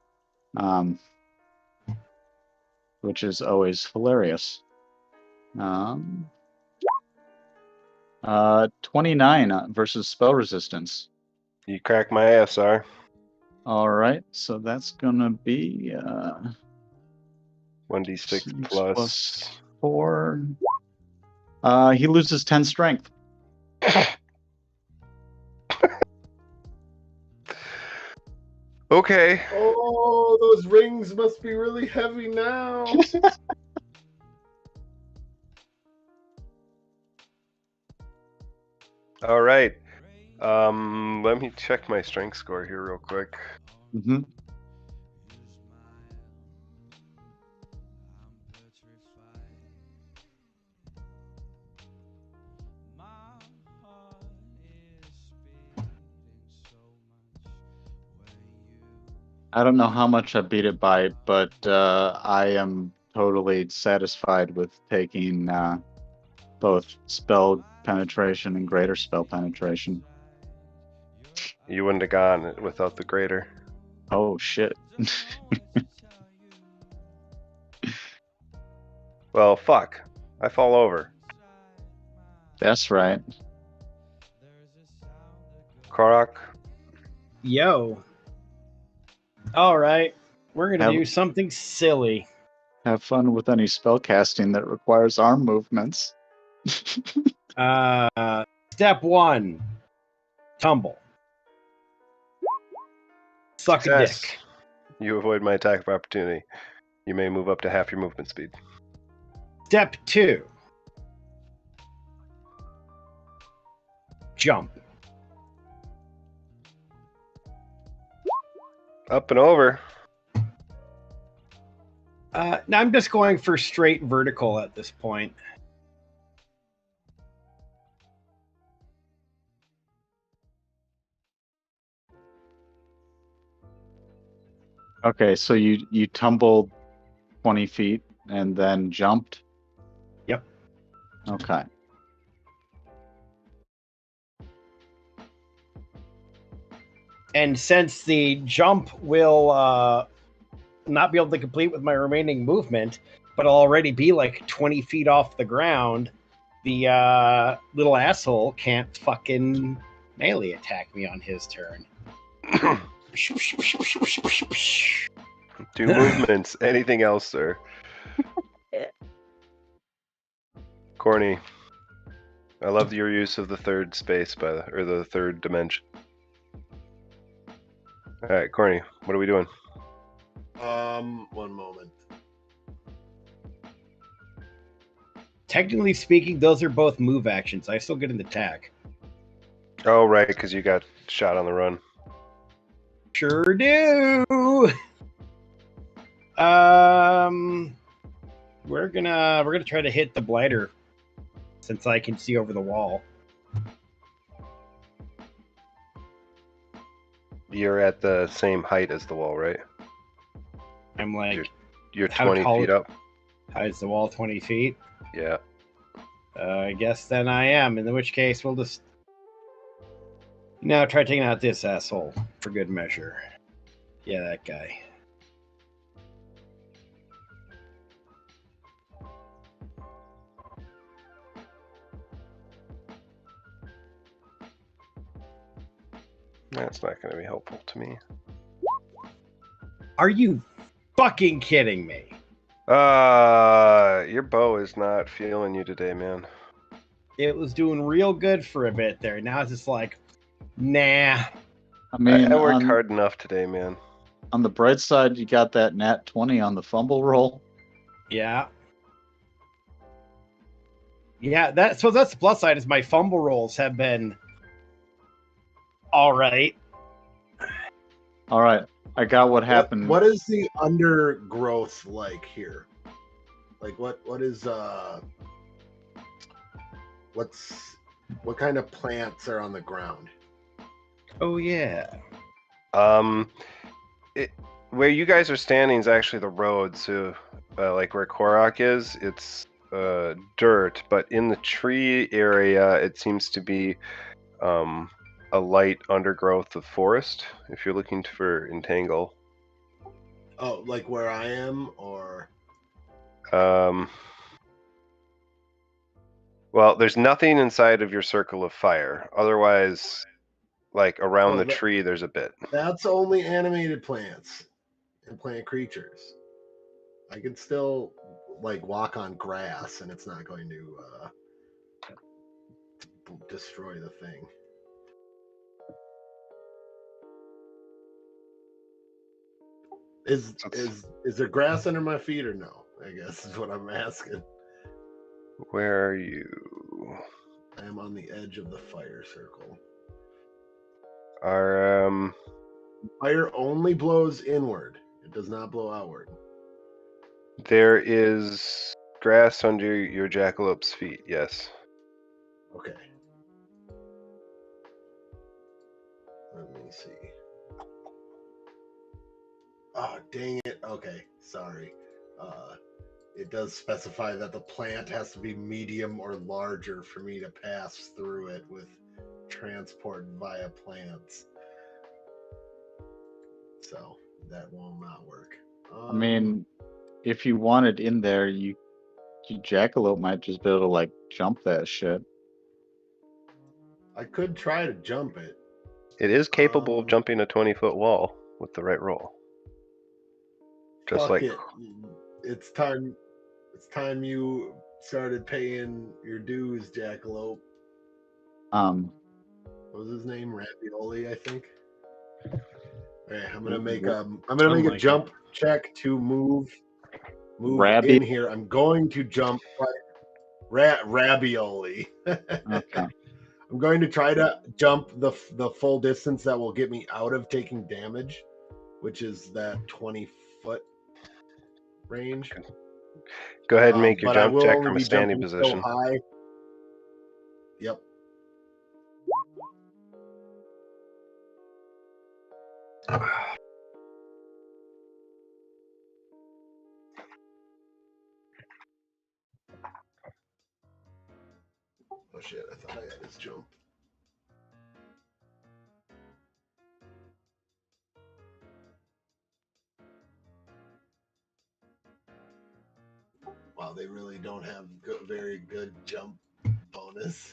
which is always hilarious. 29 versus spell resistance. you crack my ass, sir. All right, so that's gonna be 1d6 plus 4. He loses 10 strength. Okay. Oh, those rings must be really heavy now. All right. Let me check my strength score here real quick. Mm-hmm. I don't know how much I beat it by, but I am totally satisfied with taking both spell penetration and greater spell penetration. You wouldn't have gone it without the greater. Oh shit. Well, fuck. I fall over. That's right. Korok, Yo. All right. We're going to Have- do something silly. Have fun with any spell casting that requires arm movements. Step 1. Tumble. Suck a success. dick. You avoid my attack of opportunity. You may move up to half your movement speed. Step 2. Jump. Up and over. Now I'm just going for straight vertical at this point. Okay, so you tumbled 20 feet and then jumped? Yep. Okay. And since the jump will not be able to complete with my remaining movement, but I'll already be like 20 feet off the ground, the little asshole can't fucking melee attack me on his turn. 2 movements. Anything else, sir? Corny. I love your use of the third space or the third dimension. All right, Corny. What are we doing? 1 moment. Technically speaking, those are both move actions. I still get an attack. Oh, right, because you got shot on the run. Sure do. We're gonna try to hit the blighter since I can see over the wall. You're at the same height as the wall, right? I'm like, You're How 20 tall- feet up. how is the wall 20 feet? Yeah. I guess then I am. In which case, we'll just now try taking out this asshole for good measure. Yeah, that guy. That's not going to be helpful to me. Are you fucking kidding me? Your bow is not feeling you today, man. It was doing real good for a bit there. Now it's just like, nah. I mean, I worked on, hard enough today, man. on the bright side, you got that nat 20 on the fumble roll. Yeah. Yeah, that's the plus side is my fumble rolls have been all right. All right, I got what happened. What is the undergrowth like here? Like what kind of plants are on the ground? Oh yeah. Where you guys are standing is actually the road. So, like where Korok is, it's dirt. But in the tree area, it seems to be a light undergrowth of forest. If you're looking for entangle. Oh, like where I am, or Well, there's nothing inside of your circle of fire. Otherwise, like around Oh, the that- tree, there's a bit. that's only animated plants and plant creatures. I can still like walk on grass, and it's not going to destroy the thing. Is there grass under my feet or no? I guess is what I'm asking. Where are you? I am on the edge of the fire circle. Are Fire only blows inward. It does not blow outward. there is grass under your jackalope's feet? Yes. Okay. Let me see. Oh, dang it. Okay, sorry. It does specify that the plant has to be medium or larger for me to pass through it with transport via plants. So that will not work. I mean, if you wanted in there, you jackalope might just be able to like jump that shit. I could try to jump it. It is capable of jumping a 20-foot wall with the right roll. Just Fuck like it. It's time. It's time you started paying your dues, Jackalope. What was his name? Ravioli, I think. All right, I'm gonna make a jump check to move in here. I'm going to jump Ravioli. Okay. I'm going to try to jump the full distance that will get me out of taking damage, which is that 20-foot range. Go ahead and make your but I jump will check only from a be standing jumping position. So high. Yep. Oh shit, I thought I had his jump. Wow, they really don't have very good jump bonus.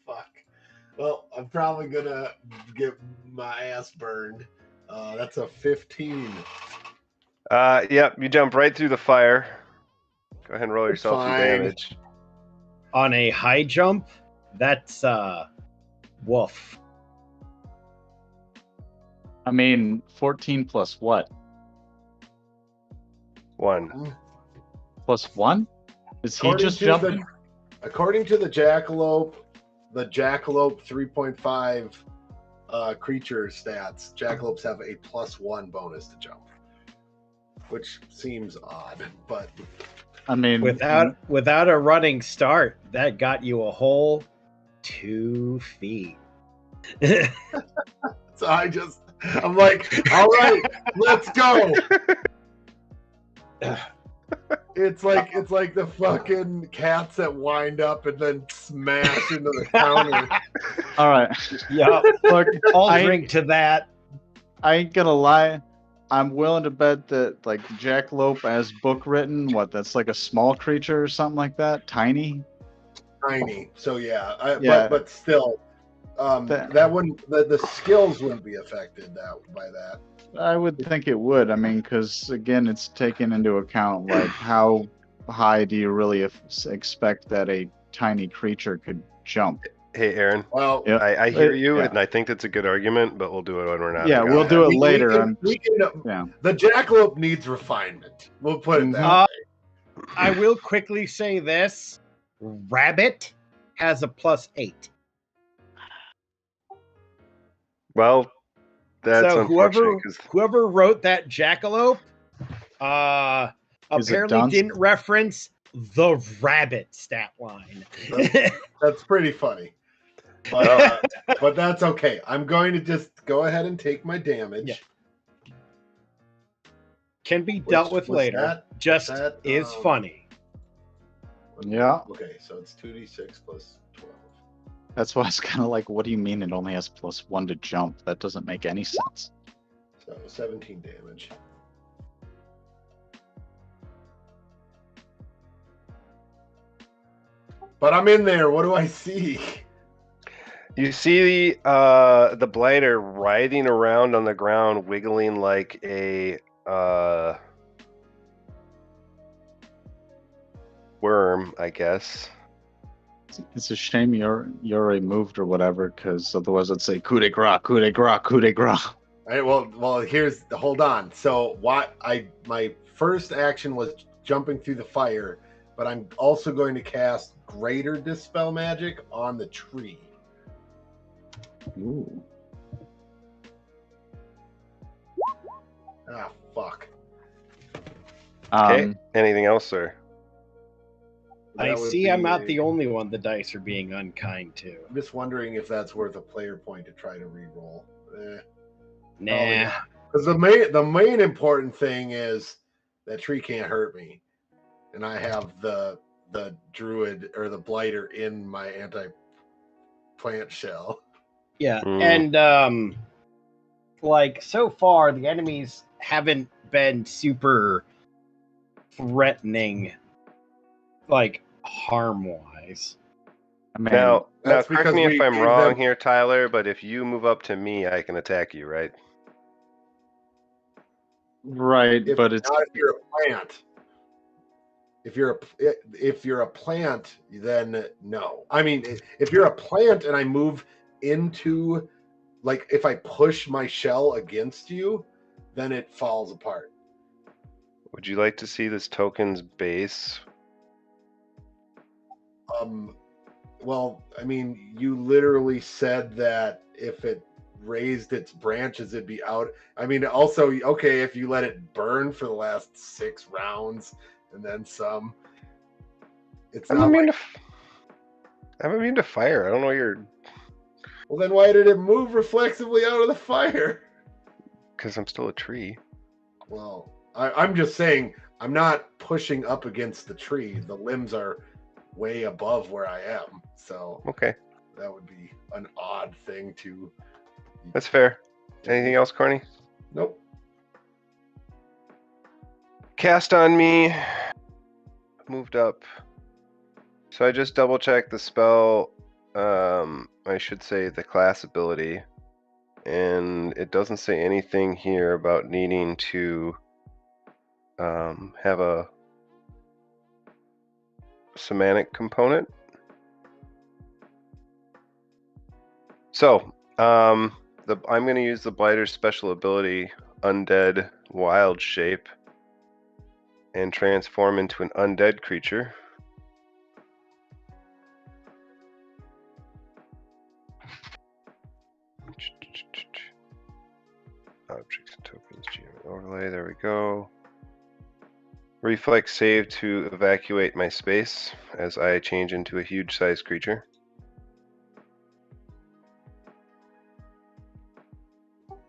Fuck. Well, I'm probably gonna get my ass burned. That's a 15. Yep, you jump right through the fire. Go ahead and roll yourself some Fine. damage. On a high jump, that's woof. I mean, 14 plus what? 1. Plus 1? Is he According just to jumping? According to the Jackalope 3.5 creature stats, Jackalopes have a +1 bonus to jump, which seems odd, but I mean, without a running start, that got you a whole 2 feet. so I'm like, all right, let's go. It's like the fucking cats that wind up and then smash into the counter. all right. Yeah, Look, I'll drink to that. I ain't gonna lie. I'm willing to bet that like Jackalope as book written, that's like a small creature or something like that, tiny. Tiny. So yeah, Yeah. But still, that wouldn't the skills wouldn't be affected by that. I would think it would. I mean, because again, it's taken into account like how high do you really expect that a tiny creature could jump? Hey, Aaron. Well, Yep. I hear you, yeah. and I think that's a good argument, but we'll do it when we're not. Yeah, we'll do it later. Yeah. The Jackalope needs refinement. We'll put it that way. I will quickly say this: Rabbit has a +8. Well, that's so unfortunate. whoever wrote that Jackalope, apparently didn't reference the rabbit stat line. That's pretty funny. But that's okay. I'm going to just go ahead and take my damage. Yeah. Can be dealt with later. That is funny. Yeah. Okay, so it's 2d6 plus 12. That's why it's kind of like, what do you mean it only has +1 to jump? That doesn't make any sense. So 17 damage. But I'm in there. What do I see? You see the blighter writhing around on the ground, wiggling like a worm, I guess. It's a shame you're removed or whatever, because otherwise I'd say coup de grace, coup de grace, coup de grace. All right. Well. Hold on. So my first action was jumping through the fire, but I'm also going to cast Greater Dispel Magic on the tree. Ooh. Ah, fuck. Okay. Anything else, sir? I That would see be I'm not the only one the dice are being unkind to. I'm just wondering if that's worth a player point to try to re-roll. Nah. Oh, yeah. Because the main important thing is that tree can't hurt me, and I have the druid or the blighter in my anti-plant shell. Yeah, Mm. and like so far the enemies haven't been super threatening, like harm-wise. I mean, Now, That's correct because me if we I'm gave wrong them- here, Tyler, but if you move up to me, I can attack you, right? right, If but it's not, if you're a plant. If you're a plant, then no. I mean, if you're a plant and I move into, like, if I push my shell against you, then it falls apart. Would you like to see this token's base? Well, I mean, you literally said that if it raised its branches, it'd be out. I mean, also, okay, if you let it burn for the last 6 rounds and then some, it's I'm not immune like, I'm immune to fire. I don't know what you're... well, then why did it move reflexively out of the fire? Because I'm still a tree. Well, I'm just saying, I'm not pushing up against the tree. The limbs are way above where I am. So Okay, that would be an odd thing to. that's fair. Anything else, Corny? Nope. Cast on me. Moved up. So I just double checked the spell. I should say the class ability. And it doesn't say anything here about needing to have a semantic component. So I'm going to use the Blighter's special ability, Undead Wild Shape, and transform into an undead creature. Objects and tokens, GM overlay, there we go. Reflex save to evacuate my space as I change into a huge sized creature.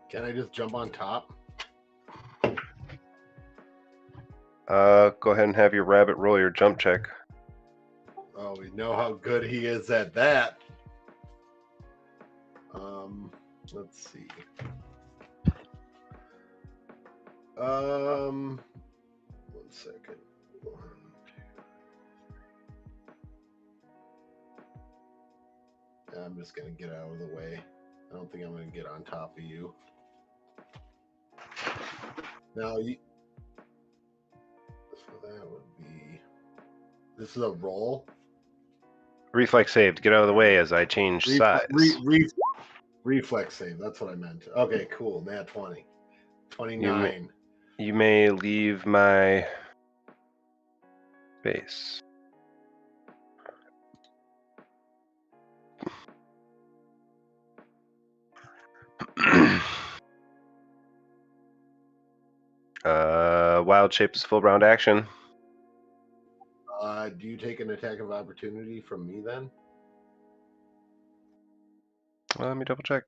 Can I just jump on top? Go ahead and have your rabbit roll your jump check. Oh, we know how good he is at that. Let's see. 1 second. 1, 2. I'm just gonna get out of the way. I don't think I'm gonna get on top of you. Now, so that would be. This is a roll. Reflex save to get out of the way as I change size. Reflex save. That's what I meant. Okay, cool. Nat 20. 29. You may leave my base. Wild shape is full round action. Do you take an attack of opportunity from me then? Let me double check.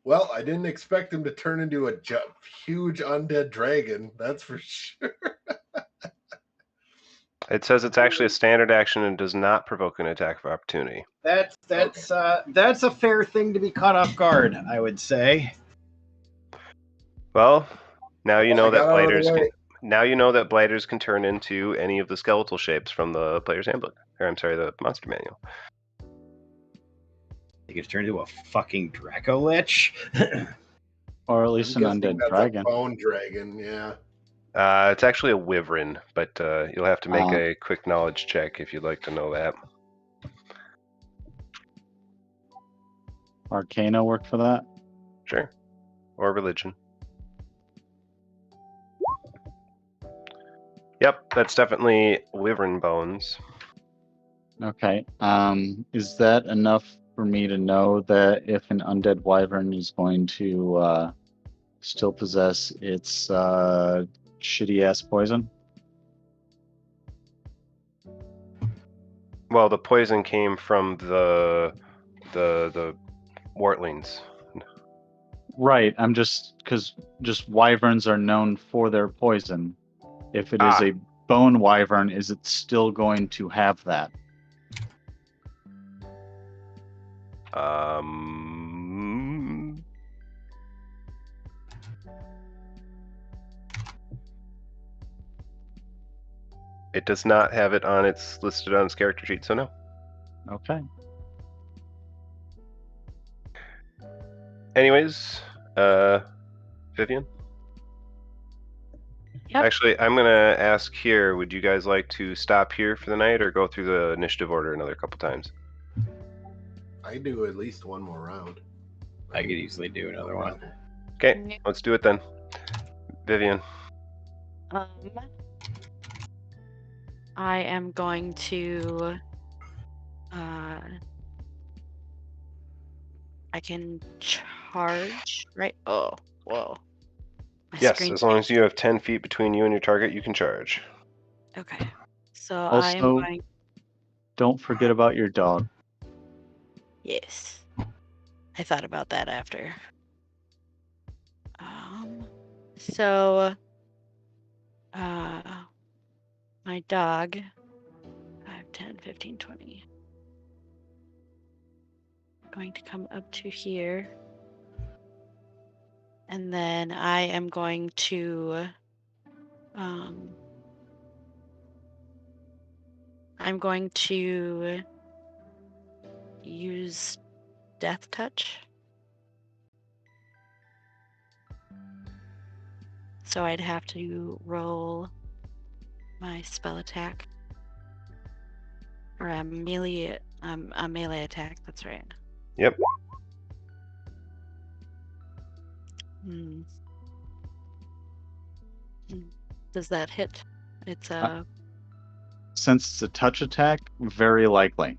Well, I didn't expect him to turn into a huge undead dragon. That's for sure. It says it's actually a standard action and does not provoke an attack of opportunity. That's a fair thing to be caught off guard, I would say. Well, now you know that got out of the blighters way. can, now you know that blighters can turn into any of the skeletal shapes from the player's handbook. Or I'm sorry, the monster manual. You could turn into a fucking Draco Lich. or at least I'm an guessing undead that's dragon. a bone dragon, yeah. It's actually a wyvern, but you'll have to make Ah. a quick knowledge check if you'd like to know that. Arcana work for that? Sure. Or religion. Yep, that's definitely wyvern bones. Okay. Is that enough for me to know that if an undead wyvern is going to still possess its shitty ass poison? Well, the poison came from the wartlings. Right. I'm just because just wyverns are known for their poison. If it is a bone wyvern, is it still going to have that? It does not have it on its listed on its character sheet, so no. Okay. Anyways, Vivian? Yep. Actually, I'm gonna ask here, would you guys like to stop here for the night or go through the initiative order another couple times? I do at least one more round. I could easily do another one. Okay, let's do it then. Vivian. I am going to I can charge, right? Oh, whoa. My Yes, screen as long as you have 10 feet between you and your target, you can charge. Okay. So I am Also, going don't forget about your dog. Yes. I thought about that after. So my dog 5, 10, 15, 20. Going to come up to here. And then I am going to use Death Touch. So I'd have to roll my spell attack. Or a melee attack, that's right. Yep. Does that hit? It's a Since it's a touch attack, very likely.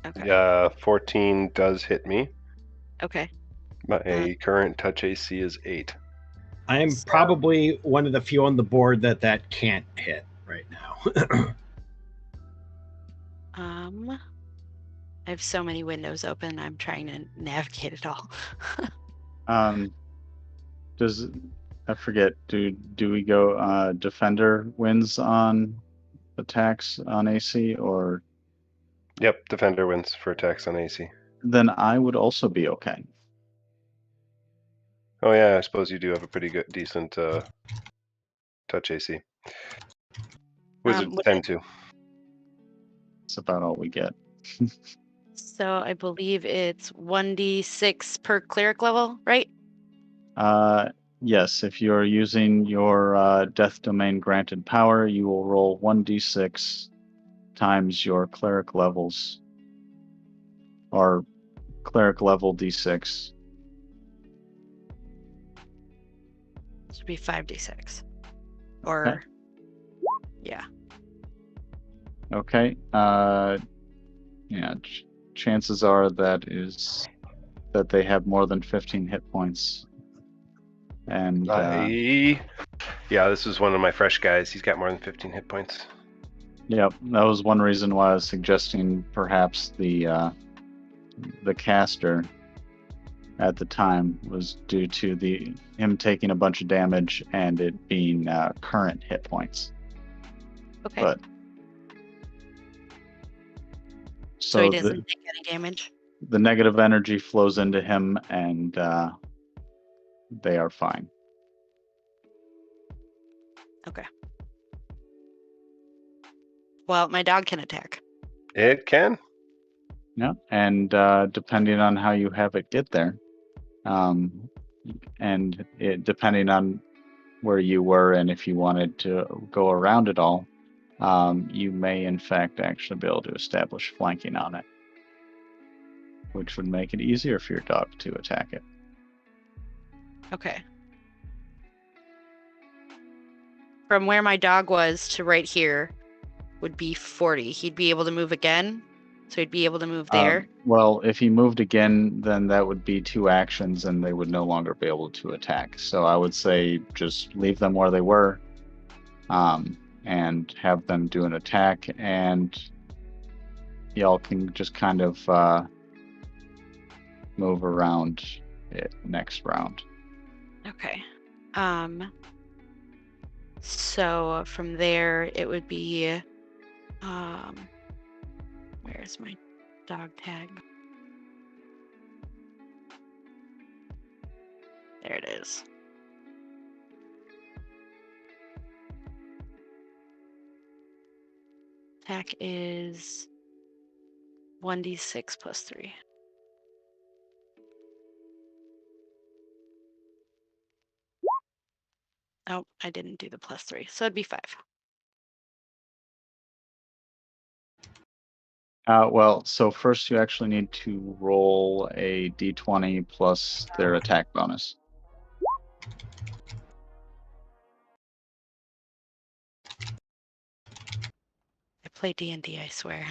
okay. 14 does hit me. Okay. My current touch AC is 8. I'm probably one of the few on the board that can't hit right now. I have so many windows open. I'm trying to navigate it all. Does I forget? Do we go defender wins on attacks on AC, or Yep, defender wins for attacks on AC. then I would also be okay. Oh yeah, I suppose you do have a pretty good, decent touch AC. Wizards tend to. It's about all we get. So I believe it's 1d6 per cleric level, right? Yes, if you're using your death domain granted power, you will roll 1d6 times your cleric levels, or cleric level d6. This would be 5d6. Or Okay. yeah. Okay. Yeah. Chances are that they have more than 15 hit points. And yeah, this is one of my fresh guys. He's got more than 15 hit points. Yep, that was one reason why I was suggesting perhaps the caster at the time was due to him taking a bunch of damage and it being current hit points. Okay. But so he doesn't take any damage. The negative energy flows into him, and they are fine. Okay. Well, my dog can attack. It can. Yeah, and depending on how you have it get there, and depending on where you were, and if you wanted to go around it all, you may in fact actually be able to establish flanking on it, which would make it easier for your dog to attack it. Okay. From where my dog was to right here would be 40. He'd be able to move again, so he'd be able to move there. Well, if he moved again, then that would be 2 actions, and they would no longer be able to attack. So I would say just leave them where they were, and have them do an attack, and y'all can just kind of move around it next round. Okay. So from there it would be where's my dog tag? There it is. Attack is 1d6 plus 3. Oh, I didn't do the plus 3, so it'd be 5. Well, so first you actually need to roll a d20 plus their attack bonus. I play D&D, I swear.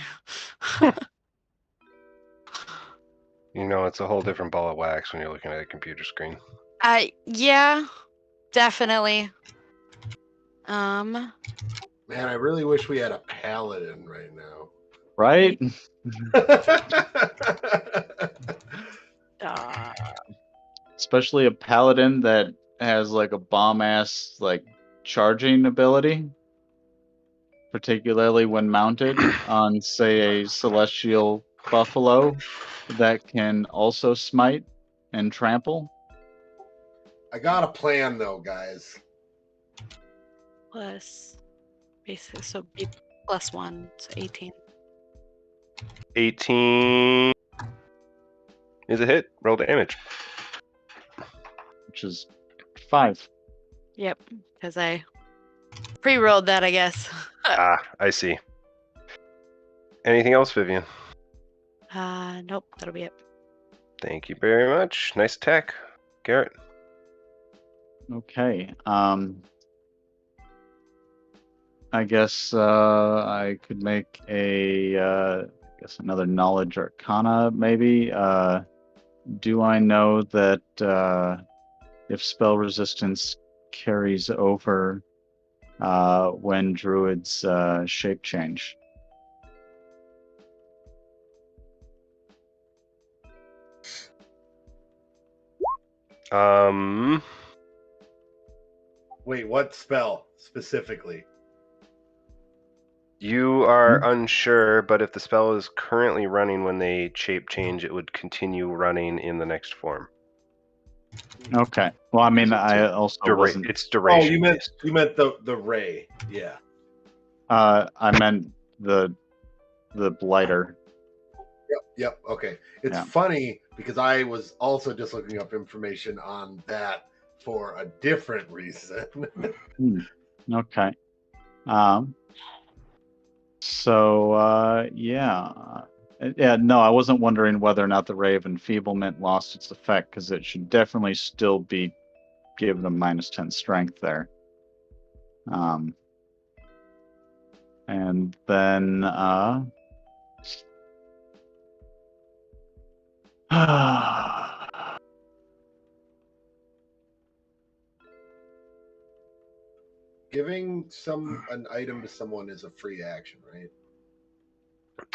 You know, it's a whole different ball of wax when you're looking at a computer screen. Yeah, definitely. Man, I really wish we had a paladin right now. Right? Especially a paladin that has like a bomb ass like charging ability, particularly when mounted on, say, a celestial buffalo that can also smite and trample. I got a plan though, guys. Plus, basically, so be plus 1, so 18. 18 is a hit. Roll damage. Which is 5. Yep, because I pre-rolled that, I guess. I see. Anything else, Vivian? Nope, that'll be it. Thank you very much. Nice attack. Garrett. Okay. I guess I could make another knowledge arcana maybe. Do I know that if spell resistance carries over when druids shape change? Wait, what spell specifically? You are unsure, but if the spell is currently running when they shape change, it would continue running in the next form. Okay. Well, I mean, I also wasn't. It's duration. Oh, you meant the ray. Yeah. I meant the blighter. Yep. Okay. It's Yeah. funny because I was also just looking up information on that for a different reason. Okay. So yeah, no, I wasn't wondering whether or not the Ray of Enfeeblement lost its effect, because it should definitely still be given a -10 strength there. And then Giving an item to someone is a free action, right?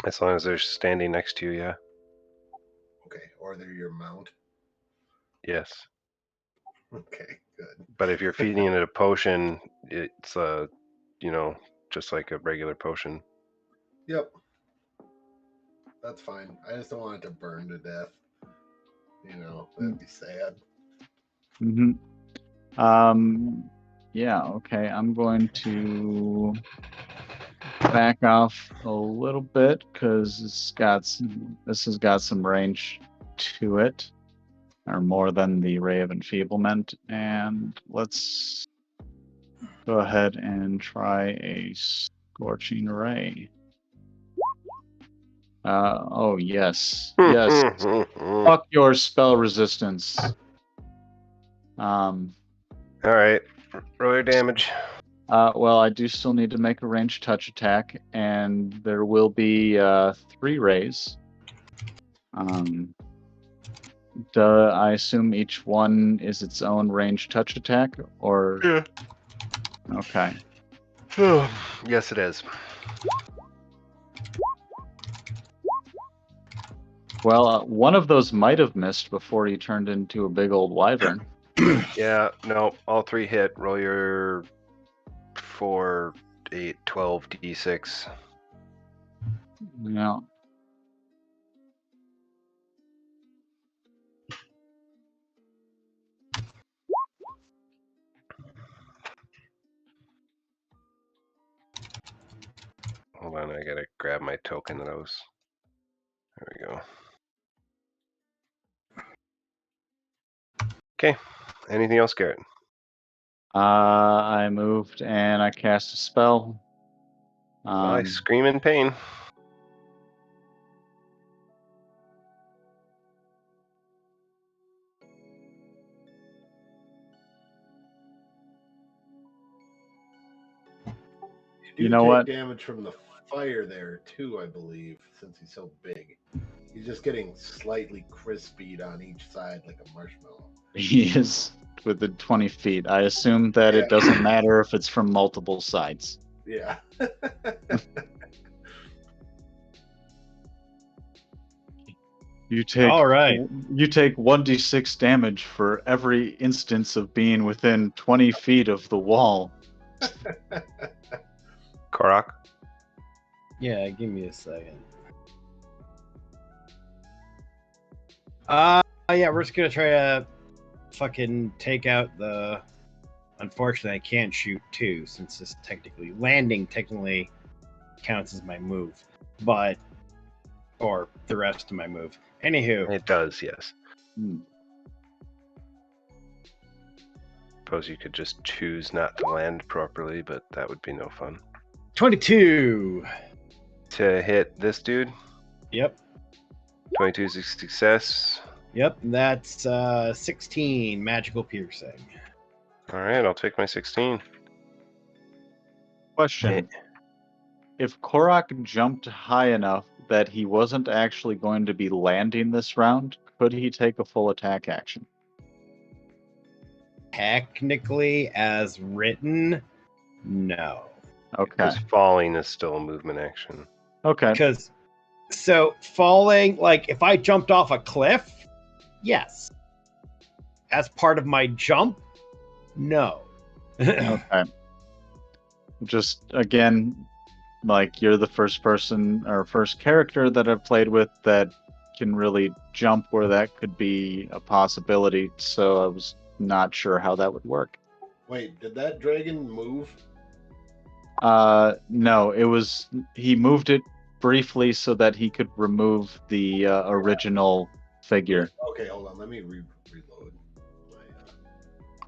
As long as they're standing next to you, yeah. Okay. Or they're your mount. Yes. Okay, good. But if you're feeding it a potion, it's just like a regular potion. Yep. That's fine. I just don't want it to burn to death. That'd be sad. Yeah, okay. I'm going to back off a little bit because this has got some range to it, or more than the Ray of Enfeeblement. And let's Go ahead and try a Scorching Ray. Oh, yes. Yes. Fuck your spell resistance. All right. Roll your damage. Well, I do still need to make a ranged touch attack, and there will be 3 rays. I assume each one is its own ranged touch attack, or? Yeah. Okay. Yes, it is. Well, one of those might have missed before he turned into a big old wyvern. Yeah, no, all 3 hit. Roll your 4, 8, 12 d6. Yeah. Hold on, I gotta grab my token that I was. There we go. Okay. Anything else, Garrett? I moved and I cast a spell. I scream in pain. You know what? Damage from the fire there too, I believe, since he's so big. He's just getting slightly crispied on each side like a marshmallow. He is within 20 feet. I assume that Yeah. it doesn't matter if it's from multiple sides. Yeah. You take All right. You take 1d6 damage for every instance of being within 20 feet of the wall. Korok? Yeah, give me a second. Yeah, we're just gonna try to fucking take out the. Unfortunately, I can't shoot 2 since this landing technically counts as my move, but or the rest of my move. Anywho, It does, yes. Hmm. Suppose you could just choose not to land properly, but that would be no fun. 22. To hit this dude, Yep. 22 is a success. Yep. That's 16 magical piercing. All right, I'll take my 16. Question. If Korok jumped high enough that he wasn't actually going to be landing this round, could he take a full attack action? Technically, as written, no. Okay. Because falling is still a movement action. Okay. Because so falling, like if I jumped off a cliff, yes. As part of my jump, no. Okay. Just again, like you're the first person or first character that I've played with that can really jump where that could be a possibility. So I was not sure how that would work. Wait, did that dragon move? No, he moved it briefly so that he could remove the original figure. Okay, hold on. Let me reload.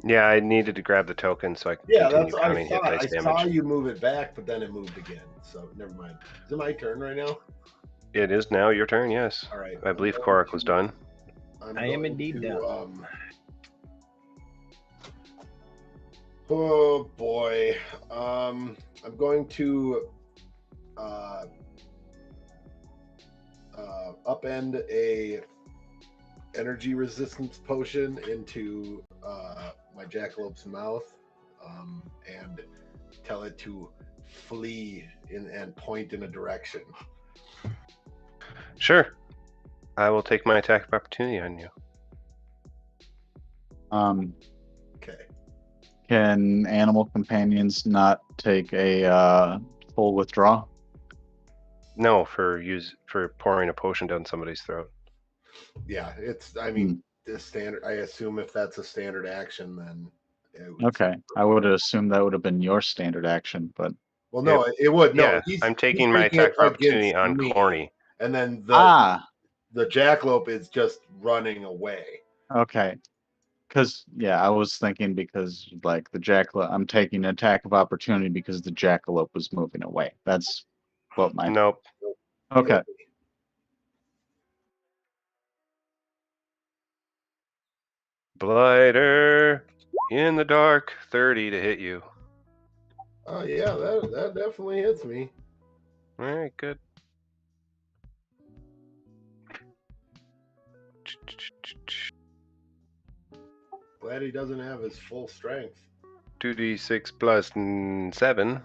Yeah, I needed to grab the token so I could Yeah, continue that's counting hit I dice saw damage. you move it back, but then it moved again. So never mind. Is it my turn right now? It is now your turn, yes. All right. I believe Korok was done. I am indeed done. Oh boy. I'm going to upend a energy resistance potion into my jackalope's mouth and tell it to flee and point in a direction. Sure. I will take my attack of opportunity on you. Okay. Can animal companions not take a full withdraw? No, for pouring a potion down somebody's throat. Yeah, it's. I mean, the standard. I assume if that's a standard action, then. Okay, I would assume that would have been your standard action, but. Well, no, it would. No, Yeah, I'm taking my taking attack it of opportunity against on me, Corny. and then the Ah, jackalope is just running away. okay. because I was thinking because like the jackalope, I'm taking attack of opportunity because the jackalope was moving away. That's what my Nope. okay. Blighter in the dark, 30 to hit you. Oh yeah, that definitely hits me. All right, good. Glad he doesn't have his full strength. 2d6 plus 7.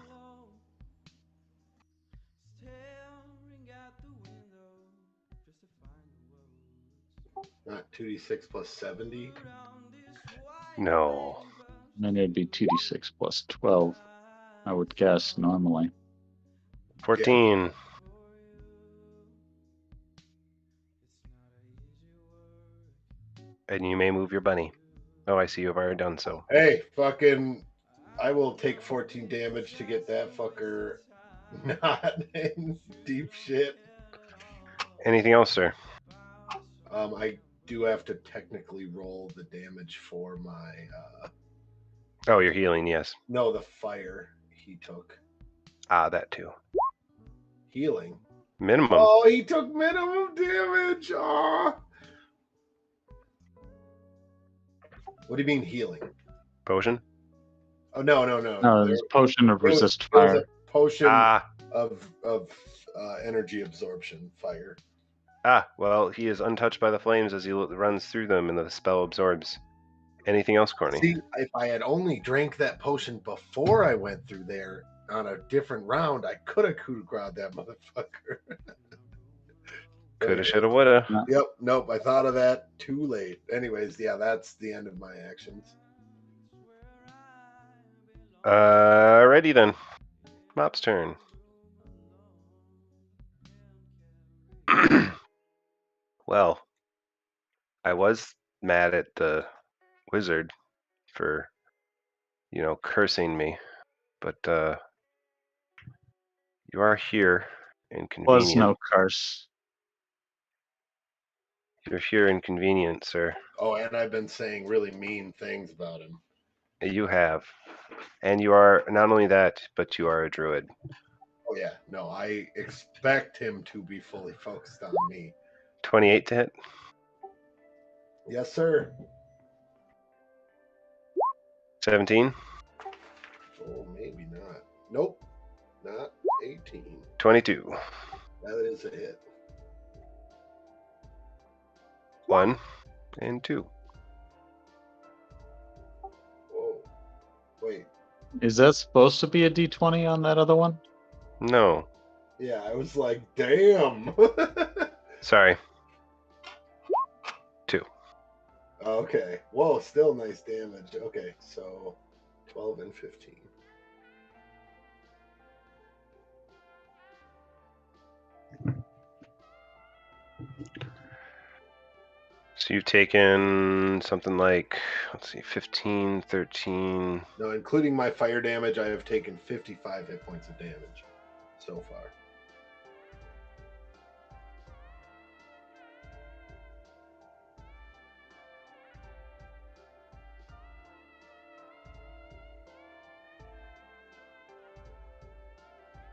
Not 2d6 plus 70. No. And it'd be 2d6 plus 12, I would guess normally. 14. And you may move your bunny. Oh, I see you've already done so. Hey, fucking! I will take 14 damage to get that fucker not in deep shit. Anything else, sir? I do have to technically roll the damage for my Oh, you're healing, yes. no, the fire he took. Ah, that too. Healing. Minimum. Oh, he took minimum damage. Ah. What do you mean healing? Potion? Oh no. No, it's potion of It was- resist it was fire. a potion Ah, of energy absorption fire. well, he is untouched by the flames as he runs through them and the spell absorbs. Anything else, Corny? See, if I had only drank that potion before I went through there on a different round, I could have coup de grace that motherfucker. Coulda, shoulda, woulda. Yep, nope, I thought of that too late. Anyways, yeah, that's the end of my actions. Alrighty then. Mop's turn. Well, I was mad at the wizard for, cursing me, but you are here inconvenient. Was no curse. You're here inconvenient, sir. Oh, and I've been saying really mean things about him. You have. And you are not only that, but you are a druid. Oh yeah, no, I expect him to be fully focused on me. 28 to hit. Yes, sir. 17. Oh, maybe not. Nope, not 18. 22. That is a hit. 1 and 2. Whoa, wait. Is that supposed to be a d20 on that other one? No. Yeah, I was like, damn. Sorry. 2. Okay. Whoa, still nice damage. Okay, so 12 and 15. So you've taken something like, 15, 13. No, including my fire damage, I have taken 55 hit points of damage so far.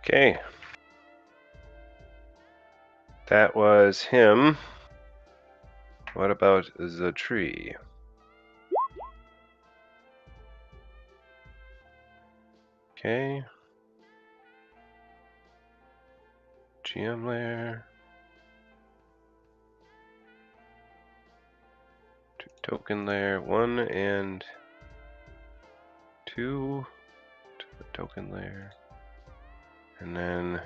Okay. That was him. What about the tree? Okay. GM layer. 2 token layer. 1 and 2 to the token layer. And then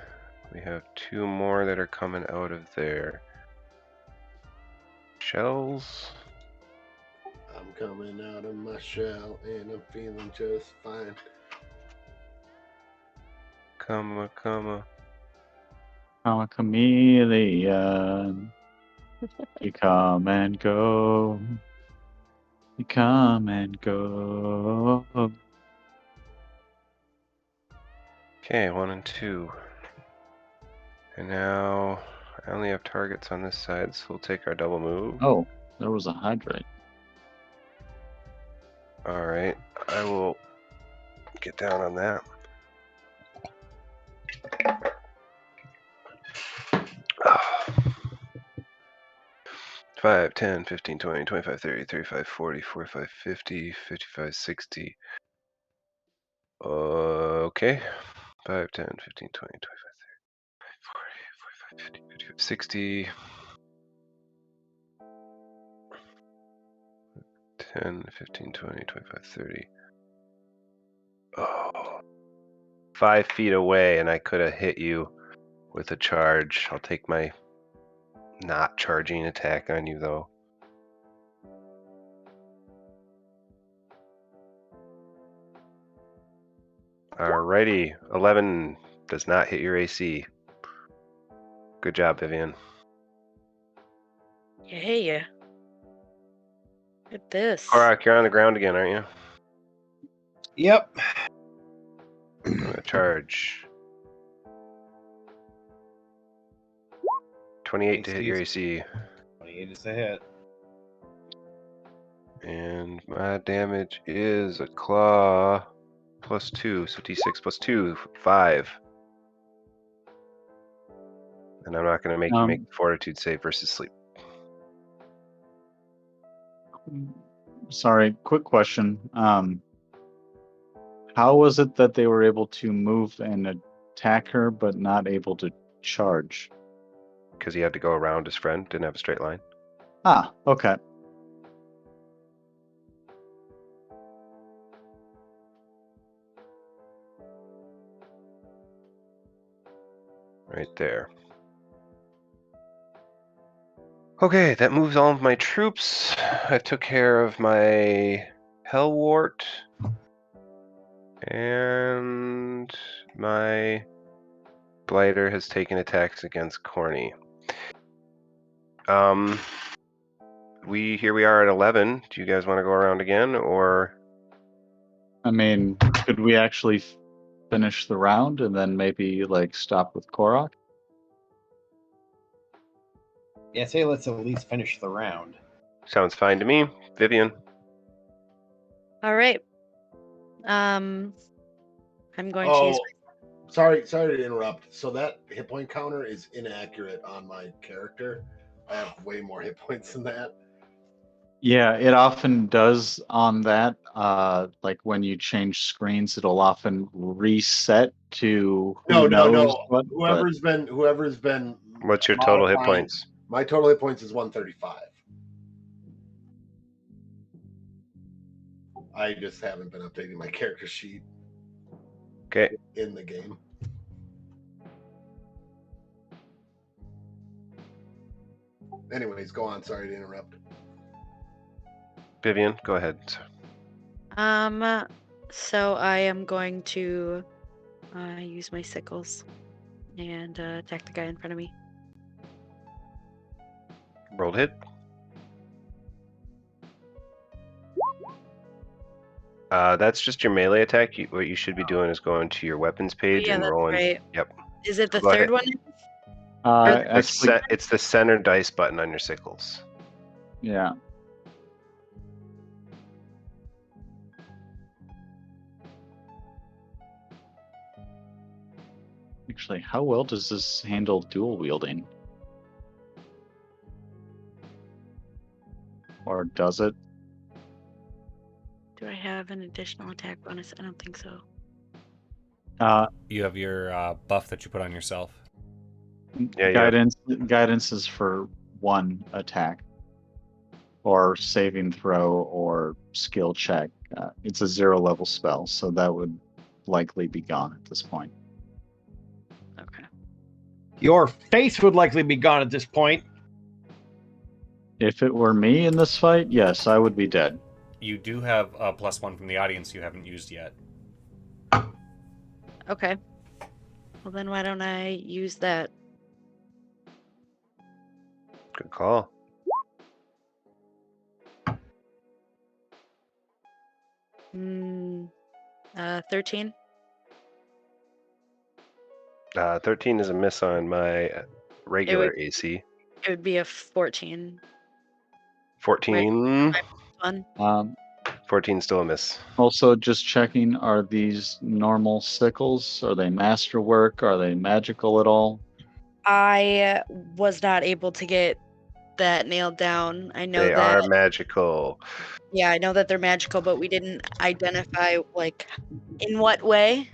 we have 2 more that are coming out of there. Shells. I'm coming out of my shell and I'm feeling just fine. Comma. I'm a chameleon. You come and go. You come and go. Okay, 1 and 2. And now I only have targets on this side, so we'll take our double move. Oh, there was a hydrate. All right, I will get down on that. Five, 10, 15, 20, 25, 30, 35, 40, 45, 50, 55, 60. Okay. 5, 10, 15, 20, 25, 30, 40, 45, 50, 55, 60. 10, 15, 20, 25, 30. Oh. 5 feet away, and I could have hit you with a charge. I'll take my not charging attack on you, though. Alrighty, 11 does not hit your AC. Good job, Vivian. Yeah. Look at this. Korak, you're on the ground again, aren't you? Yep. I'm gonna charge. 28 to hit your AC. 28 is a hit. And my damage is a claw plus 2, so D6 plus 2, 5. And I'm not going to make you make fortitude save versus sleep. Sorry, quick question. How was it that they were able to move and attack her, but not able to charge? Because he had to go around his friend, didn't have a straight line. Ah, okay. Right there. Okay, that moves all of my troops. I took care of my Hellwart. And my Blighter has taken attacks against Corny. Here we are at 11. Do you guys want to go around again, or? I mean, could we actually finish the round and then maybe like stop with Korok? Yeah, say let's at least finish the round. Sounds fine to me. Vivian. All right. I'm going to use. Sorry to interrupt. So that hit point counter is inaccurate on my character. I have way more hit points than that. Yeah, it often does on that. Like when you change screens, it'll often reset to No. what. Whoever's been. What's your total hit points? My total hit points is 135. I just haven't been updating my character sheet. Okay. In the game. Anyways, go on. Sorry to interrupt. Vivian, go ahead. So I am going to use my sickles and attack the guy in front of me. Rolled hit. That's just your melee attack. What you should be doing is going to your weapons page and rolling. Right. Yep. Is it the Go third ahead. one? It's the center dice button on your sickles. Yeah. Actually, how well does this handle dual wielding? Or does it? Do I have an additional attack bonus? I don't think so. You have your buff that you put on yourself. Yeah, guidance is for one attack, or saving throw, or skill check. It's a 0 level spell, so that would likely be gone at this point. Okay. Your face would likely be gone at this point. If it were me in this fight, yes, I would be dead. You do have a +1 from the audience you haven't used yet. Okay. Well, then why don't I use that? Good call. Hmm. 13. 13 is a miss on my regular AC. It would be a 14. 14. Fun. 14 still a miss. Also, just checking, are these normal sickles? Are they masterwork? Are they magical at all? I was not able to get that nailed down. I know They that, are magical. yeah, I know that they're magical, but we didn't identify like in what way.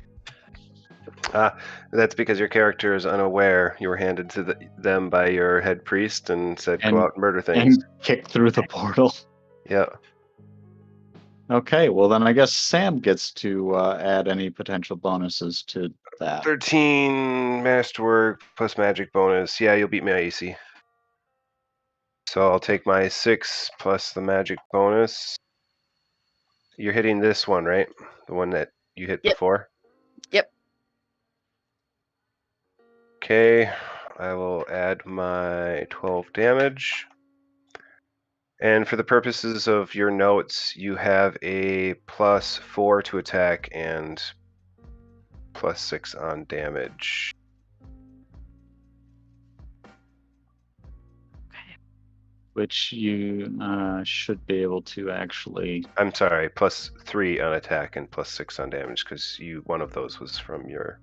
That's because your character is unaware. You were handed to them by your head priest and said, go out and murder things. And kick through the portal. Yeah. Okay, well then I guess Sam gets to add any potential bonuses to that. 13 masterwork plus magic bonus. Yeah, you'll beat my AC. So I'll take my 6 plus the magic bonus. You're hitting this one, right? The one that you hit Yep. before? Yep. Okay, I will add my 12 damage. And for the purposes of your notes, you have a +4 to attack and +6 on damage. Which you should be able to actually. I'm sorry, +3 on attack and +6 on damage, because one of those was from your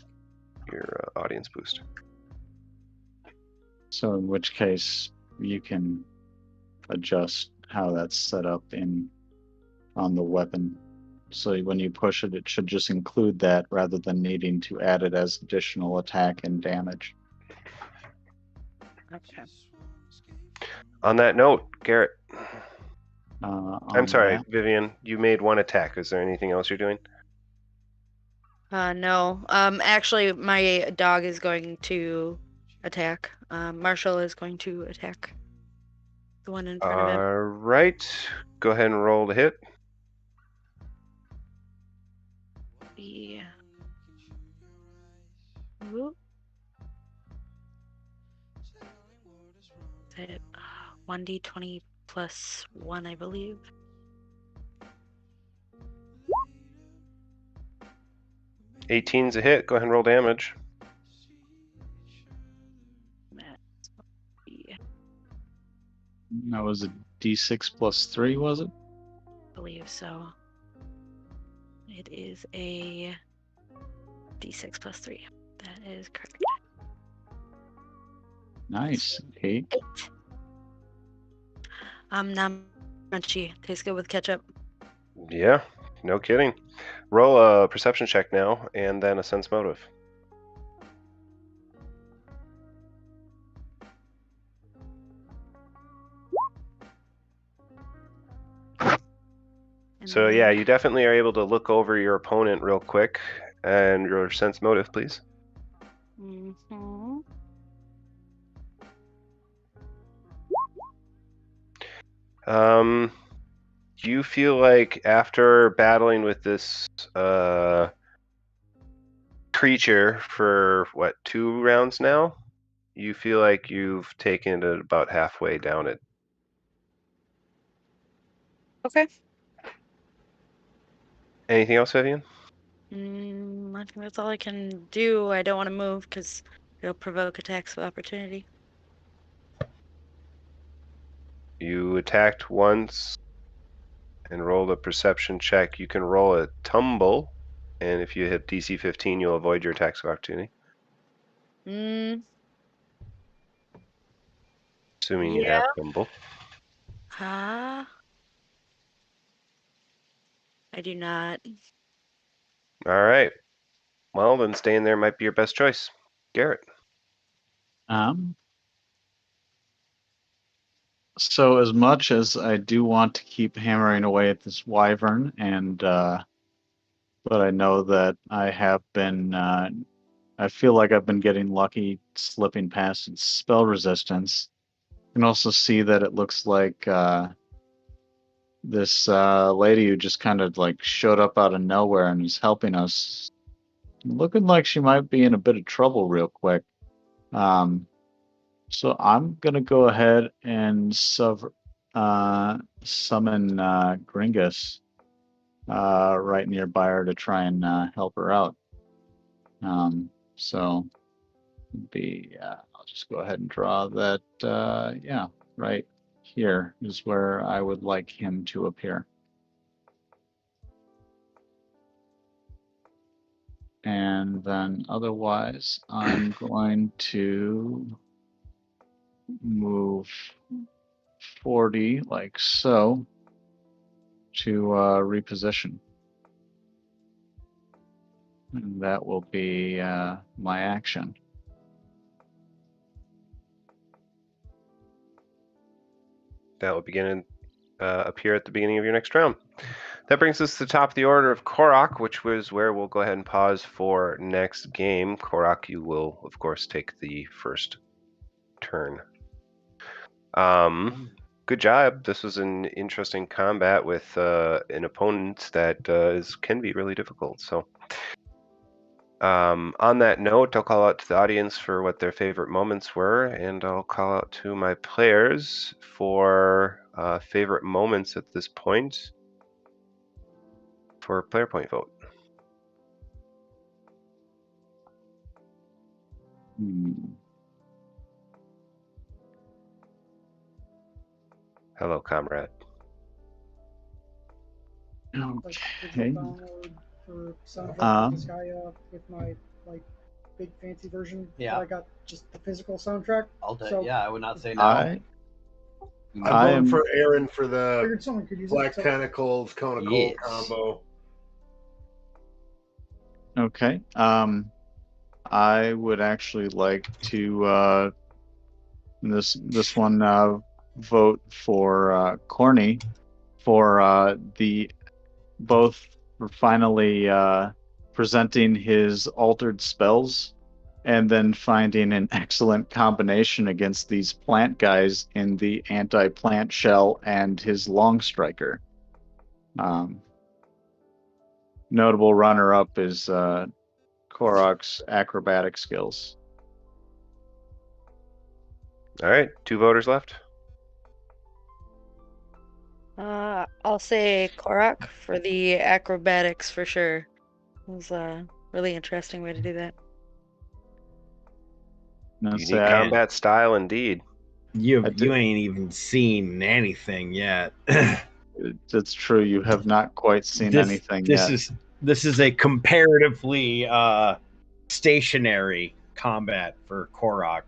audience boost. So in which case you can adjust how that's set up on the weapon. So when you push it, it should just include that rather than needing to add it as additional attack and damage. Okay. On that note, Garrett. I'm sorry, that. Vivian. You made one attack. Is there anything else you're doing? No. Actually, my dog is going to attack. Marshall is going to attack the one in front of him. All right. Go ahead and roll the hit. Yeah. Whoop. Is it 1d20 plus 1, I believe? '18's a hit. Go ahead and roll damage. Yeah, That was a D6 plus 3, was it? I believe so. It is a d6 plus 3. That is correct. Nice. 8. 8. Not crunchy. Tastes good with ketchup. Yeah, no kidding. Roll a perception check now, and then a sense motive. So yeah, you definitely are able to look over your opponent real quick, and your sense motive, please. Mm-hmm. You feel like after battling with this creature for what, 2 rounds now, you feel like you've taken it about halfway down it. Okay. Anything else, Vivian? I think that's all I can do. I don't want to move because it'll provoke attacks of opportunity. You attacked once and rolled a perception check. You can roll a tumble, and if you hit DC 15, you'll avoid your attacks of opportunity. Assuming you have tumble. I do not. All right. Well, then staying there might be your best choice. Garrett. So as much as I do want to keep hammering away at this wyvern, and but I know that I have been, I feel like I've been getting lucky slipping past its spell resistance. You can also see that it looks like this lady who just kind of like showed up out of nowhere and is helping us, looking like she might be in a bit of trouble real quick. So I'm gonna go ahead and summon Gringus right nearby her to try and help her out. So I'll just go ahead and draw that. Yeah, right here is where I would like him to appear. And then otherwise, I'm going to move 40 like so to reposition. And that will be my action. That will appear at the beginning of your next round. That brings us to the top of the order of Korok, which was where we'll go ahead and pause for next game. Korok, you will, of course, take the first turn. Good job. This was an interesting combat with an opponent that can be really difficult. So, on that note, I'll call out to the audience for what their favorite moments were, and I'll call out to my players for favorite moments at this point for player point vote. Hello, comrade. Like Okay. digital download for soundtrack for this guy with my like big fancy version. Yeah. But I got just the physical soundtrack. I'll take. So- Yeah, I would not say no. I I'm I voting am- for Aaron for the Figured someone could use Black it. So Tentacles Conical Yes. combo. Okay. I would actually like to this one vote for Corny for the both for finally presenting his altered spells and then finding an excellent combination against these plant guys in the anti-plant shell and his long striker. Notable runner-up is Korok's acrobatic skills. All right, 2 voters left. I'll say Korok for the acrobatics for sure. It was a really interesting way to do that. Now, Unique say, combat style, indeed. You I did- ain't even seen anything yet. It's true. You have not quite seen anything this yet. This is a comparatively stationary combat for Korok.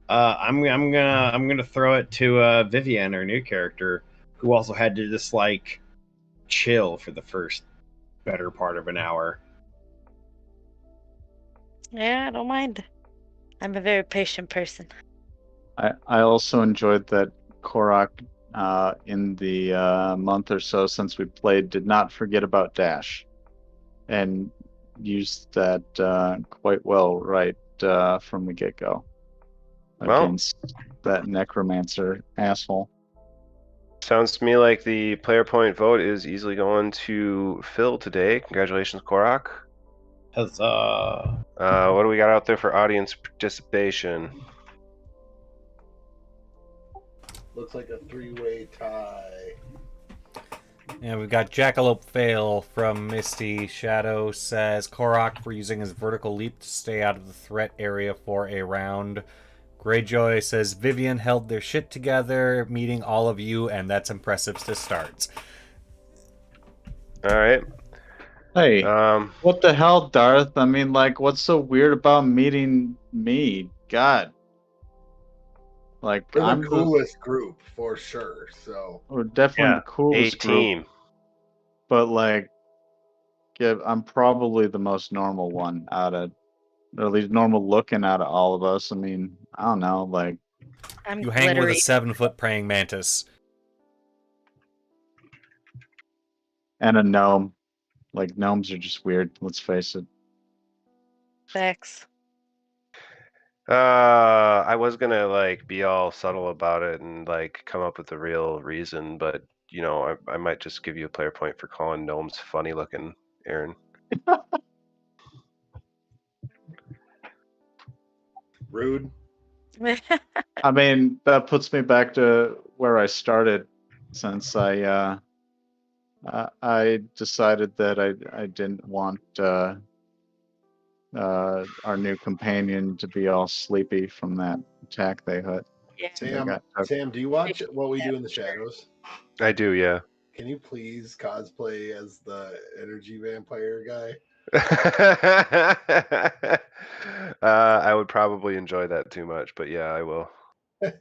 I'm gonna throw it to Vivian, our new character, who also had to just like chill for the first better part of an hour. Yeah, I don't mind. I'm a very patient person. I also enjoyed that Korok, in the month or so since we played, did not forget about Dash, and used that quite well right from the get-go Well- against that necromancer asshole. Sounds to me like the player point vote is easily going to Phil today. Congratulations, Korok. Huzzah! What do we got out there for audience participation? Looks like a 3-way tie. And we've got Jackalope Fail from Misty Shadow says Korok for using his vertical leap to stay out of the threat area for a round. Greyjoy says Vivian held their shit together, meeting all of you, and that's impressive to start. All right. Hey, Um, what the hell, Darth? I mean, like, what's so weird about meeting me? God. Like, We're I'm the coolest group for sure. So we're definitely Yeah, the coolest group, A-team. but like, yeah, I'm probably the most normal one out of, or at least normal looking out of all of us. I mean, I don't know, like, I'm You hang with glittery. a 7-foot praying mantis. and a gnome. Like, gnomes are just weird, let's face it. Facts. I was gonna like be all subtle about it and like come up with a real reason, but you know, I might just give you a player point for calling gnomes funny looking, Aaron. rude. I mean, that puts me back to where I started, since I decided that I didn't want our new companion to be all sleepy from that attack they hit. Yeah. Sam, do you watch What We Do in the Shadows? I do, yeah. Can you please cosplay as the energy vampire guy? I would probably enjoy that too much, but yeah, I will. I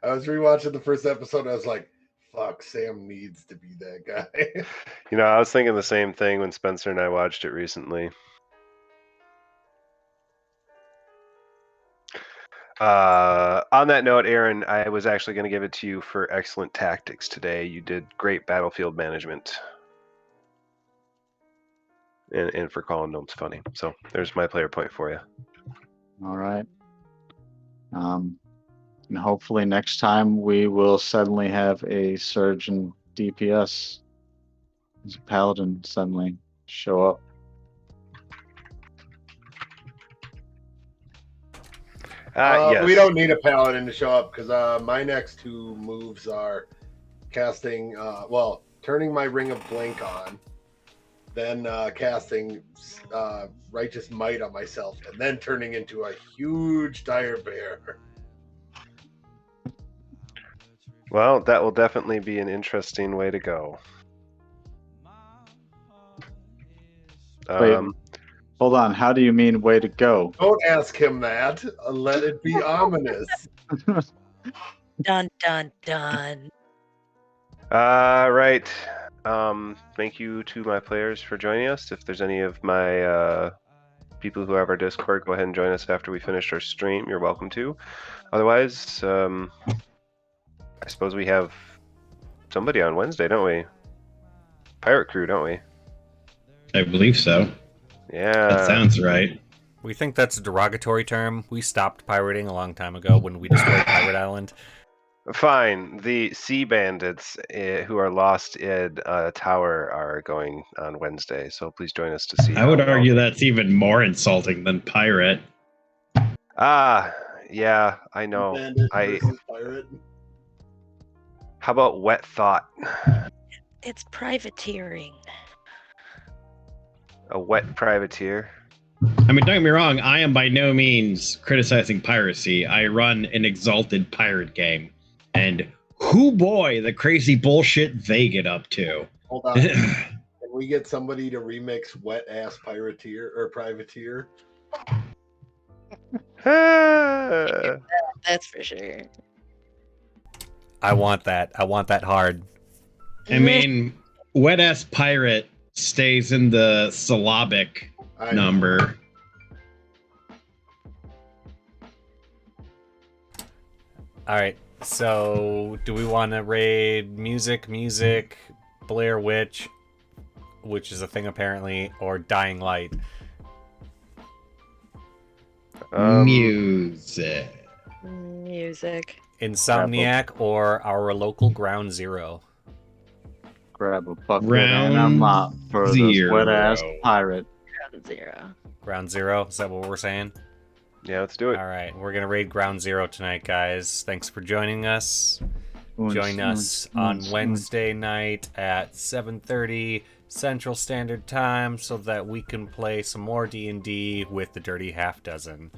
was rewatching the first episode. And I was like, "Fuck, Sam needs to be that guy." You know, I was thinking the same thing when Spencer and I watched it recently. On that note, Aaron, I was actually going to give it to you for excellent tactics today. You did great battlefield management. And for calling gnomes funny. So there's my player point for you. All right. And hopefully next time we will suddenly have a surge in DPS. As a paladin suddenly show up. Yes. We don't need a paladin to show up because my next two moves are casting, turning my Ring of Blink on, then casting Righteous Might on myself, and then turning into a huge dire bear. Well, that will definitely be an interesting way to go. Wait, hold on. How do you mean way to go? Don't ask him that. Let it be ominous. Dun dun dun. Right. Thank you to my players for joining us. If there's any of my people who have our Discord, go ahead and join us after we finish our stream. You're welcome to. Otherwise, I suppose we have somebody on Wednesday, don't we? Pirate Crew, don't we? I believe so. Yeah. That sounds right. We think that's a derogatory term. We stopped pirating a long time ago when we destroyed Pirate Island. Fine. The sea bandits who are lost in a tower are going on Wednesday, so please join us to see. I would argue that's even more insulting than pirate. Yeah, I know. Bandit versus pirate. How about wet thought? It's privateering. A wet privateer. I mean, don't get me wrong, I am by no means criticizing piracy. I run an exalted pirate game. And whoo boy, the crazy bullshit they get up to. Hold on. Can we get somebody to remix wet ass pirateer or privateer? That's for sure. I want that. I want that hard. I mean, wet ass pirate stays in the syllabic number. All right. So, do we want to raid music, Blair Witch, which is a thing apparently, or Dying Light? Music. Insomniac or our local Ground Zero? Grab a bucket and a mop for this wet ass pirate. Ground Zero? Is that what we're saying? Yeah, let's do it. All right, we're gonna raid Ground Zero tonight, guys. Thanks for joining us. Join us on Wednesday night at 7:30 Central Standard Time so that we can play some more D&D with the Dirty Half Dozen.